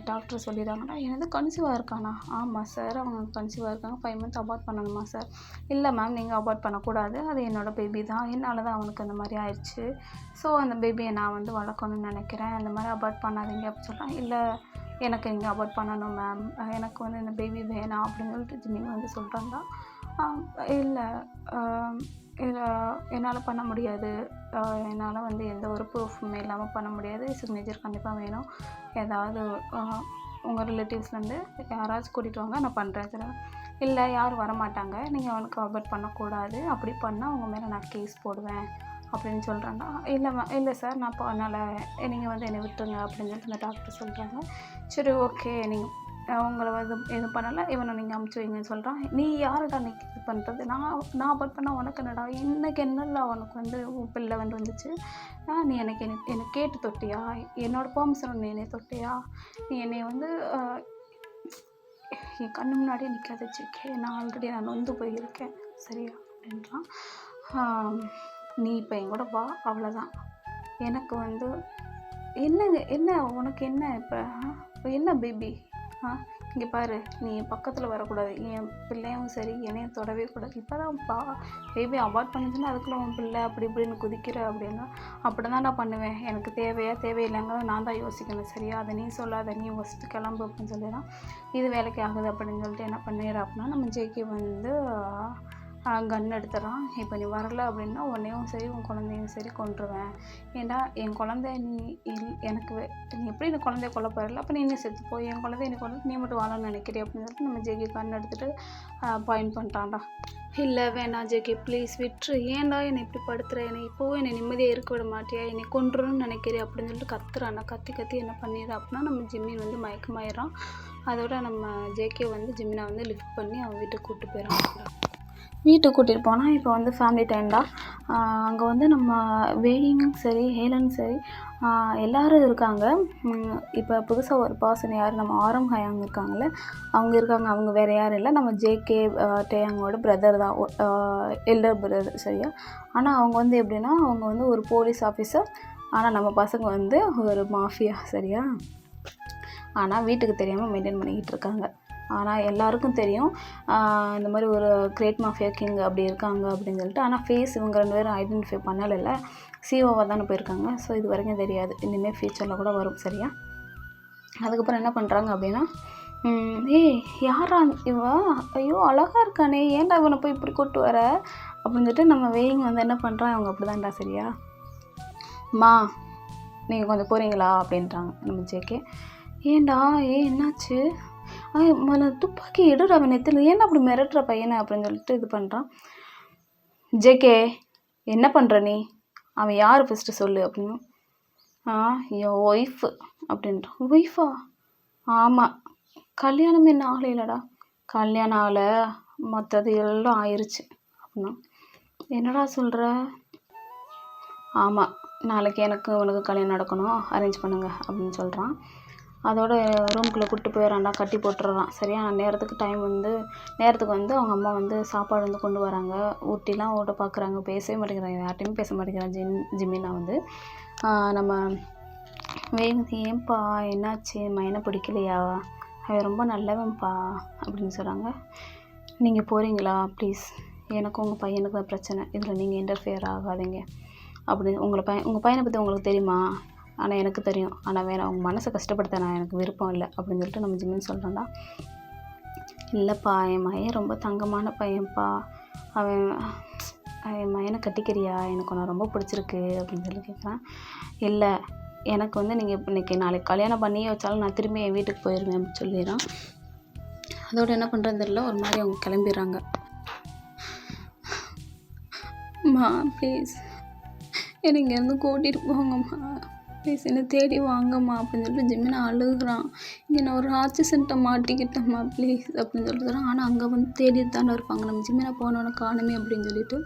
டாக்டர் சொல்லிடுறாங்கன்னா, என்னது கன்சீவாக இருக்கானா? ஆமாம் சார், அவங்க கன்சீவாக இருக்காங்க, 5 மந்த் அபார்ட் பண்ணணுமா சார்? இல்லை மேம், நீங்கள் அபார்ட் பண்ணக்கூடாது, அது என்னோடய பேபி தான், என்னால் தான் அவனுக்கு அந்த மாதிரி ஆயிடுச்சு. ஸோ அந்த பேபியை நான் வந்து வளர்க்கணும்னு நினைக்கிறேன், அந்த மாதிரி அபார்ட் பண்ணாதீங்க அப்படின்னு சொல்கிறேன். இல்லை எனக்கு நீங்கள் அபார்ட் பண்ணணும் மேம், எனக்கு வந்து இந்த பேபி வேணாம் அப்படின்னு சொல்லிட்டு ஜிமின் வந்து சொல்கிறாங்க. இல்லை என்னால் பண்ண முடியாது, என்னால் வந்து எந்த ஒரு ப்ரூஃபுமே இல்லாமல் பண்ண முடியாது, சிக்னேச்சர் கண்டிப்பாக வேணும், ஏதாவது உங்கள் ரிலேட்டிவ்ஸ்லேருந்து யாராச்சும் கூட்டிகிட்டு வாங்க, நான் பண்ணுறேன் சார். இல்லை யாரும் வரமாட்டாங்க, நீங்கள் அவனுக்கு அபார்ட் பண்ணக்கூடாது, அப்படி பண்ணால் உங்கள் மேலே நான் கேஸ் போடுவேன் அப்படின்னு சொல்கிறாங்க. இல்லை சார், நான் பண்ணலை, நீங்கள் வந்து என்னை விட்டுருங்க அப்படின்னு சொல்லிட்டு இந்த டாக்டர் சொல்கிறாங்க. சரி ஓகே, நீங்கள் அவங்கள வந்து எதுவும் பண்ணலை, இவனை நீங்கள் அமுச்சு வைங்கன்னு சொல்கிறான். நீ யாருடா நீ இது பண்ணுறது, நான் அபார்ட் பண்ணால் உனக்கு என்னடா, எனக்கு என்னடா உனக்கு வந்து உன் பிள்ளை வந்து வந்துச்சு, நீ என்னை கேட்டு தொட்டியா, என்னோடய பெர்மிஷன் நீ என்னை தொட்டியா, நீ என்னை வந்து என் கண்ணு முன்னாடியே நிற்காத ஜேகே, நான் ஆல்ரெடி நொந்து போயிருக்கேன் சரியா அப்படின்றான். நீ இப்போ என் கூட வா, அவ்வளோதான். எனக்கு வந்து என்ன உனக்கு என்ன இப்போ என்ன பேபி, இங்கே பாரு, நீ பக்கத்தில் வரக்கூடாது, என் பிள்ளையும் சரி என்னையும் தொடவே கூடாது. இப்போ தான் பேபி அபார்ட் பண்ணிச்சுன்னா அதுக்குள்ளே உன் பிள்ளை அப்படி இப்படின்னு குதிக்கிற அப்படின்னா, அப்படி தான் நான் பண்ணுவேன், எனக்கு தேவையா தேவையில்லைங்கிறத நான் தான் யோசிக்கணும் சரியா, அதை நீ சொல்லாத, நீ ஃபஸ்ட்டு கிளம்பு அப்படின்னு சொல்லிடலாம். இது வேலைக்கு ஆகுது அப்படின்னு சொல்லிட்டு என்ன பண்ணிடுறா அப்படின்னா, நம்ம ஜேகே வந்து கன் எடுத்துடுறான். இப்போ நீ வரலை அப்படின்னா உன்னையும் சரி உன் குழந்தையும் சரி கொன்றுவேன், ஏன்டா என் குழந்தை நீ எனக்கு நீ எப்படி இந்த குழந்தைய கொல்ல போகிறல, அப்போ நீ என்ன செத்துப்போ, என் குழந்தைய நீ கொண்டு நீ மட்டும் வாழணும்னு நினைக்கிறேன் அப்படின்னு சொல்லிட்டு நம்ம ஜேகே கன் எடுத்துகிட்டு பாயிண்ட் பண்ணிட்டான்டா. இல்லை வேணாம் ஜேகே ப்ளீஸ் விட்டுரு, ஏன்டா என்னை இப்படி படுத்துற, என்னை இப்போவும் என்னை நிம்மதியாக இருக்க விட மாட்டியா, என்னை கொன்றுன்னு நினைக்கிறேன் அப்படின்னு சொல்லிட்டு கத்துறான்னா. கத்தி என்ன பண்ணிடுற அப்படின்னா நம்ம ஜிம்மின் வந்து மயக்கமாயிடுறான். அதோட நம்ம ஜேகே வந்து ஜிம்மினை வந்து லிஃப்ட் பண்ணி அவன் வீட்டுக்கு கூப்பிட்டு போயிடறான். வீட்டுக்கு கூட்டிகிட்டு போனால் இப்போ வந்து ஃபேமிலி டைம்டா. அங்கே வந்து நம்ம வேயிங்கும் சரி ஹேலனும் சரி எல்லோரும் இருக்காங்க. இப்போ புதுசாக ஒரு பர்சன் யார், நம்ம ஆரம் ஹயாங் இருக்காங்கள்ல, அவங்க இருக்காங்க. அவங்க வேறு யாரும் இல்லை, நம்ம ஜேகே டேயாங்கோட பிரதர் தான், எல்டர் பிரதர் சரியா. ஆனால் அவங்க வந்து எப்படின்னா, அவங்க வந்து ஒரு போலீஸ் ஆஃபீஸர், ஆனால் நம்ம பசங்க வந்து ஒரு மாஃபியா சரியா. ஆனால் வீட்டுக்கு தெரியாமல் மெயின்டைன் பண்ணிக்கிட்டு இருக்காங்க. ஆனால் எல்லாருக்கும் தெரியும் இந்த மாதிரி ஒரு கிரேட் மாஃபியா கிங் அப்படி இருக்காங்க அப்படின்னு சொல்லிட்டு. ஆனால் ஃபேஸ் இவங்க 2 பேரும் ஐடென்டிஃபை பண்ணலைல்ல, சிஓவாக தானே போயிருக்காங்க. ஸோ இது வரைக்கும் தெரியாது, இனிமேல் ஃபியூச்சரில் கூட வரும் சரியா. அதுக்கப்புறம் என்ன பண்ணுறாங்க அப்படின்னா, யாரா இவ, ஐயோ அழகாக இருக்கானே, ஏன்டா இவனை போய் இப்படி கூப்பிட்டு வர அப்படின்னு சொல்லிட்டு நம்ம வேயிங் வந்து என்ன பண்ணுறான், அவங்க அப்படி தான்டா சரியா. மா நீங்கள் கொஞ்சம் போகிறீங்களா அப்படின்றாங்க நம்ம ஜேகே. ஏன்டா என்னாச்சு, முதல்ல துப்பாக்கி எடுற, அவன் நெத்தில் ஏன்னா அப்படி மிரட்டுற பையனை அப்படின்னு சொல்லிட்டு இது பண்ணுறான். ஜேகே என்ன பண்ணுற நீ, அவன் யார் ஃபஸ்ட்டு சொல்லு அப்படின்னு. என் ஒய்ஃபு அப்படின்றான். ஒய்ஃபா? ஆமாம், கல்யாணம் என்ன ஆகலைலடா. கல்யாணம் ஆகலை, மற்றது எல்லாம் ஆயிடுச்சு அப்படின்னா. என்னடா சொல்கிற? ஆமாம், நாளைக்கு எனக்கு உனக்கு கல்யாணம் நடக்கணும், அரேஞ்ச் பண்ணுங்க அப்படின்னு சொல்கிறான். அதோட ரூம்குள்ளே கூப்பிட்டு போயிடறான்டா, கட்டி போட்டுறான் சரியா. நேரத்துக்கு வந்து அவங்க அம்மா வந்து சாப்பாடு வந்து கொண்டு வராங்க. ஊட்டிலாம் ஓட்ட பார்க்குறாங்க, பேசவே மாட்டேங்கிறாங்க, யார்ட்டையுமே பேச மாட்டேங்கிறான் ஜிம்மினா வந்து. நம்ம ஏன்பா என்னாச்சு, மைனை பிடிக்கலையா, அவன் ரொம்ப நல்லவன்ப்பா அப்படின்னு சொல்கிறாங்க. நீங்கள் போகிறீங்களா ப்ளீஸ், எனக்கும் உங்கள் பையனுக்கு தான் பிரச்சனை, இதில் நீங்கள் இன்டர்ஃபியர் ஆகாதீங்க அப்படின்னு. உங்கள் பையனை பற்றி உங்களுக்கு தெரியுமா? ஆனால் எனக்கு தெரியும், ஆனால் வேணாம், அவங்க மனசை கஷ்டப்படுத்த நான் எனக்கு விருப்பம் இல்லை அப்படின்னு சொல்லிட்டு நம்ம ஜிம்மின் சொல்கிறான்டா. இல்லைப்பா என் மகன் ரொம்ப தங்கமான பையன்ப்பா, அவன் என் மகனை கட்டிக்கிறியா, எனக்கு உன்னை ரொம்ப பிடிச்சிருக்கு அப்படின்னு சொல்லி கேட்குறான். இல்லை எனக்கு வந்து நீங்கள் இன்னைக்கு நாளைக்கு கல்யாணம் பண்ணியே வச்சாலும் நான் திரும்பி என் வீட்டுக்கு போயிடுவேன் அப்படின்னு சொல்லிடுறான். அதோடு என்ன பண்ணுறதுன்னு தெரியல, ஒரு மாதிரி அவங்க கிளம்பிடுறாங்க. அம்மா ப்ளீஸ் என்னை இங்கேருந்து கூட்டிகிட்டு போங்கம்மா, ப்ளீஸ் என்னை தேடி வாங்கம்மா அப்படின்னு சொல்லிட்டு ஜெமினா அழுகுறான். இங்கே நான் ஒரு ஆக்சிடென்ட்டை மாட்டிக்கிட்டேம்மா ப்ளீஸ் அப்படின்னு சொல்லிட்டுறான். ஆனால் அங்கே வந்து தேடிட்டு தானே இருப்பாங்க, நம்ம ஜெமினா போனோன்னு காணுமே அப்படின்னு சொல்லிட்டு.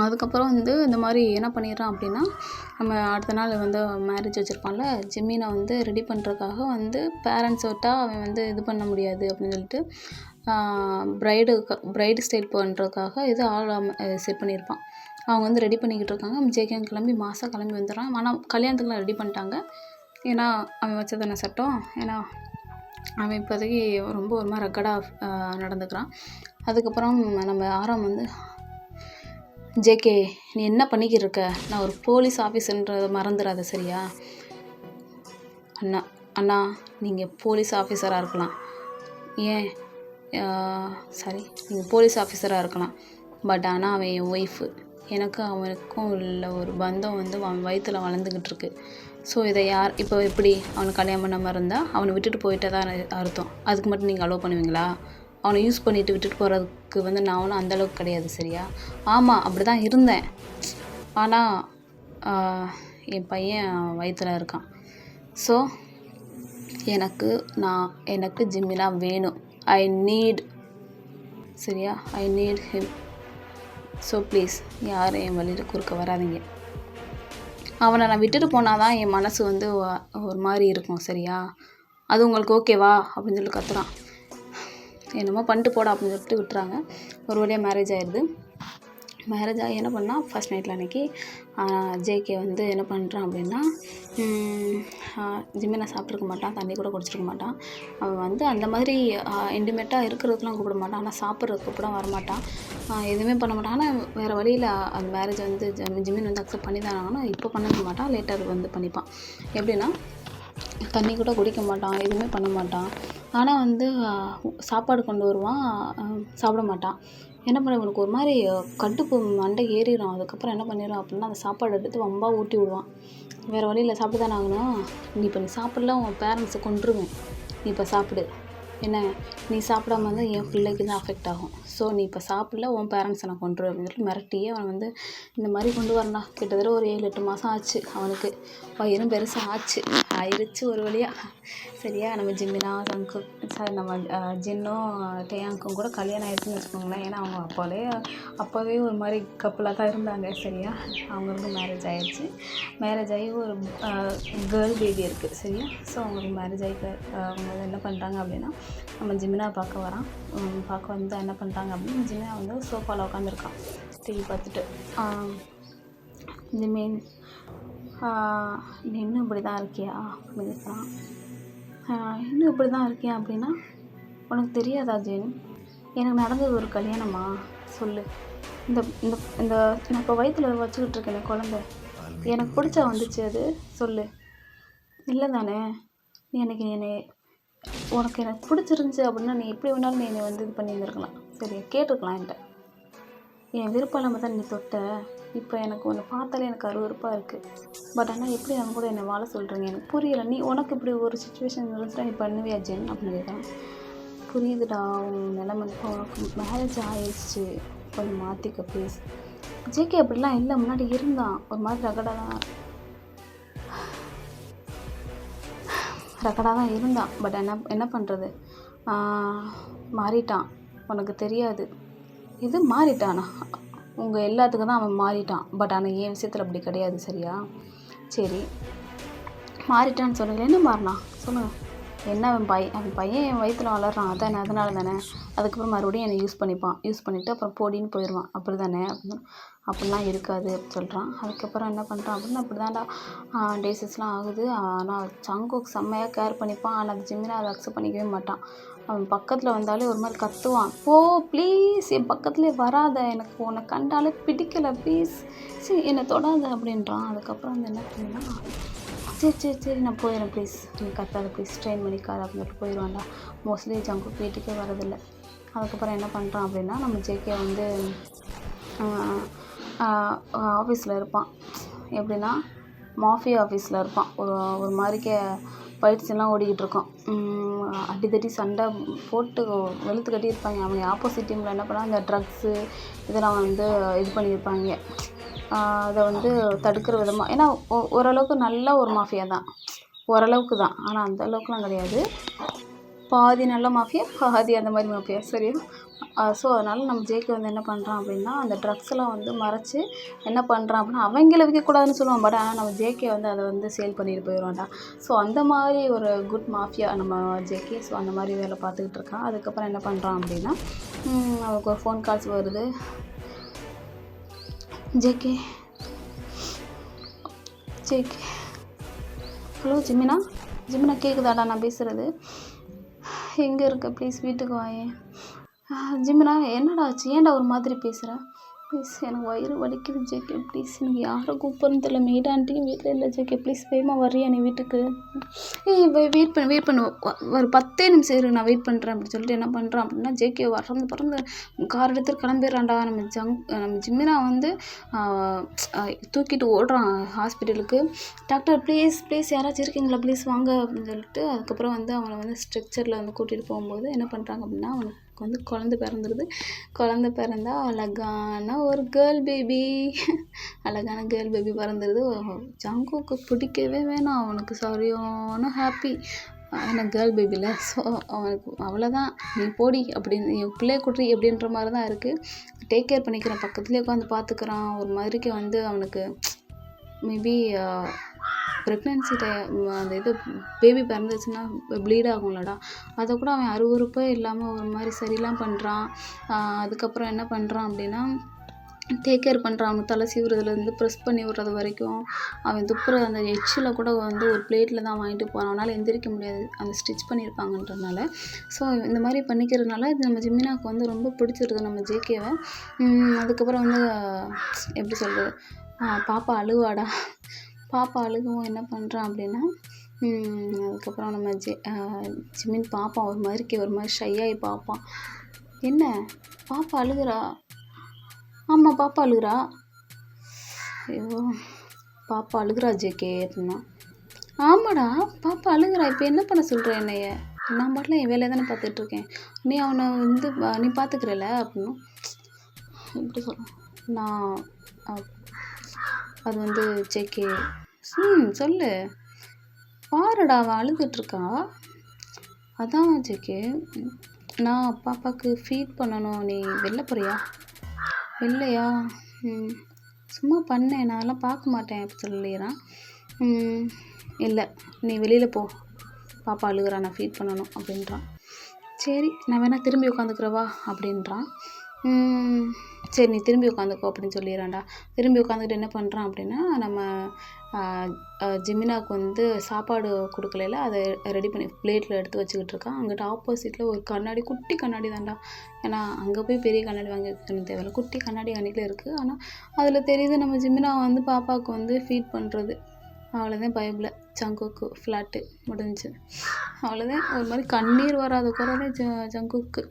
அதுக்கப்புறம் வந்து இந்த மாதிரி என்ன பண்ணிடுறான் அப்படின்னா, நம்ம அடுத்த நாள் வந்து மேரேஜ் வச்சுருப்பான்ல, ஜெமினை வந்து ரெடி பண்ணுறதுக்காக வந்து பேரண்ட்ஸ் விட்டால் அவன் வந்து இது பண்ண முடியாது அப்படின்னு சொல்லிட்டு ப்ரைடு ஸ்டைல் பண்ணுறதுக்காக இது ஆள் செட் பண்ணியிருப்பான். அவங்க வந்து ரெடி பண்ணிக்கிட்டு இருக்காங்க. ஜேகேன் கிளம்பி மாதம் கிளம்பி வந்துடுறான். ஆனால் கல்யாணத்துக்குலாம் ரெடி பண்ணிட்டாங்க. ஏன்னா அவன் வச்சதான சட்டம். ஏன்னா அவன் இப்போதைக்கு ரொம்ப ஒரு மாதிரி ரக்கடாக நடந்துக்கிறான். அதுக்கப்புறம் நம்ம ஆரம் வந்து, ஜேகே நீ என்ன பண்ணிக்கிட்டு இருக்க, நான் ஒரு போலீஸ் ஆஃபீஸர்ன்றதை மறந்துடாத சரியா. அண்ணா நீங்கள் போலீஸ் ஆஃபீஸராக இருக்கலாம், ஏன் சாரி நீங்கள் போலீஸ் ஆஃபீஸராக இருக்கலாம், பட் ஆனால் அவன் என் ஒய்ஃபு, எனக்கு அவனுக்கும் உள்ள ஒரு பந்தம் வந்து அவன் வயிற்றில் வளர்ந்துக்கிட்டு இருக்கு. ஸோ இதை யார் இப்போ எப்படி அவனுக்கு கல்யாணம் பண்ணாமல் இருந்தால் அவனை விட்டுட்டு போயிட்டே தான் அர்த்தம். அதுக்கு மட்டும் நீங்கள் அலோவ் பண்ணுவீங்களா? அவனை யூஸ் பண்ணிவிட்டு விட்டுட்டு போகிறதுக்கு வந்து நான் ஒன்றும் அந்தளவுக்கு கிடையாது சரியா. ஆமாம் அப்படி தான் இருந்தேன், ஆனால் என் பையன் வயிற்றில் இருக்கான். ஸோ எனக்கு ஜெமினா வேணும். ஐ நீட் சரியா, I need him. So please யாரும் என் வழியில் குறுக்க வராதிங்க. அவனை நான் விட்டுட்டு போனால் தான் என் மனசு வந்து ஒரு மாதிரி இருக்கும் சரியா. அது உங்களுக்கு ஓகேவா அப்படின்னு சொல்லி கத்துறான். என்னமோ பண்ணிட்டு போடா அப்படின்னு சொல்லிட்டு விட்டுறாங்க. ஒரு வழியாக மேரேஜ் ஆயிடுது. மேரேஜ் ஆகி என்ன பண்ணால் ஃபஸ்ட் நைட்டில் அன்றைக்கி ஜேகே வந்து என்ன பண்ணுறான் அப்படின்னா, ஜெமினா சாப்பிட்ருக்க மாட்டான், தண்ணி கூட குடிச்சிருக்க மாட்டான். அவன் வந்து அந்த மாதிரி இன்டிமேட்டாக இருக்கிறதுக்குலாம் கூப்பிட மாட்டான், ஆனால் சாப்பிட்றதுக்கு கூட வரமாட்டான், எதுவுமே பண்ண மாட்டான். ஆனால் வேறு வழியில் அந்த மேரேஜ் வந்து ஜெமின் வந்து அக்செப்ட் பண்ணி தான் ஆகணும். இப்போ பண்ண மாட்டான், லேட்டர் வந்து பண்ணிப்பான். எப்படின்னா தண்ணி கூட குடிக்க மாட்டான், எதுவுமே பண்ண மாட்டான். ஆனால் வந்து சாப்பாடு கொண்டு வருவான், சாப்பிட மாட்டான். என்ன பண்ண இவனுக்கு ஒரு மாதிரி கடுப்பு மண்டை ஏறிடும். அதுக்கப்புறம் என்ன பண்ணிடுறான் அப்படின்னா, அந்த சாப்பாடு எடுத்து வம்பா ஊட்டி விடுவான். வேறு வழியில் சாப்பிட்டு தானே ஆகணும், நீ இப்போ நீ சாப்பிடல உன் பேரண்ட்ஸை கொன்றுவேன், நீ இப்போ சாப்பிடு, என்ன நீ சாப்பிடாம இருந்தால் என் பிள்ளைக்கு தான் அஃபெக்ட் ஆகும். ஸோ நீ இப்போ சாப்பிடல உன் பேரண்ட்ஸை நான் கொன்றுவேன் அப்படின்னு சொல்லி மிரட்டியே அவன் வந்து இந்த மாதிரி கொண்டு வரண்டா. கிட்டத்தட்ட ஒரு 7-8 மாதம் ஆச்சு. அவனுக்கு வயிறும் பெருசாக ஆயிடுச்சு ஒரு வழியாக சரியா. நம்ம ஜிம்மினா நம்ம ஜின்னும் டேயாங்க்கும் கூட கல்யாணம் ஆகிடுச்சுன்னு வச்சுக்கோங்களேன். ஏன்னா அவங்க அப்போவே ஒரு மாதிரி கப்பலாக தான் இருந்தாங்க சரியா. அவங்களுக்கு மேரேஜ் ஆகிடுச்சு. மேரேஜ் ஆகி ஒரு கேர்ள் பேபி இருக்குது சரியா. ஸோ அவங்களுக்கு மேரேஜ் ஆகி அவங்க என்ன பண்ணுறாங்க அப்படின்னா, நம்ம ஜிமினா பார்க்க வந்து என்ன பண்ணுறாங்க அப்படின்னா, ஜிமினா வந்து சோஃபாவில் உட்காந்துருக்கான் டிவி பார்த்துட்டு. ஜிமின் நீ இன்னும் இப்படி தான் இருக்கியா அப்படின்னு கேட்குறான். இன்னும் இப்படி தான் இருக்கியா அப்படின்னா, உனக்கு தெரியாதா ஜென், எனக்கு நடந்தது ஒரு கல்யாணமா சொல்லு. இந்த இந்த இந்த நான் இப்போ வயிற்றில் வச்சுக்கிட்டு இருக்கேன் குழந்தை, எனக்கு பிடிச்சா வந்துச்சு அது சொல்லு. இல்லை தானே, நீ உனக்கு எனக்கு பிடிச்சிருந்துச்சி அப்படின்னா நீ எப்படி வேணாலும் நீ என்னை வந்து இது பண்ணியிருந்துருக்கலாம் சரியா, கேட்டிருக்கலாம் என்கிட்ட. என் விருப்பம் இல்லாமல் தான் நீ தொட்ட. இப்போ எனக்கு ஒன்று பார்த்தாலே எனக்கு அருவருப்பாக இருக்குது. பட் ஆனால் எப்படி அவங்க கூட என்னை வாழ சொல்கிறீங்க, எனக்கு புரியலை. நீ உனக்கு இப்படி ஒரு சுச்சுவேஷன் இருந்துச்சுன்னா நீ பண்ணுவியா ஜென் அப்படின்னு கேட்குறேன். புரியுதுடா உன் நிலைமை, உனக்கு மேரேஜ் ஆயிடுச்சு, கொஞ்சம் மாற்றிக்க ப்ளீஸ். ஜேகே அப்படிலாம் இல்லை, முன்னாடி இருந்தான் ஒரு மாதிரி ரகடாக தான் இருந்தான். பட் என்ன பண்ணுறது, மாறிட்டான். உனக்கு தெரியாது, இது மாறிட்டானா, உங்கள் எல்லாத்துக்கும் தான் அவன் மாறிட்டான். பட் ஆனால் என் விஷயத்தில் அப்படி கிடையாது சரியா. சரி மாறிட்டான்னு சொன்னீங்களே, என்ன மாறினான் சொல்லுங்கள். என்ன அவன் பையன் என் வயிற்றில் வளர்றான் அதானே, அதனால தானே. அதுக்கப்புறம் மறுபடியும் என்னை யூஸ் பண்ணிவிட்டு அப்புறம் போடின்னு போயிடுவான் அப்படி தானே. அப்படிலாம் இருக்காது அப்படின்னு சொல்கிறான். அதுக்கப்புறம் என்ன பண்ணுறான் அப்படின்னா, அப்படி தான்டா டேஸஸ்லாம் ஆகுது. ஆனால் சங்கோக்கு செம்மையாக கேர் பண்ணிப்பான். ஆனால் அது ஜிம்மினா அதை அக்செப்ட் பண்ணிக்கவே மாட்டான். அவன் பக்கத்தில் வந்தாலே ஒரு மாதிரி கத்துவான், ஓ ப்ளீஸ் என் பக்கத்துலேயே வராத, எனக்கு உன்னை கண்டாலே பிடிக்கலை ப்ளீஸ், சரி என்னை தொடாத அப்படின்றான். அதுக்கப்புறம் வந்து என்ன பண்ணுன்னா, சரி சரி சரி நான் போயிடுறேன் ப்ளீஸ், நீ கத்தாத ப்ளீஸ், ட்ரெயின் பண்ணிக்காத அப்படின்னு சொல்லிட்டு போயிடுவான்டா. மோஸ்ட்லி ஜங்குக் வீட்டுக்கே வரதில்லை. அதுக்கப்புறம் என்ன பண்ணுறான் அப்படின்னா, நம்ம ஜேகே வந்து ஆஃபீஸில் இருப்பான். எப்படின்னா மாஃபியா ஆஃபீஸில் இருப்பான். ஒரு மாதிரிக்கே ஃபைட்ஸ் எல்லாம் ஓடிக்கிட்டு இருக்கோம். அடிதடி சண்டை போட்டு வெளுத்து கட்டியிருப்பாங்க. அவங்க ஆப்போசிட் டீமில் என்ன பண்ணால் இந்த ட்ரக்ஸு இதெல்லாம் வந்து இது பண்ணியிருப்பாங்க. அதை வந்து தடுக்கிற விதமாக, ஏன்னா ஓரளவுக்கு நல்ல ஒரு மாஃபியா தான், ஓரளவுக்கு தான், ஆனால் அந்த அளவுக்குலாம் கிடையாது. பாதி நல்ல மாஃபியா, பாதி அந்த மாதிரி மாஃபியா, சரியா? ஸோ அதனால் நம்ம ஜேகே வந்து என்ன பண்ணுறான் அப்படின்னா, அந்த ட்ரக்ஸ்லாம் வந்து மறைச்சி என்ன பண்ணுறான் அப்படின்னா, அவங்கள விற்கக்கூடாதுன்னு சொல்லுவான். பட் ஆனால் நம்ம ஜேகே வந்து அதை வந்து சேல் பண்ணிட்டு போயிடுவான்டா. ஸோ அந்த மாதிரி ஒரு குட் மாஃபியா நம்ம ஜேகே. ஸோ அந்த மாதிரி வேலை பார்த்துக்கிட்டு இருக்கான். அதுக்கப்புறம் என்ன பண்ணுறான் அப்படின்னா, அவனுக்கு ஒரு ஃபோன் கால்ஸ் வருது. ஜேகே ஜேகே ஹலோ ஜிமினா, ஜிமினா கேட்குதாடா நான் பேசுகிறது? எங்கே இருக்க? ப்ளீஸ் வீட்டுக்கு வாயேன். ஜிமினா என்னடா ஆச்சு? ஏன்டா ஒரு மாதிரி பேசுகிற? ப்ளீஸ் எனக்கு வயிறு வலிக்குது ஜேகே, ப்ளீஸ் எனக்கு யாரை கூப்பிட்றன்னு தெரியல. மெய்ட் ஆண்டியும் வீட்டில் இல்லை ஜேகே, ப்ளீஸ் வேகமாக வர்றியா நீ வீட்டுக்கு? ஏய் வெயிட் பண்ணு ஒரு 10 நிமிஷம் இரு, நான் வெயிட் பண்ணுறேன் அப்படின்னு சொல்லிட்டு என்ன பண்ணுறான் அப்படின்னா, ஜேகே பறந்து கார் எடுத்துட்டு கிளம்பிடுறான்டா. நம்ம ஜிமினா வந்து தூக்கிட்டு ஓடுறான் ஹாஸ்பிட்டலுக்கு. டாக்டர் ப்ளீஸ் யாராச்சும் இருக்கீங்களா, ப்ளீஸ் வாங்க அப்படின்னு சொல்லிட்டு. அதுக்கப்புறம் வந்து அவனை வந்து ஸ்ட்ரெக்சரில் வந்து கூட்டிகிட்டு போகும்போது என்ன பண்ணுறாங்க அப்படின்னா, அவனுக்கு வந்து குழந்தை பிறந்துருது. குழந்தை பிறந்தா அழகான ஒரு கேர்ள் பேபி, அழகான கேர்ள் பேபி பிறந்துருது. ஜங்குக்கு பிடிக்கவே வேணாம், அவனுக்கு சரியான ஹாப்பி எனக்கு கேர்ள் பேபியில். ஸோ அவனுக்கு அவ்வளோதான், நீ போடி அப்படின்னு, என் பிள்ளைய குட்டி அப்படின்ற மாதிரி தான் இருக்குது. டேக் கேர் பண்ணிக்கிறான், பக்கத்துலேயே உட்காந்து பார்த்துக்கிறான். ஒரு மாதிரிக்கு வந்து அவனுக்கு மேபி ப்ரெக்னென்சி அந்த இது பேபி பிறந்துச்சுன்னா ப்ளீட் ஆகும்லடா, அதை கூட அவன் அருவருப்பே இல்லாமல் ஒரு மாதிரி சரிலாம் பண்ணுறான். அதுக்கப்புறம் என்ன பண்ணுறான் அப்படின்னா, டேக் கேர் பண்ணுறான். அவனுக்கு தலை சீவுறதுலேருந்து ப்ரெஸ் பண்ணி விடுறது வரைக்கும். அவன் துப்புற அந்த எச்சில் கூட வந்து ஒரு பிளேட்டில் தான் வாங்கிட்டு போகிறான். அவனால் எந்திரிக்க முடியாது, அந்த ஸ்டிச் பண்ணியிருப்பாங்கன்றதுனால. ஸோ இந்த மாதிரி பண்ணிக்கிறதுனால இது நம்ம ஜிமினாவுக்கு வந்து ரொம்ப பிடிச்சிருது நம்ம ஜேகேவை. அதுக்கப்புறம் வந்து எப்படி சொல்கிறது, பாப்பா அழுவாடா. பாப்பா அழுகவும் என்ன பண்ணுறான் அப்படின்னா, அதுக்கப்புறம் நம்ம ஜிமின் பார்ப்பான். ஒரு மாதிரி ஷையாகி பார்ப்பான். என்ன பாப்பா அழுகுறா? ஆமாம் பாப்பா அழுகுறா. ஐயோ பாப்பா அழுகுறா ஜேகே அப்படின்னா, ஆமாடா பாப்பா அழுகுறா, இப்போ என்ன பண்ண சொல்கிற என்னைய? நான் பாட்டில் என் வேலையை தானே பார்த்துட்ருக்கேன், நீ அவனை வந்து நீ பார்த்துக்கிறல அப்படின்னு இப்படி சொல்கிறேன் நான். அது வந்து ஜேகே சொல்லு, பாருடா அவன் அழுதுட்ருக்கா. அதான் ஜேகே, நான் பாப்பாவுக்கு ஃபீட் பண்ணணும், நீ வெளில போறியா? இல்லையா? சும்மா பண்ணேன், நான் அதெல்லாம் பார்க்க மாட்டேன் அப்படி சொல்லிடுறான். இல்லை நீ வெளியில் போ, பாப்பா அழுகுறா, நான் ஃபீட் பண்ணணும் அப்படின்றான். சரி நான் வேணால் திரும்பி உட்காந்துக்கிறவா அப்படின்றான். சரி நீ திரும்பி உட்காந்துக்கோ அப்படின்னு சொல்லிடுறான்டா. திரும்பி உட்காந்துக்கிட்டு என்ன பண்ணுறான் அப்படின்னா, நம்ம ஜிமினாவுக்கு வந்து சாப்பாடு கொடுக்கல, அதை ரெடி பண்ணி பிளேட்டில் எடுத்து வச்சுக்கிட்டு இருக்கான். அங்கிட்ட ஆப்போசிட்டில் ஒரு கண்ணாடி, குட்டி கண்ணாடி தான்டா. ஏன்னா அங்கே போய் பெரிய கண்ணாடி வாங்கி வைக்கணும் தேவையில்ல, குட்டி கண்ணாடி அன்றைக்கில் இருக்குது. ஆனால் அதில் தெரியுது நம்ம ஜிமினா வந்து பாப்பாவுக்கு வந்து ஃபீட் பண்ணுறது. அவ்வளோதான் பைபிள், ஜங்குக்கு ஃப்ளாட்டு முடிஞ்சு. அவ்வளோதான், ஒரு மாதிரி கண்ணீர் வராத குறவே ஜங்குக்கு.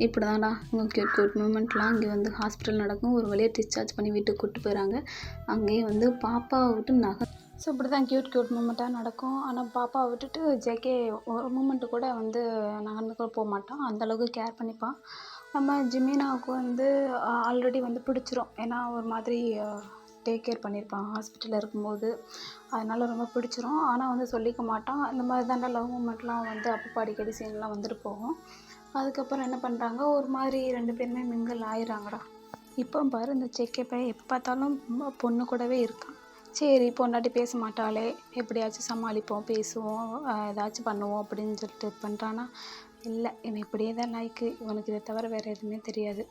இப்படி தான்டா உங்கள் கியூட் மூமெண்ட்லாம் இங்கே வந்து ஹாஸ்பிட்டல் நடக்கும். ஒரு வழியாக டிஸ்சார்ஜ் பண்ணி வீட்டுக்கு கூப்பிட்டு போயிடறாங்க. அங்கேயே வந்து பாப்பாவை விட்டு ஸோ இப்படி தான் கியூட் மூமெண்ட்டாக நடக்கும். ஆனால் பாப்பாவை விட்டுட்டு ஜேகே ஒரு மூமெண்ட்டு கூட வந்து நகர்ந்து கூட போக மாட்டான், அந்தளவுக்கு கேர் பண்ணிப்பான். நம்ம ஜிமினாவுக்கு வந்து ஆல்ரெடி வந்து பிடிச்சிரும், ஏன்னா ஒரு மாதிரி டேக் கேர் பண்ணியிருப்பான் ஹாஸ்பிட்டலில் இருக்கும்போது, அதனால் ரொம்ப பிடிச்சிரும். ஆனால் வந்து சொல்லிக்க மாட்டான். இந்த மாதிரி தான்டா லவ் மூமெண்ட்லாம் வந்து அப்பப்போ அடிக்கடி சீன்லாம் வந்துட்டு போகும். அதுக்கப்புறம் என்ன பண்ணுறாங்க, ஒரு மாதிரி 2 பேருமே மிங்கிள் ஆயிடுறாங்கடா. இப்போ பாரு, இந்த ஜேகே பையன் எப்போ பார்த்தாலும் பொண்ணு கூடவே இருக்கான். சரி பொண்டாட்டி பேச மாட்டாளே, எப்படியாச்சும் சமாளிப்போம், பேசுவோம், ஏதாச்சும் பண்ணுவோம் அப்படின்னு சொல்லிட்டு பண்ணுறான்னா, இல்லை இவன் இப்படியே தான் லைக்கு, இவனுக்கு இதை தவிர வேறு எதுவுமே தெரியாது.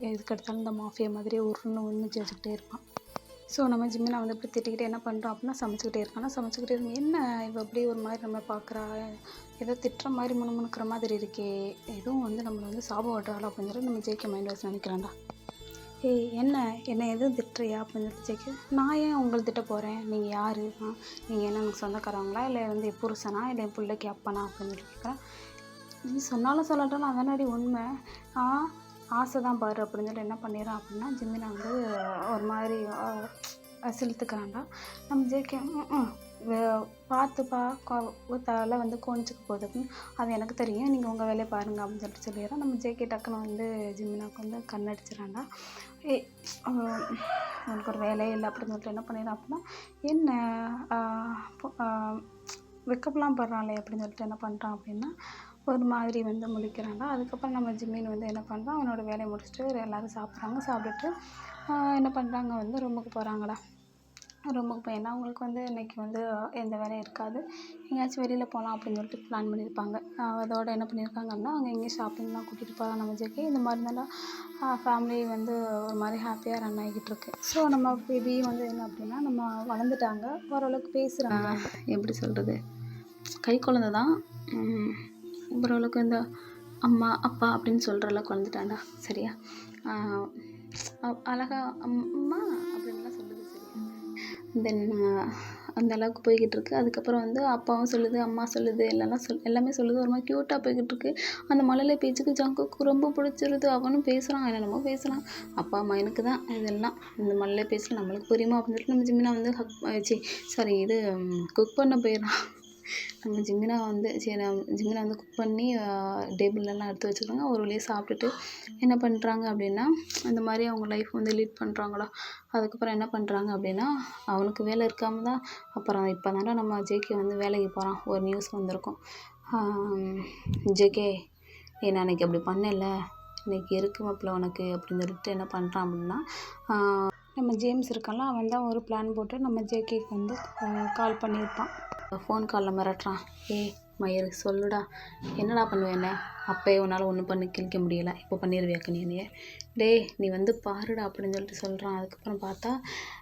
எதுக்கு எடுத்தாலும் இந்த மாஃபியா மாதிரி ஒன்று வச்சுக்கிட்டே இருப்பான். ஸோ நம்ம ஜிமினா வந்து இப்படி திட்டிக்கிட்டே என்ன பண்ணுறோம் அப்படின்னா, சமைச்சிக்கிட்டே இருக்கும். என்ன இவள் அப்படியே ஒரு மாதிரி நம்ம பார்க்குறா, ஏதோ திட்டுற மாதிரி முணுமுணுக்கிற மாதிரி இருக்கே, எதுவும் வந்து நம்மளை வந்து சாபம் விடுறாளோ அப்படின்னு சொல்லி நம்ம ஜேகே மைண்ட் வாய்ஸ் நினைக்கிறான்டா. ஏய் என்ன எதுவும் திட்டுறியா அப்படின்னு சொல்லி ஜேகே. நான் ஏன் உங்களை திட்ட போகிறேன், நீங்கள் யார், நீங்கள் என்ன எனக்கு சொந்தக்காரவங்களா, இல்லை வந்து என் புருஷனா, இல்லை என் பிள்ளைக்கு அப்பனா அப்படின்னு சொல்லி கேட்குறேன். நீ சொன்னாலும் சொல்லட்டாலும் அதானடி உண்மை, ஆசை தான் பாரு அப்படின்னு சொல்லி என்ன பண்ணிடுறான் அப்படின்னா ஜிமினை வந்து ஒரு மாதிரி செலுத்துக்கிறான்டா. நம்ம ஜேகே பார்த்துப்பா தலை வந்து கோணிச்சுக்க போகுது அப்படின்னு, அது எனக்கு தெரியும், நீங்கள் உங்கள் வேலையை பாருங்கள் அப்படின்னு சொல்லிட்டு சொல்லிடுறோம். நம்ம ஜேகே டக்குன்னு வந்து ஜிமினாவுக்கு வந்து கண்ணடிச்சிடறான்டா. அவனுக்கு ஒரு வேலையே இல்லை அப்படின்னு சொல்லிட்டு என்ன பண்ணிடுறான் அப்படின்னா, என்ன வெக்கப்பெலாம் படுறாளே அப்படின்னு சொல்லிட்டு என்ன பண்ணுறான் அப்படின்னா ஒரு மாதிரி வந்து முழிக்கிறான்டா. அதுக்கப்புறம் நம்ம ஜிமின் வந்து என்ன பண்ணுறான், அவனோட வேலையை முடிச்சுட்டு எல்லோரும் சாப்பிட்றாங்க. சாப்பிட்டுட்டு என்ன பண்ணுறாங்க வந்து ரூமுக்கு போகிறாங்கடா. ரூமுக்கு போயின்னா அவங்களுக்கு வந்து இன்றைக்கி வந்து எந்த வேலையும் இருக்காது, எங்கேயாச்சும் வெளியில் போகலாம் அப்படின்னு சொல்லிட்டு பிளான் பண்ணியிருப்பாங்க. அதோடு என்ன பண்ணியிருக்காங்க அப்படின்னா அவங்க எங்கேயும் ஷாப்பிங்லாம் கூட்டிகிட்டு போகலாம். நம்ம ஜேகே இந்த மாதிரி இருந்தாலும் ஃபேமிலி வந்து ஒரு மாதிரி ஹாப்பியாக ரன் ஆகிக்கிட்டு இருக்கு. ஸோ நம்ம பேபி வந்து என்ன அப்படின்னா நம்ம வளர்ந்துட்டாங்க, ஓரளவுக்கு பேசுகிறாங்க. எப்படி சொல்கிறது, கை குழந்தை தான், ஓரளவுக்கு இந்த அம்மா அப்பா அப்படின்னு சொல்கிற அளவுக்கு வந்துட்டாண்டா. சரியா, அழகா அம்மா அப்படின்லாம் சொல்லுது. சரியா, தென் அந்த அளவுக்கு போய்கிட்டு இருக்கு. அதுக்கப்புறம் வந்து அப்பாவும் சொல்லுது, அம்மா சொல்லுது, எல்லாமே சொல்லுது. ஒரு மாதிரி க்யூட்டாக போய்கிட்டு இருக்கு. அந்த மழலை பேச்சுக்கு ஜங்குக்கு ரொம்ப பிடிச்சிருது. அவனும் பேசுகிறான், என்னென்னமோ பேசுகிறான். அப்பா அம்மா எனக்கு தான் இதெல்லாம், இந்த மழலை பேச்சில் நம்மளுக்கு புரியுமா அப்படின்னு சொல்லிட்டு நம்ம ஜிமினா வந்து குக் பண்ண போயிடறான். நம்ம ஜிமினா வந்து ஜிமினா வந்து குக் பண்ணி டேபிள்லலாம் எடுத்து வச்சுருக்காங்க. ஒரு வழியாக சாப்பிட்டுட்டு என்ன பண்ணுறாங்க அப்படின்னா இந்த மாதிரி அவங்க லைஃப் வந்து லீட் பண்ணுறாங்களா. அதுக்கப்புறம் என்ன பண்ணுறாங்க அப்படின்னா அவனுக்கு வேலை இருக்காமல் தான் அப்புறம் இப்போ தானே நம்ம ஜேகே வந்து வேலைக்கு போகிறான். ஒரு நியூஸ் வந்திருக்கும், ஜேகே நான் அன்றைக்கி அப்படி பண்ணல, இன்றைக்கி இருக்கு மாப்பிள்ள உனக்கு அப்படின்னு சொல்லிட்டு என்ன பண்ணுறான் அப்படின்னா நம்ம ஜேம்ஸ் இருக்கான்ல, அவன் தான் ஒரு பிளான் போட்டு நம்ம ஜேகேக்கு வந்து கால் பண்ணியிருப்பான். ஃபோன் காலில் மிரட்டுறான். மயிறு சொல்லுடா, என்னடா பண்ணுவேன், அப்போயே உன்னால் ஒன்றும் பண்ணி கிழிக்க முடியலை, இப்போ பண்ணிடுவியாக்க நீ என்னைய, நீ வந்து பாருடா அப்படின்னு சொல்லிட்டு சொல்கிறான். அதுக்கப்புறம் பார்த்தா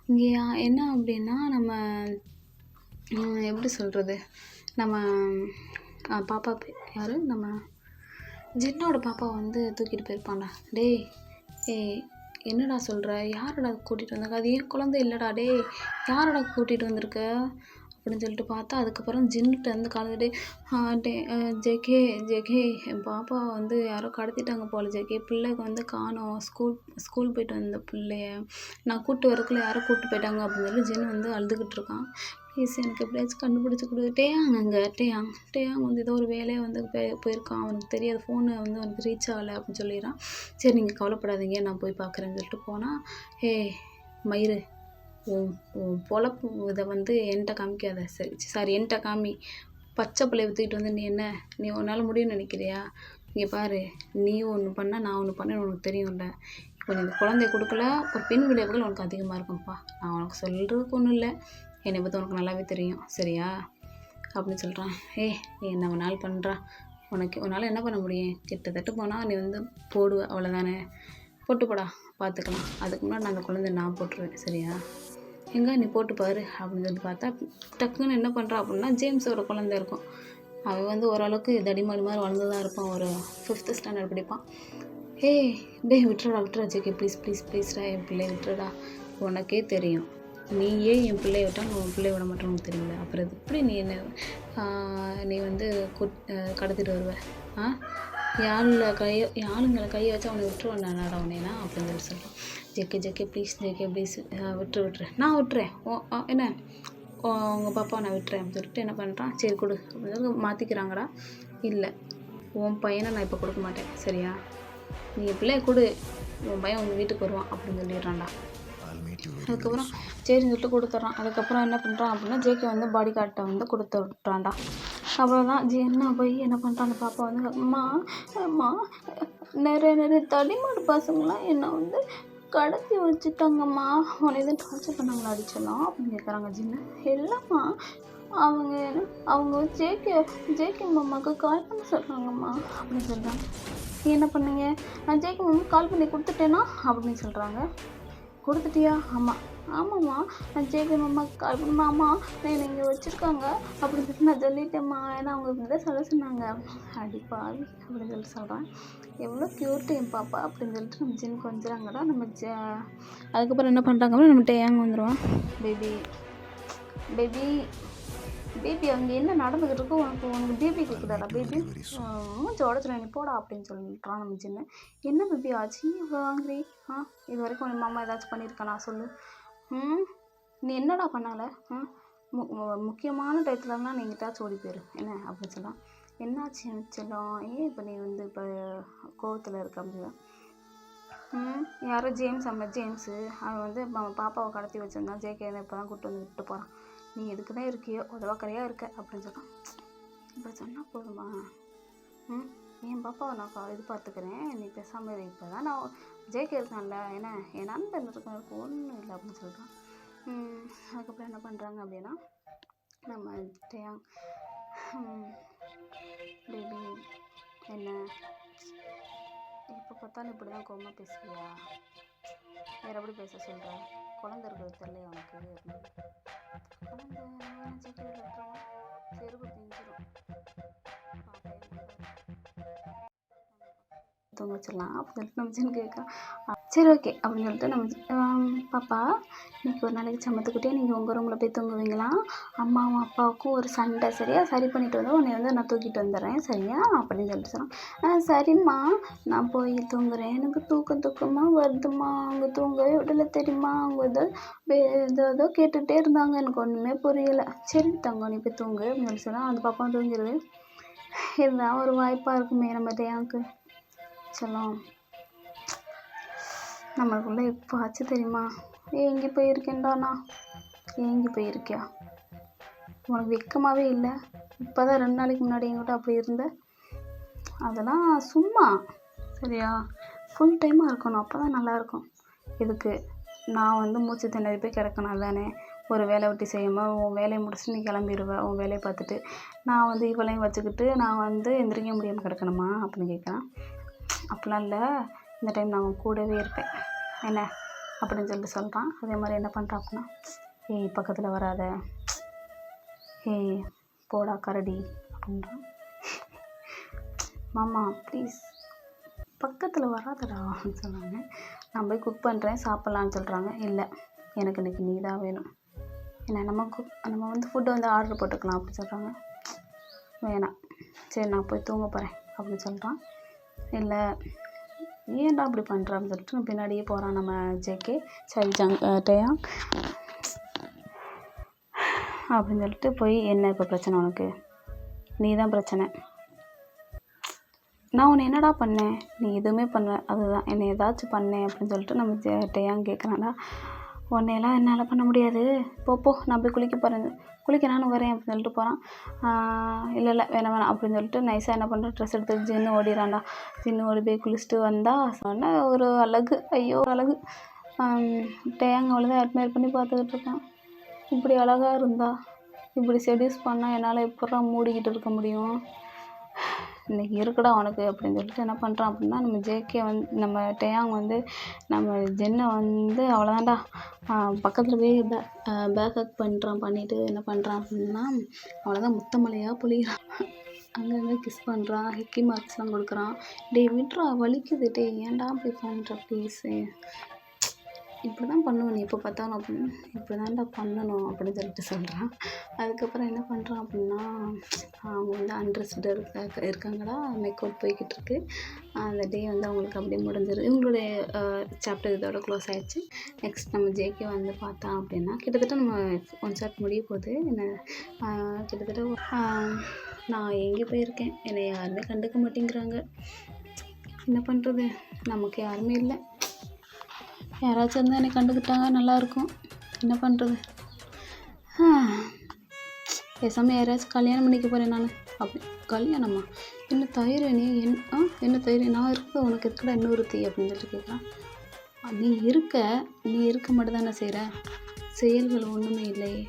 இங்கே என்ன அப்படின்னா நம்ம எப்படி சொல்கிறது, நம்ம பாப்பா யார், நம்ம ஜின்னோட பாப்பா வந்து தூக்கிட்டு போயிருப்பான்டா. என்னடா சொல்கிற, யாரடா கூட்டிகிட்டு வந்தாங்க, அது ஏன் குழந்தை இல்லைடா, யாரடா கூட்டிகிட்டு வந்திருக்க அப்படின்னு சொல்லிட்டு பார்த்தா அதுக்கப்புறம் ஜின்னுட்டு வந்து கலந்துட்டு ஜேகே என் பாப்பா வந்து யாரோ கடத்திட்டாங்க போல ஜேகே, பிள்ளைக்கு வந்து காணோம், ஸ்கூல் போயிட்டு வந்த பிள்ளைய நான் கூப்பிட்டு வரக்குள்ள யாரோ கூப்பிட்டு போயிட்டாங்க அப்படின்னு சொல்லி ஜின் வந்து அழுதுகிட்டு இருக்கான். ப்ளீஸ் எனக்கு எப்படியாச்சும் கண்டுபிடிச்சி கொடு. டேயாங் வந்து ஏதோ ஒரு வேலையை வந்து போயிருக்கான், அவனுக்கு தெரியாது, ஃபோனு வந்து அவனுக்கு ரீச் ஆகலை அப்படின்னு சொல்லிடுறான். சரி நீங்கள் கவலைப்படாதீங்க, நான் போய் பார்க்குறேன்னு சொல்லிட்டு போனால், மயிறு பொழப்பு இதை வந்து என்கிட்ட காமிக்காத, சாரி என்கிட்ட காமி, பச்சை பிள்ளைய விற்றுக்கிட்டு வந்து நீ உன்னால் முடியும்னு நினைக்கிறியா, இங்கே பாரு, நீ ஒன்று பண்ணால் நான் ஒன்று பண்ணேன்னு உனக்கு தெரியும்ல, இப்போ நீ இந்த குழந்தைய கொடுக்கல ஒரு பின் விளைவுகள் உனக்கு அதிகமாக இருக்கும்ப்பா, நான் உனக்கு சொல்கிறதுக்கு ஒன்றும் இல்லை, என்னை பற்றி உனக்கு நல்லாவே தெரியும் சரியா அப்படின்னு சொல்கிறான். நீ என்ன வேணாலும் பண்ணுறா, உன்னால் என்ன பண்ண முடியும், கிட்டத்தட்ட போனால் நீ வந்து போடுவ, அவ்வளோதானே, போட்டு போடா பார்த்துக்கலாம், அதுக்கு முன்னாடி நான் அந்த குழந்தைய நான் போட்டுருவேன் சரியா, எங்கே நீ போட்டு பாரு அப்படின்னு சொல்லி பார்த்தா டக்குன்னு என்ன பண்ணுறான் அப்படின்னா ஜேம்ஸோட குழந்தை இருக்கும். அவன் வந்து ஓரளவுக்கு தடிமாடி மாதிரி வளர்ந்து தான் இருப்பான், ஒரு 5th ஸ்டாண்டர்ட் படிப்பான். விட்டுறா ஜேகே ப்ளீஸ்டா, என் பிள்ளைய விட்டுறடா, உனக்கே தெரியும் நீயே என் பிள்ளைய விட்டால் உன் பிள்ளைய விட மாட்டேன்னு உனக்கு தெரியல, அப்புறம் இது எப்படி நீ வந்து கடத்திட்டு வருவ, யாழுங்களை கையை வச்சு அவனை விட்டுருவான் நானாடா உனேனா அப்படின்னு சொல்லி சொல்கிறான். ஜேகே ப்ளீஸ் விட்டுரு, நான் விட்டுறேன், என்ன உங்கள் பாப்பா நான் விட்டுறேன் அப்படின்னு சொல்லிட்டு என்ன பண்ணுறான், சரி கொடு அப்படின்னு சொல்லி மாற்றிக்கிறாங்கடா. இல்லை உன் பையனை நான் இப்போ கொடுக்க மாட்டேன் சரியா, நீங்கள் பிள்ளைய கொடு, உன் பையன் உங்கள் வீட்டுக்கு வருவான் அப்படின்னு சொல்லிடுறான்டா. அதுக்கப்புறம் சரின்னு சொல்லிட்டு கொடுத்துட்றான். அதுக்கப்புறம் என்ன பண்ணுறான் அப்படின்னா ஜேகே வந்து பாடி கார்ட்டை வந்து கொடுத்து விட்றான்டா. அப்புறம் தான் என்ன போய் என்ன பண்ணுறான், அந்த பாப்பா வந்து அம்மா நிறைய தடிமாடு பசங்களாம் என்னை வந்து கடத்தி வச்சுட்டாங்கம்மா, உன்னை எதுவும் டார்ச்சர் பண்ணாங்களா அடிச்சலாம் அப்படின்னு கேட்குறாங்க ஜின்னு. இல்லைம்மா, அவங்க ஜேகே மாமாவுக்கு கால் பண்ண சொல்கிறாங்கம்மா அப்படின்னு சொல்கிறாங்க. என்ன பண்ணுங்க, நான் ஜேகே மாமா கால் பண்ணி கொடுத்துட்டேனா அப்படின்னு சொல்கிறாங்க. கொடுத்துட்டியா? ஆமாம். ஆமாம்மா, நான் ஜேகே மாமா கால் பண்ணி மாமா என்னை இங்கே வச்சுருக்காங்க அப்படின்னு சொல்லிட்டு நான் சொல்லிட்டேம்மா. ஏன்னா அவங்க இப்படி தான் சொல்ல சொன்னாங்க. அடி பாவி அப்படின்னு சொல்லிட்டு சொல்கிறேன். எவ்வளோ க்யூட்டு என் பாப்பா அப்படின்னு சொல்லிட்டு நம்ம ஜின் கொஞ்சிறாங்கடா. அதுக்கப்புறம் என்ன பண்ணுறாங்கன்னா நம்ம டேயாங் வந்துடுவான். பேபி பேபி பேபி அங்கே என்ன நடந்துக்கிட்டு இருக்கோ உனக்கு பேபி கேட்குதாடா பேபி மூஞ்சி உடச்சில நீ போடா அப்படின்னு சொல்லிட்டான் நம்ம சின்ன. என்ன பேபி ஆச்சு நீ வாங்குறீ? இது வரைக்கும் உன் மாமா ஏதாச்சும் பண்ணியிருக்கானா சொல்லு. நீ என்னடா பண்ணால? முக்கியமான டயத்துலலாம் நீ எங்கிட்டாச்சும் ஓடி போயிரு என்ன அப்படின்னு சொல்லலாம். என்னாச்சு எனக்கு செல்லம்? ஏன் இப்போ நீ வந்து இப்போ கோவத்தில் இருக்க அப்படின்னா யாரோ ஜேம்ஸு அவன் வந்து பாப்பாவை கடத்தி வச்சுருந்தான். ஜேகே இப்போ தான் கூப்பிட்டு வந்து விட்டு போகிறான். நீ எதுக்கு தான் இருக்கியோ உதவக்கரையாக இருக்க அப்படின்னு சொன்னான். இப்போ சொன்னால் போதுமா? என் பாப்பாவை நான் இது பார்த்துக்கிறேன், நீ பேசாமல் இப்போ தான் நான் ஜேகே இருக்கான்ல ஏன்னா என் நண்பன் இருக்கிறதுக்கு ஒன்றும் இல்லை அப்படின்னு சொல்கிறான். அதுக்கப்புறம் என்ன பண்ணுறாங்க அப்படின்னா நம்ம டேயாங் பேபி என்ன இப்போ பார்த்தாலும் இப்படி தான் கோவமாக பேசுவியா? வேறு எப்படி பேச சொல்கிற? குழந்தை இருக்கிறது தெரியலையா உனக்கு? குழந்தை ஜேகேவில் இருக்கிறவங்க செருப்பு பிஞ்சிடும். தூங்க வச்சிடலாம் அப்படின்னு சொல்லிட்டு நம்ம ஜின் கேட்கலாம். சரி ஓகே அப்படின்னு சொல்லிட்டு நம்ம பாப்பா இன்றைக்கி ஒரு நாளைக்கு சமத்துக்கிட்டே நீங்கள் உங்கள் ரூமில் போய் தூங்குவீங்களா? அம்மாவும் அப்பாவுக்கும் ஒரு சண்டை சரியா? சரி பண்ணிவிட்டு வந்து உன்னை வந்து நான் தூக்கிட்டு வந்துடுறேன் சரியா அப்படின்னு சொல்லிட்டு சொன்னான். சரிம்மா நான் போய் தூங்குறேன், எனக்கு தூக்கமாக வருதுமா, அவங்க தூங்கவே விடலை தெரியுமா, அவங்க ஏதோ கேட்டுகிட்டே இருந்தாங்க, எனக்கு ஒன்றுமே புரியலை. சரி தங்கம் நீ போய் தூங்கு அப்படின்னு சொல்லி சொன்னால் அந்த பாப்பா தூங்கிடுது. இதுதான் ஒரு வாய்ப்பாக இருக்குமே நம்ம டேயாங்க்கு சொல்லும். நம்மளுக்குள்ளே இப்போ ஆச்சு தெரியுமா? ஏங்கி போயிருக்கேன்டாண்ணா. ஏங்கி போயிருக்கியா? உனக்கு வெக்கமாகவே இல்லை? இப்போ தான் 2 நாளைக்கு முன்னாடி என்கிட்ட அப்படி இருந்த. அதெல்லாம் சும்மா சரியா? ஃபுல் டைமாக இருக்கணும், அப்போ தான் நல்லாயிருக்கும். இதுக்கு நான் வந்து மூச்சு திணறி போய் கிடக்கணும் தானே? ஒரு வேலை வெட்டி செய்யாமல் உன் வேலையை முடிச்சுட்டு நீ கிளம்பிடுவேன் உன் வேலையை பார்த்துட்டு. நான் வந்து இவளையும் வச்சுக்கிட்டு நான் வந்து எந்திரிக்க முடியாமல் கிடக்கணுமா அப்படின்னு கேட்குறேன். அப்படிலாம் இல்லை, இந்த டைம் நான் அவன் கூடவே இருப்பேன் என்ன அப்படின்னு சொல்லிட்டு சொல்கிறான். அதே மாதிரி என்ன பண்ணுறான் அப்படின்னா ஏய் பக்கத்தில் வராத, ஏய் போடா கரடி அப்படின்றான். மாமா ப்ளீஸ் பக்கத்தில் வராதடா அப்படின்னு சொன்னாங்க. நான் போய் குக் பண்ணுறேன் சாப்பிட்லான்னு சொல்கிறாங்க. இல்லை எனக்கு இன்றைக்கி நீ தான் வேணும் என்ன, நம்ம வந்து ஃபுட்டு வந்து ஆர்டர் போட்டுக்கலாம் அப்படின்னு சொல்கிறாங்க. வேணாம் சரி நான் போய் தூங்க போகிறேன் அப்படின்னு சொல்கிறான். இல்லை ஏன்டா அப்படி பண்ணுறான்னு சொல்லிட்டு பின்னாடியே போகிறான் நம்ம ஜேகே டேயாங் அப்படின்னு சொல்லிட்டு போய் என்ன இப்போ பிரச்சனை உனக்கு? நீ தான் பிரச்சனை. நான் உன்னை என்னடா பண்ணேன்? நீ எதுவுமே பண்ண, அதுதான் என்னை ஏதாச்சும் பண்ணேன் அப்படின்னு சொல்லிட்டு நம்ம டேயாங் கேட்குறான்டா. உன்னையெல்லாம் என்னால் பண்ண முடியாது, போ நான் போய் குளிக்க நானும் வரேன் அப்படின்னு சொல்லிட்டு போகிறான். இல்லை வேணாம் அப்படின்னு சொல்லிட்டு நைஸாக என்ன பண்ணுற ட்ரெஸ் எடுத்து ஜின்னு ஓடிறான்டா. ஜின்னு ஓடி போய் குளிச்சுட்டு வந்தால் சொன்ன ஒரு அழகு, ஐயோ அழகு. டேயாங் அவ்வளோதான் அட்மையர் பண்ணி பார்த்துக்கிட்டு இருக்கான். இப்படி அழகாக இருந்தா இப்படி செடியூஸ் பண்ணால் என்னால் எப்படா மூடிக்கிட்டு இருக்க முடியும்? இன்றைக்கி இருக்குடா உனக்கு அப்படின்னு சொல்லிட்டு என்ன பண்ணுறான் அப்படின்னா நம்ம ஜேகே வந்து நம்ம டேயாங் வந்து நம்ம ஜென்னை வந்து அவ்வளோதான்டா பக்கத்தில் போய் பேக் ஹக் பண்ணிவிட்டு என்ன பண்ணுறான் அப்படின்னா அவ்வளோதான் முத்தமலையாக பொழிகிறான். அங்கங்கே கிஸ் பண்ணுறான், ஹிக்கி மார்க்ஸ்லாம் கொடுக்குறான். விட்றா வலிக்குது, ஏன்டா போய் பண்ணுற ப்ளீஸு, இப்படி தான் பண்ணுவேன் நீ எப்போ பார்த்தாலும் அப்படின்னு, இப்படி தான்டா பண்ணணும் அப்படின்னு சொல்லிட்டு சொல்கிறான். அதுக்கப்புறம் என்ன பண்ணுறான் அப்படின்னா அவங்க வந்து அன்ட்ரெஸ்டு இருக்காங்களா, மேக்கவுட் போய்கிட்டு இருக்கு. அந்த டே வந்து அவங்களுக்கு அப்படியே முடிஞ்சிடும். இவங்களுடைய சாப்டர் இதோட க்ளோஸ் ஆகிடுச்சு. நெக்ஸ்ட் நம்ம ஜேகே வந்து பார்த்தான் அப்படின்னா கிட்டத்தட்ட நம்ம 1 ஷாட் முடிய போகுது. என்ன கிட்டத்தட்ட நான் எங்கே போயிருக்கேன், என்னை யாருமே கண்டுக்க மாட்டேங்கிறாங்க, என்ன பண்ணுறது, நமக்கு யாருமே இல்லை, யாராச்சும் இருந்தால் என்னை கண்டுக்கிட்டாங்க நல்லாயிருக்கும், என்ன பண்ணுறது, பேசாமல் யாராச்சும் கல்யாணம் பண்ணிக்க போகிறேன் நான். அப்படி கல்யாணமா? என்ன தயிர் நீ என்ன தயிர் நான் இருக்க உனக்கு இருக்கடா இன்னொருத்தி அப்படின்னு சொல்லிட்டு கேட்குறான். நீ இருக்க மட்டும் தானே செய்கிற, செயல்கள் ஒன்றுமே இல்லையே.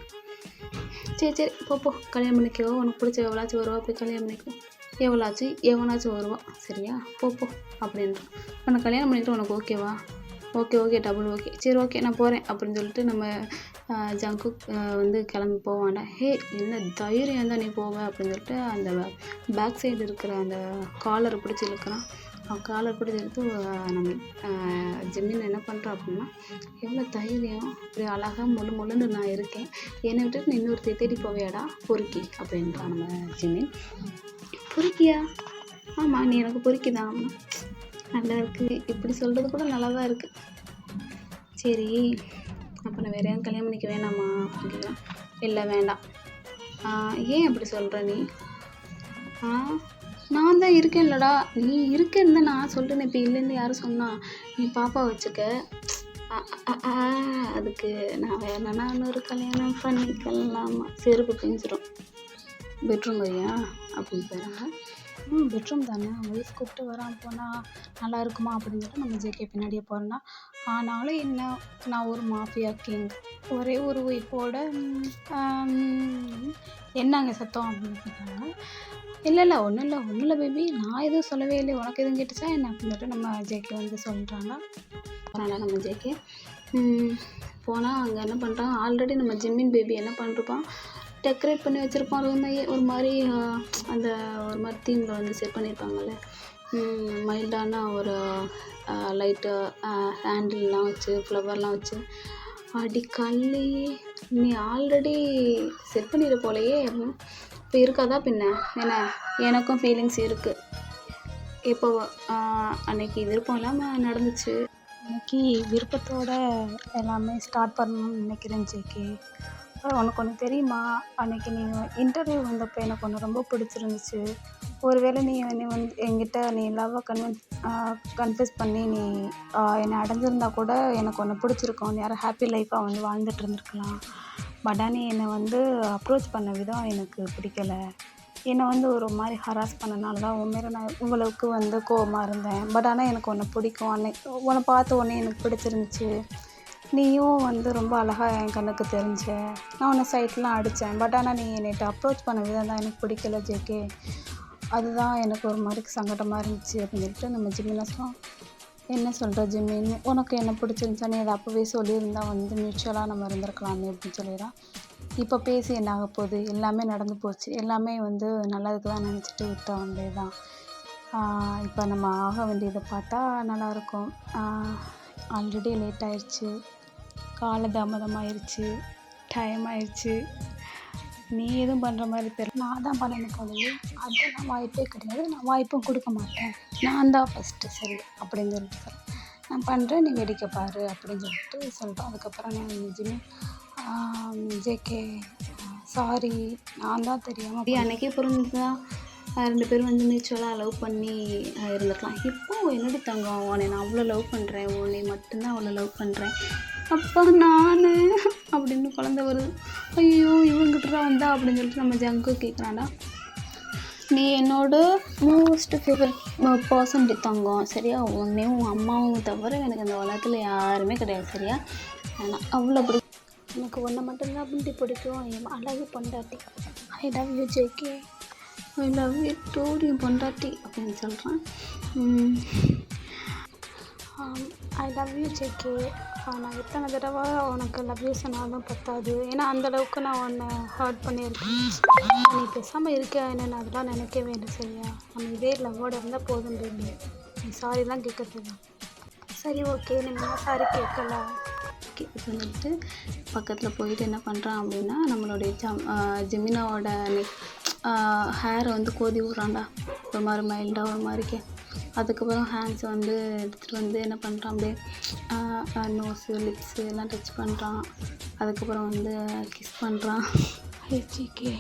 சரி போ கல்யாணம் பண்ணிக்கோ, உனக்கு பிடிச்ச எவ்வளாச்சும் வருவா போய் கல்யாணம் பண்ணிக்கோ, எவனாச்சும் வருவான் சரியா, போ அப்படின்றான். உனக்கு கல்யாணம் பண்ணிக்கிட்டு உனக்கு ஓகேவா? ஓகே ஓகே டபுள் ஓகே, சரி ஓகே நான் போகிறேன் அப்படின்னு சொல்லிட்டு நம்ம ஜங்குக் வந்து கிளம்பி போவான்டா. ஹே என்ன தைரியம் தான் நீ போவ அப்படின்னு சொல்லிட்டு அந்த பேக் சைடு இருக்கிற அந்த காலரை பிடிச்சி இழுக்கிறான். அவன் காலர் பிடிச்சி இழுத்து நம்ம ஜிம்மின் என்ன பண்ணுறான் அப்படின்னா, எவ்வளோ தைரியம், இப்படி அழகாக முள்ளுன்னு நான் இருக்கேன், என்னை விட்டுட்டு நீ இன்னொருத்தையை தேடி போவியாடா பொறுக்கி அப்படின்றான் நம்ம ஜிம்மின். பொறுக்கியா? ஆமாம், நீ எனக்கு பொறுக்கி தான். நல்லா இருக்குது, இப்படி சொல்கிறது கூட நல்லா தான் இருக்குது. சரி அப்போ நான் வேறு யாரும் கல்யாணம் பண்ணிக்க வேணாமா அப்படின்னா, இல்லை வேண்டாம். ஏன் அப்படி சொல்கிற நீ? நான் தான் இருக்கேன்லடா. நீ இருக்கேன்னு தான் நான் சொல்கிறேன், இப்போ இல்லைன்னு யாரும் சொன்னா? நீ பாப்பா வச்சுக்க, அதுக்கு நான் வேணான்னா இன்னொரு கல்யாணம் பண்ணிக்கலாமா? செருப்பு பிஞ்சிடும். பெட்ரூம் வரியா அப்படின்னு போயிறாங்க. பெட்ரூம் தானே, ஒய்ஃப் கூப்பிட்டு வரான் போனால் நல்லா இருக்குமா அப்படின்னு சொல்லிட்டு நம்ம ஜேகே பின்னாடியே போகிறோன்னா, ஆனாலும் என்ன, நான் ஒரு மாஃபியா கிங், ஒரே ஒரு ஒய்ஃபோட என்னங்க சத்தம் அப்படின்னு கேட்டாங்க. இல்லை ஒன்றும் இல்லை பேபி, நான் எதுவும் சொல்லவே இல்லை, உனக்கு எதுவும் கேட்டுச்சா என்ன அப்படின்னு சொல்லிட்டு நம்ம ஜேகே வந்து சொல்கிறாங்க. அதனால் நம்ம ஜேகே போனால் அங்கே என்ன பண்ணுறான், ஆல்ரெடி நம்ம ஜிம்மின் பேபி என்ன பண்ணிருப்பான், டெக்கரேட் பண்ணி வச்சுருப்பான் ரூமையே. ஒரு மாதிரி அந்த ஒரு மாதிரி தீமில் வந்து செட் பண்ணியிருப்பாங்கள்ல, மைல்டான ஒரு லைட்டு ஹேண்டில்லாம் வச்சு ஃப்ளவர்லாம் வச்சு. அடி கல்லி, நீ ஆல்ரெடி செட் பண்ணிட போலையே, இப்போ இருக்காதா பின்ன என்ன? எனக்கும் ஃபீலிங்ஸ் இருக்குது. இப்போ அன்னைக்கு விருப்பம் இல்லாமல் நடந்துச்சு, அன்றைக்கி விருப்பத்தோட எல்லாமே ஸ்டார்ட் பண்ணணும்னு நினைக்கிறேன் ஜேகே. உனக்கு ஒன்று தெரியுமா, அன்றைக்கி நீ இன்டர்வியூ வந்தப்போ எனக்கு ஒன்று ரொம்ப பிடிச்சிருந்துச்சு. ஒருவேளை நீ வந்து என்கிட்ட நீ லவ்வை கன்ஃபெஸ் பண்ணி நீ என்னை அடைஞ்சிருந்தா கூட எனக்கு ஒன்று பிடிச்சிருக்கும், நீ யாரும் ஹாப்பி லைஃப்பாக வந்து வாழ்ந்துட்டு இருந்திருக்கலாம். பட் நீ என்னை வந்து அப்ரோச் பண்ண விதம் எனக்கு பிடிக்கல. என்னை வந்து ஒரு மாதிரி ஹராஸ் பண்ணனால தான் உண்மையில நான் உங்களுக்கு வந்து கோவமாக இருந்தேன். பட் ஆனால் எனக்கு ஒன்று பிடிக்கும், உன்னை பார்த்த உடனே எனக்கு பிடிச்சிருந்துச்சு. நீயும் வந்து ரொம்ப அழகாக என் கண்ணுக்கு தெரிஞ்ச. நான் உன்னை சைட்லாம் அடித்தேன். பட் ஆனால் நீ என்னைட்ட அப்ரோச் பண்ண விதம் தான் எனக்கு பிடிக்கல ஜேகே. அதுதான் எனக்கு ஒரு மாதிரி சங்கடமாக இருந்துச்சு அப்படின்னு சொல்லிட்டு நம்ம ஜிம்மின் சொன்னோம். என்ன சொல்கிற ஜிம்மின், உனக்கு என்ன பிடிச்சிருந்துச்சா, நீ அதை அப்போவே சொல்லியிருந்தா வந்து மியூச்சுவலாக நம்ம இருந்திருக்கலாமே அப்படின்னு சொல்லிடுறான். இப்போ பேசி என்ன ஆக போகுது, எல்லாமே நடந்து போச்சு, எல்லாமே வந்து நல்லதுக்கு தான் நினச்சிட்டு விட்ட வந்தே தான். இப்போ நம்ம ஆக வேண்டியதை பார்த்தா நல்லாயிருக்கும். ஆல்ரெடி லேட் ஆயிடுச்சு, காலதாமதமாகிடுச்சு, டைம் ஆயிடுச்சு, நீ எதுவும் பண்ணுற மாதிரி தெரியல, நான் தான் பண்ணணும் போலயே, அதெல்லாம் வாய்ப்பே கிடையாது, நான் வாய்ப்பும் கொடுக்க மாட்டேன், நான் தான் ஃபஸ்ட்டு சரி அப்படின்னு சொல்லிட்டு நான் பண்ணுறேன், நீ வேடிக்கை பாரு அப்படின்னு சொல்லிட்டு சொல்கிறோம். அதுக்கப்புறம் நான் ஜேகே சாரி, நான் தான் தெரியாமல் அன்றைக்கே புரிஞ்சுதான் 2 பேரும் வந்து மியூச்சுவலாக லவ் பண்ணி இருந்திருக்கலாம். இப்போது என்னடி தங்கம், உன்னை நான் அவ்வளோ லவ் பண்ணுறேன், உன்னை மட்டும்தான் அவ்வளோ லவ் பண்ணுறேன், அப்போ நான் அப்படின்னு குழந்த வருது. ஐயோ இவங்கிட்ட தான் வந்தா அப்படின்னு சொல்லிட்டு நம்ம ஜங்கு கேட்குறான்டா. நீ என்னோட மோஸ்ட் ஃபேவரட் பர்சன் தங்கம், சரியா? உன்னையும் உன் அம்மாவும் தவிர எனக்கு இந்த உலகத்தில் யாருமே கிடையாது, சரியா? ஆனால் அவ்வளோ பிடிக்கும் எனக்கு, ஒன்றை மட்டும்தான் அப்படி பிடிக்கும், என் அழகு பொண்டாட்டி. I love you JK, I love you too பொண்டாட்டி அப்படின்னு சொல்கிறான். I love you JK. நான் எத்தனை தடவை உனக்கு லவ் யூ சொன்னாலும் பத்தாது, ஏன்னா அந்தளவுக்கு நான் உன்னை ஹர்ட் பண்ணியிருக்கேன். நீ பேசாமல் இருக்க என்னென்னு அதெல்லாம் நினைக்கவே இல்லை, சரியா? நம்ம இதே லவ்வோடு இருந்தால் போதும் பேபி, நீ சாரிலாம் கேட்கறது தான். சரி ஓகே, நீங்கள் சாரி கேட்கல சொல்லிட்டு பக்கத்தில் போயிட்டு என்ன பண்ணுறான் அப்படின்னா, நம்மளுடைய ஜெமினாவோட ஹேரை வந்து கோதி விட்றான்டா, ஒரு மாதிரி மைல்டாக ஒரு மாதிரிக்கே. அதுக்கப்புறம் ஹேண்ட்ஸை வந்து எடுத்துகிட்டு வந்து என்ன பண்ணுறான், அப்படியே நோஸு லிப்ஸு எல்லாம் டச் பண்ணுறான். அதுக்கப்புறம் வந்து கிஸ் பண்ணுறான். ஜேகே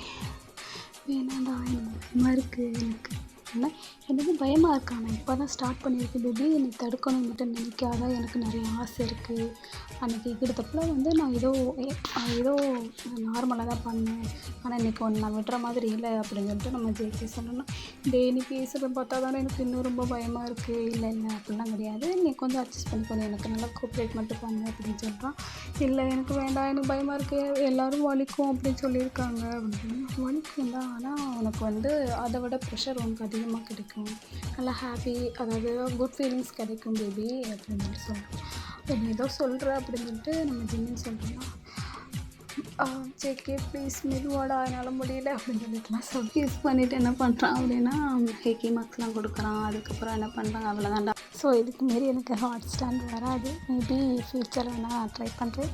வேணாண்டா, எனக்கு பயமாக இருக்குது, எனக்கு இல்லை எனக்கு பயமாக இருக்கா, நான் இப்போ தான் ஸ்டார்ட் பண்ணியிருக்கேன் பேபி, என்னை தடுக்கணும்னு மட்டும் நினைக்காத, எனக்கு நிறைய ஆசை இருக்குது. அன்றைக்கி கிட்டத்தட்ட வந்து நான் ஏதோ நார்மலாக தான் பண்ணேன், ஆனால் இன்றைக்கி ஒன்று நான் விடுற மாதிரி இல்லை அப்படின்னு சொல்லிட்டு நம்ம ஜேகே சொல்லணும். நீ பேசுகிறத பார்த்தா தானே எனக்கு இன்னும் ரொம்ப பயமாக இருக்குது. இல்லை அப்படிலாம் கிடையாது, நீ கொஞ்சம் அட்ஜஸ்ட் பண்ணிக்கணும், எனக்கு நல்லா கோஆப்ரேட் மட்டும் பண்ணு அப்படின்னு சொல்கிறான். இல்லை எனக்கு வேண்டாம், எனக்கு பயமாக இருக்குது, எல்லோரும் வலிக்கும் அப்படின்னு சொல்லியிருக்காங்க அப்படின்னு. வலிக்கும் தான், ஆனால் உனக்கு வந்து அதை விட ப்ரெஷர் உனக்கு அதிகமாக கிடைக்கும், நல்லா ஹாப்பி, அதாவது குட் ஃபீலிங்ஸ் கிடைக்கும் பேபி அப்படின்னு சொல்லிட்டு சொல்கிறோம். என்ன ஏதோ சொல்கிற அப்படின்னு சொல்லிட்டு நம்ம ஜின்னு சொல்கிறோம். ஜேகே ப்ளீஸ் மெதுவாடா என்னால் முடியல அப்படின்னு சொல்லிட்டுலாம் யூஸ் பண்ணிவிட்டு என்ன பண்ணுறான் அப்படின்னா ஹேக்கி மார்க்ஸ்லாம் கொடுக்குறான். அதுக்கப்புறம் என்ன பண்ணுறாங்க அவ்வளோதான்டா. ஸோ இதுக்கு மாரி எனக்கு ஹாட் ஸ்டாண்ட் வராது. மேபி ஃப்யூச்சர் வேணால் நான் ட்ரை பண்ணுறேன்.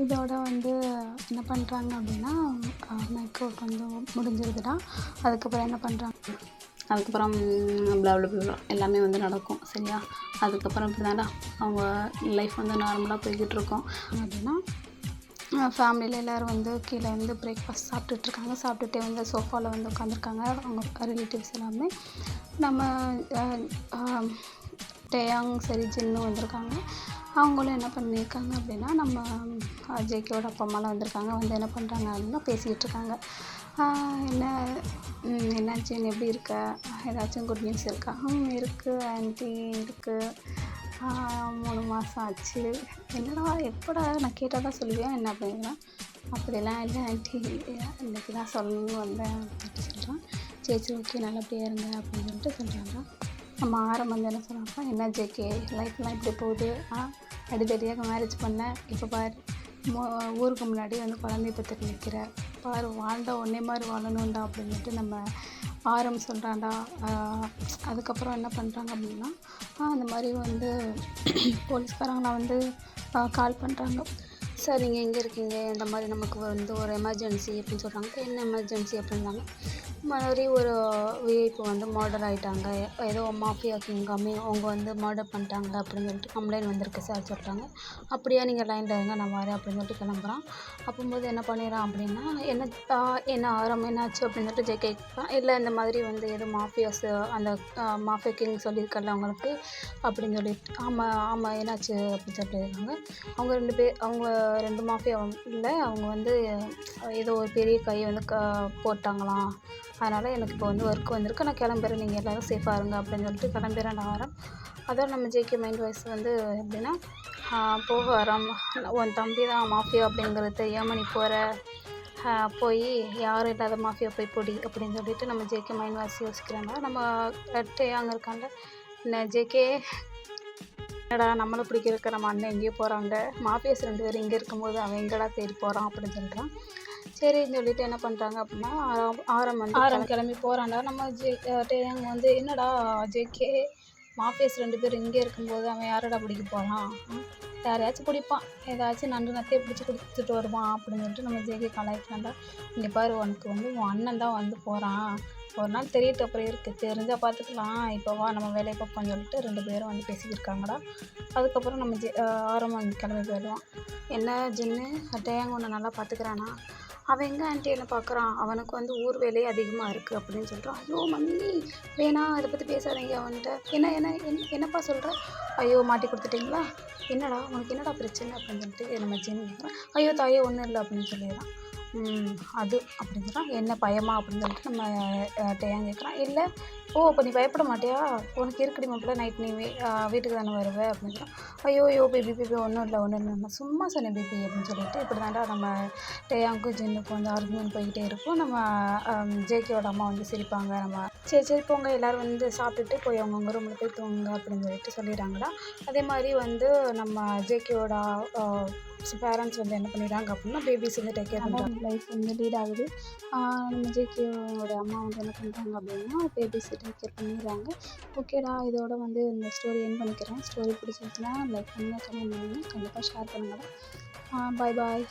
இதோட வந்து என்ன பண்ணுறாங்க அப்படின்னா மேக் அவுட் வந்து முடிஞ்சிருதுடா. அதுக்கப்புறம் என்ன பண்ணுறாங்க, அதுக்கப்புறம் எல்லாமே வந்து நடக்கும் சரியா. அதுக்கப்புறம் இப்படி தான்டா அவங்க லைஃப் வந்து நார்மலாக போய்கிட்டு இருக்கோம் அப்படின்னா ஃபேமிலியில் எல்லோரும் வந்து கீழே வந்து பிரேக்ஃபாஸ்ட் சாப்பிட்டுட்ருக்காங்க. சாப்பிட்டுட்டே வந்து சோஃபாவில் வந்து உட்காந்துருக்காங்க அவங்க ரிலேட்டிவ்ஸ் எல்லாமே. நம்ம டேயாங் சரி ஜின்னு வந்திருக்காங்க. அவங்களும் என்ன பண்ணியிருக்காங்க அப்படின்னா நம்ம ஜேகேவோட அப்பா அம்மாலாம் வந்திருக்காங்க. வந்து என்ன பண்ணுறாங்க அப்படின்னா பேசிக்கிட்டு இருக்காங்க. என்ன ஜின் எப்படி இருக்க, ஏதாச்சும் குட் நியூஸ் இருக்கா? இருக்குது ஆண்டி இருக்குது, 3 மாதம் ஆச்சு. என்னடா எப்போடா நான் கேட்டால் தான் சொல்லுவேன் என்ன அப்படின்னா, அப்படிலாம் இல்லை ஆண்டி, இன்றைக்கி தான் சொல்லணும்னு வந்தேன் அப்படின்ட்டு சொல்கிறான். சரி ஓகே நல்லபடியாக இருங்க அப்படின்னு சொல்லிட்டு சொல்கிறாங்க. நம்ம ஆரம் வந்து என்ன சொல்கிறாங்க, என்ன ஜேகே லைஃப்லாம் இப்படி போகுது, அடிதடியாக மேரேஜ் பண்ணேன், இப்போ பாரு ஊருக்கு முன்னாடி வந்து குழந்தைய பற்றி நிற்கிற பாரு, வாழ்ந்தா ஒன்றே மாதிரி வாழணும்டா அப்படின்னு சொல்லிட்டு நம்ம ஆரம் சொல்கிறான்டா. அதுக்கப்புறம் என்ன பண்ணுறாங்க அப்படின்னா அந்த மாதிரி வந்து போலீஸ்காரங்களாம் வந்து கால் பண்ணுறாங்க. சார் நீங்கள் எங்கே இருக்கீங்க, இந்த மாதிரி நமக்கு வந்து ஒரு எமர்ஜென்சி அப்படின்னு சொல்கிறாங்க. என்ன எமர்ஜென்சி அப்படின்னாங்க, மாதிரி ஒரு விஐபி வந்து மர்டர் ஆகிட்டாங்க, ஏதோ மாஃபியா கிங்காமே அவங்க வந்து மர்டர் பண்ணிட்டாங்க அப்படின்னு சொல்லிட்டு கம்ப்ளைண்ட் வந்திருக்கு சார் சொல்கிறாங்க. அப்படியா, நீங்கள் லைனில் இருங்க நான் வரேன் அப்படின்னு சொல்லிட்டு கிளம்புறான். அப்போது என்ன பண்ணிடுறான் அப்படின்னா என்ன ஆரம் என்னாச்சு அப்படின்னு சொல்லிட்டு ஜேகே கேட்குறான். இல்லை இந்த மாதிரி வந்து ஏதோ மாஃபியாஸ் அந்த மாஃபியா கிங் சொல்லியிருக்கல அவங்களுக்கு அப்படின்னு சொல்லிட்டு ஆமாம் என்னாச்சு அப்படின்னு சொல்லியிருக்காங்க. அவங்க 2 மாஃபியா இல்லை, அவங்க வந்து ஏதோ ஒரு பெரிய கையை வந்து போட்டாங்களாம். அதனால் எனக்கு இப்போ வந்து ஒர்க் வந்திருக்கு, நான் கிளம்புறேன், நீங்கள் எல்லோரும் சேஃபாக இருங்க அப்படின்னு சொல்லிட்டு கிளம்புறேன் ஆரம். அதோட நம்ம ஜேகே மைண்ட் வாய்ஸ் வந்து எப்படின்னா போக ஆரம், உன் தம்பி தான் மாஃபியா அப்படிங்கிறது தெரியாமல் நீ போய் யாரும் இல்லாத மாஃபியா போய் பொடி அப்படின்னு சொல்லிட்டு நம்ம ஜேகே மைண்ட் வாய்ஸ் யோசிக்கிறாங்க. நம்ம டேயாங் இருக்காங்க, என்ன ஜேகே என்னடா நம்மளை பிடிக்கிறதுக்கு நம்ம அண்ணன் எங்கேயோ போகிறாங்க, மாஃபியாஸ் 2 பேர் இங்கே இருக்கும்போது அவன் எங்கடா தேடி போகிறான் அப்படின்னு சொல்கிறான். சரின்னு சொல்லிட்டு என்ன பண்ணுறாங்க அப்படின்னா ஆரம் கிளம்பி போகிறான்டா. நம்ம டேயாங் வந்து என்னடா ஜேகே மாஃபியாஸ் 2 பேர் இங்கே இருக்கும்போது அவன் யாரடா பிடிக்க போகிறான், யாரையாச்சும் பிடிப்பான், ஏதாச்சும் நண்டு நத்தையை பிடிச்சி கொடுத்துட்டு வருவான் அப்படின்னு சொல்லிட்டு நம்ம ஜேகே கலாய்க்கிறான்டா. இங்கே பாரு, உனக்கு வந்து உன் அண்ணன் தான் வந்து போகிறான், ஒரு நாள் தெரியட்டு அப்புறம் இருக்குது, தெரிஞ்சால் பார்த்துக்கலாம், இப்போ வா நம்ம வேலையை பார்ப்போம்னு சொல்லிட்டு 2 பேரும் வந்து பேசிக்கிருக்காங்கடா. அதுக்கப்புறம் நம்ம ஆரம் வந்து கிளம்பி போயிடுவான். என்ன ஜின்னு டேயாங் உன்னை நல்லா பார்த்துக்கிறானா, அவன் எங்கே ஆண்டி என்ன பார்க்குறான், அவனுக்கு வந்து ஊர் வேலையே அதிகமாக இருக்குது அப்படின்னு சொல்கிறான். ஐயோ மம்மி வேணாம் இதை பற்றி பேசாதீங்க அவன்கிட்ட, என்னப்பா சொல்கிற, ஐயோ மாட்டி கொடுத்துட்டிங்களா, என்னடா உனக்கு என்னடா பிரச்சனை அப்படின்னு சொல்லிட்டு நம்ம ஜின்னு கேட்குறான். ஐயோ தாயே ஒன்றும் இல்லை அப்படின்னு சொல்லிடுறான். அது அப்படின்னு சொல்கிறான். என்ன பயமா அப்படின்னு சொல்லிட்டு நம்ம டேயாங் கேட்குறான். இல்லை அப்போ நீ பயப்பட மாட்டியா, உனக்கு இருக்குடி மாப்பிள்ள, நைட் நீ வீட்டுக்கு தானே வருவே அப்படின்னு சொல்கிறான். ஐயோ பேபி ஒன்றும் இல்லை நான் சும்மா சொன்னேன் பேபி அப்படின்னு சொல்லிட்டு இப்படி தாண்டா நம்ம டேயாங்க்கும் ஜின்னுக்கும் வந்து ஆர்குமெண்ட் போய்கிட்டே இருக்கும். நம்ம ஜேகேவோட அம்மா வந்து சிரிப்பாங்க. நம்ம சரி போங்க எல்லோரும் வந்து சாப்பிட்டுட்டு போய் அவங்கவுங்க ரூமில் போய் தூங்குங்க அப்படின்னு சொல்லிட்டு சொல்லிடுறாங்கடா. அதே மாதிரி வந்து நம்ம ஜேகேவோட பேரண்ட்ஸ் வந்து என்ன பண்ணிடுறாங்க அப்படின்னா பேபிஸ் வந்து டேக் கேர் பண்ணுறாங்க. லைஃப் வந்து லீட் ஆகுது. நம்ம ஜேகேவோட அம்மா வந்து என்ன பண்ணுறாங்க அப்படின்னா பேபிஸ் டேக் கேர் பண்ணிடுறாங்க. ஓகேடா, இதோட வந்து இந்த ஸ்டோரி எண்ட் பண்ணிக்கிறேன். ஸ்டோரி பிடிச்சிருச்சுன்னா லைக் பண்ணுங்கள், கமெண்ட் பண்ணுங்கள், கண்டிப்பாக ஷேர் பண்ணுங்கடா. பாய்.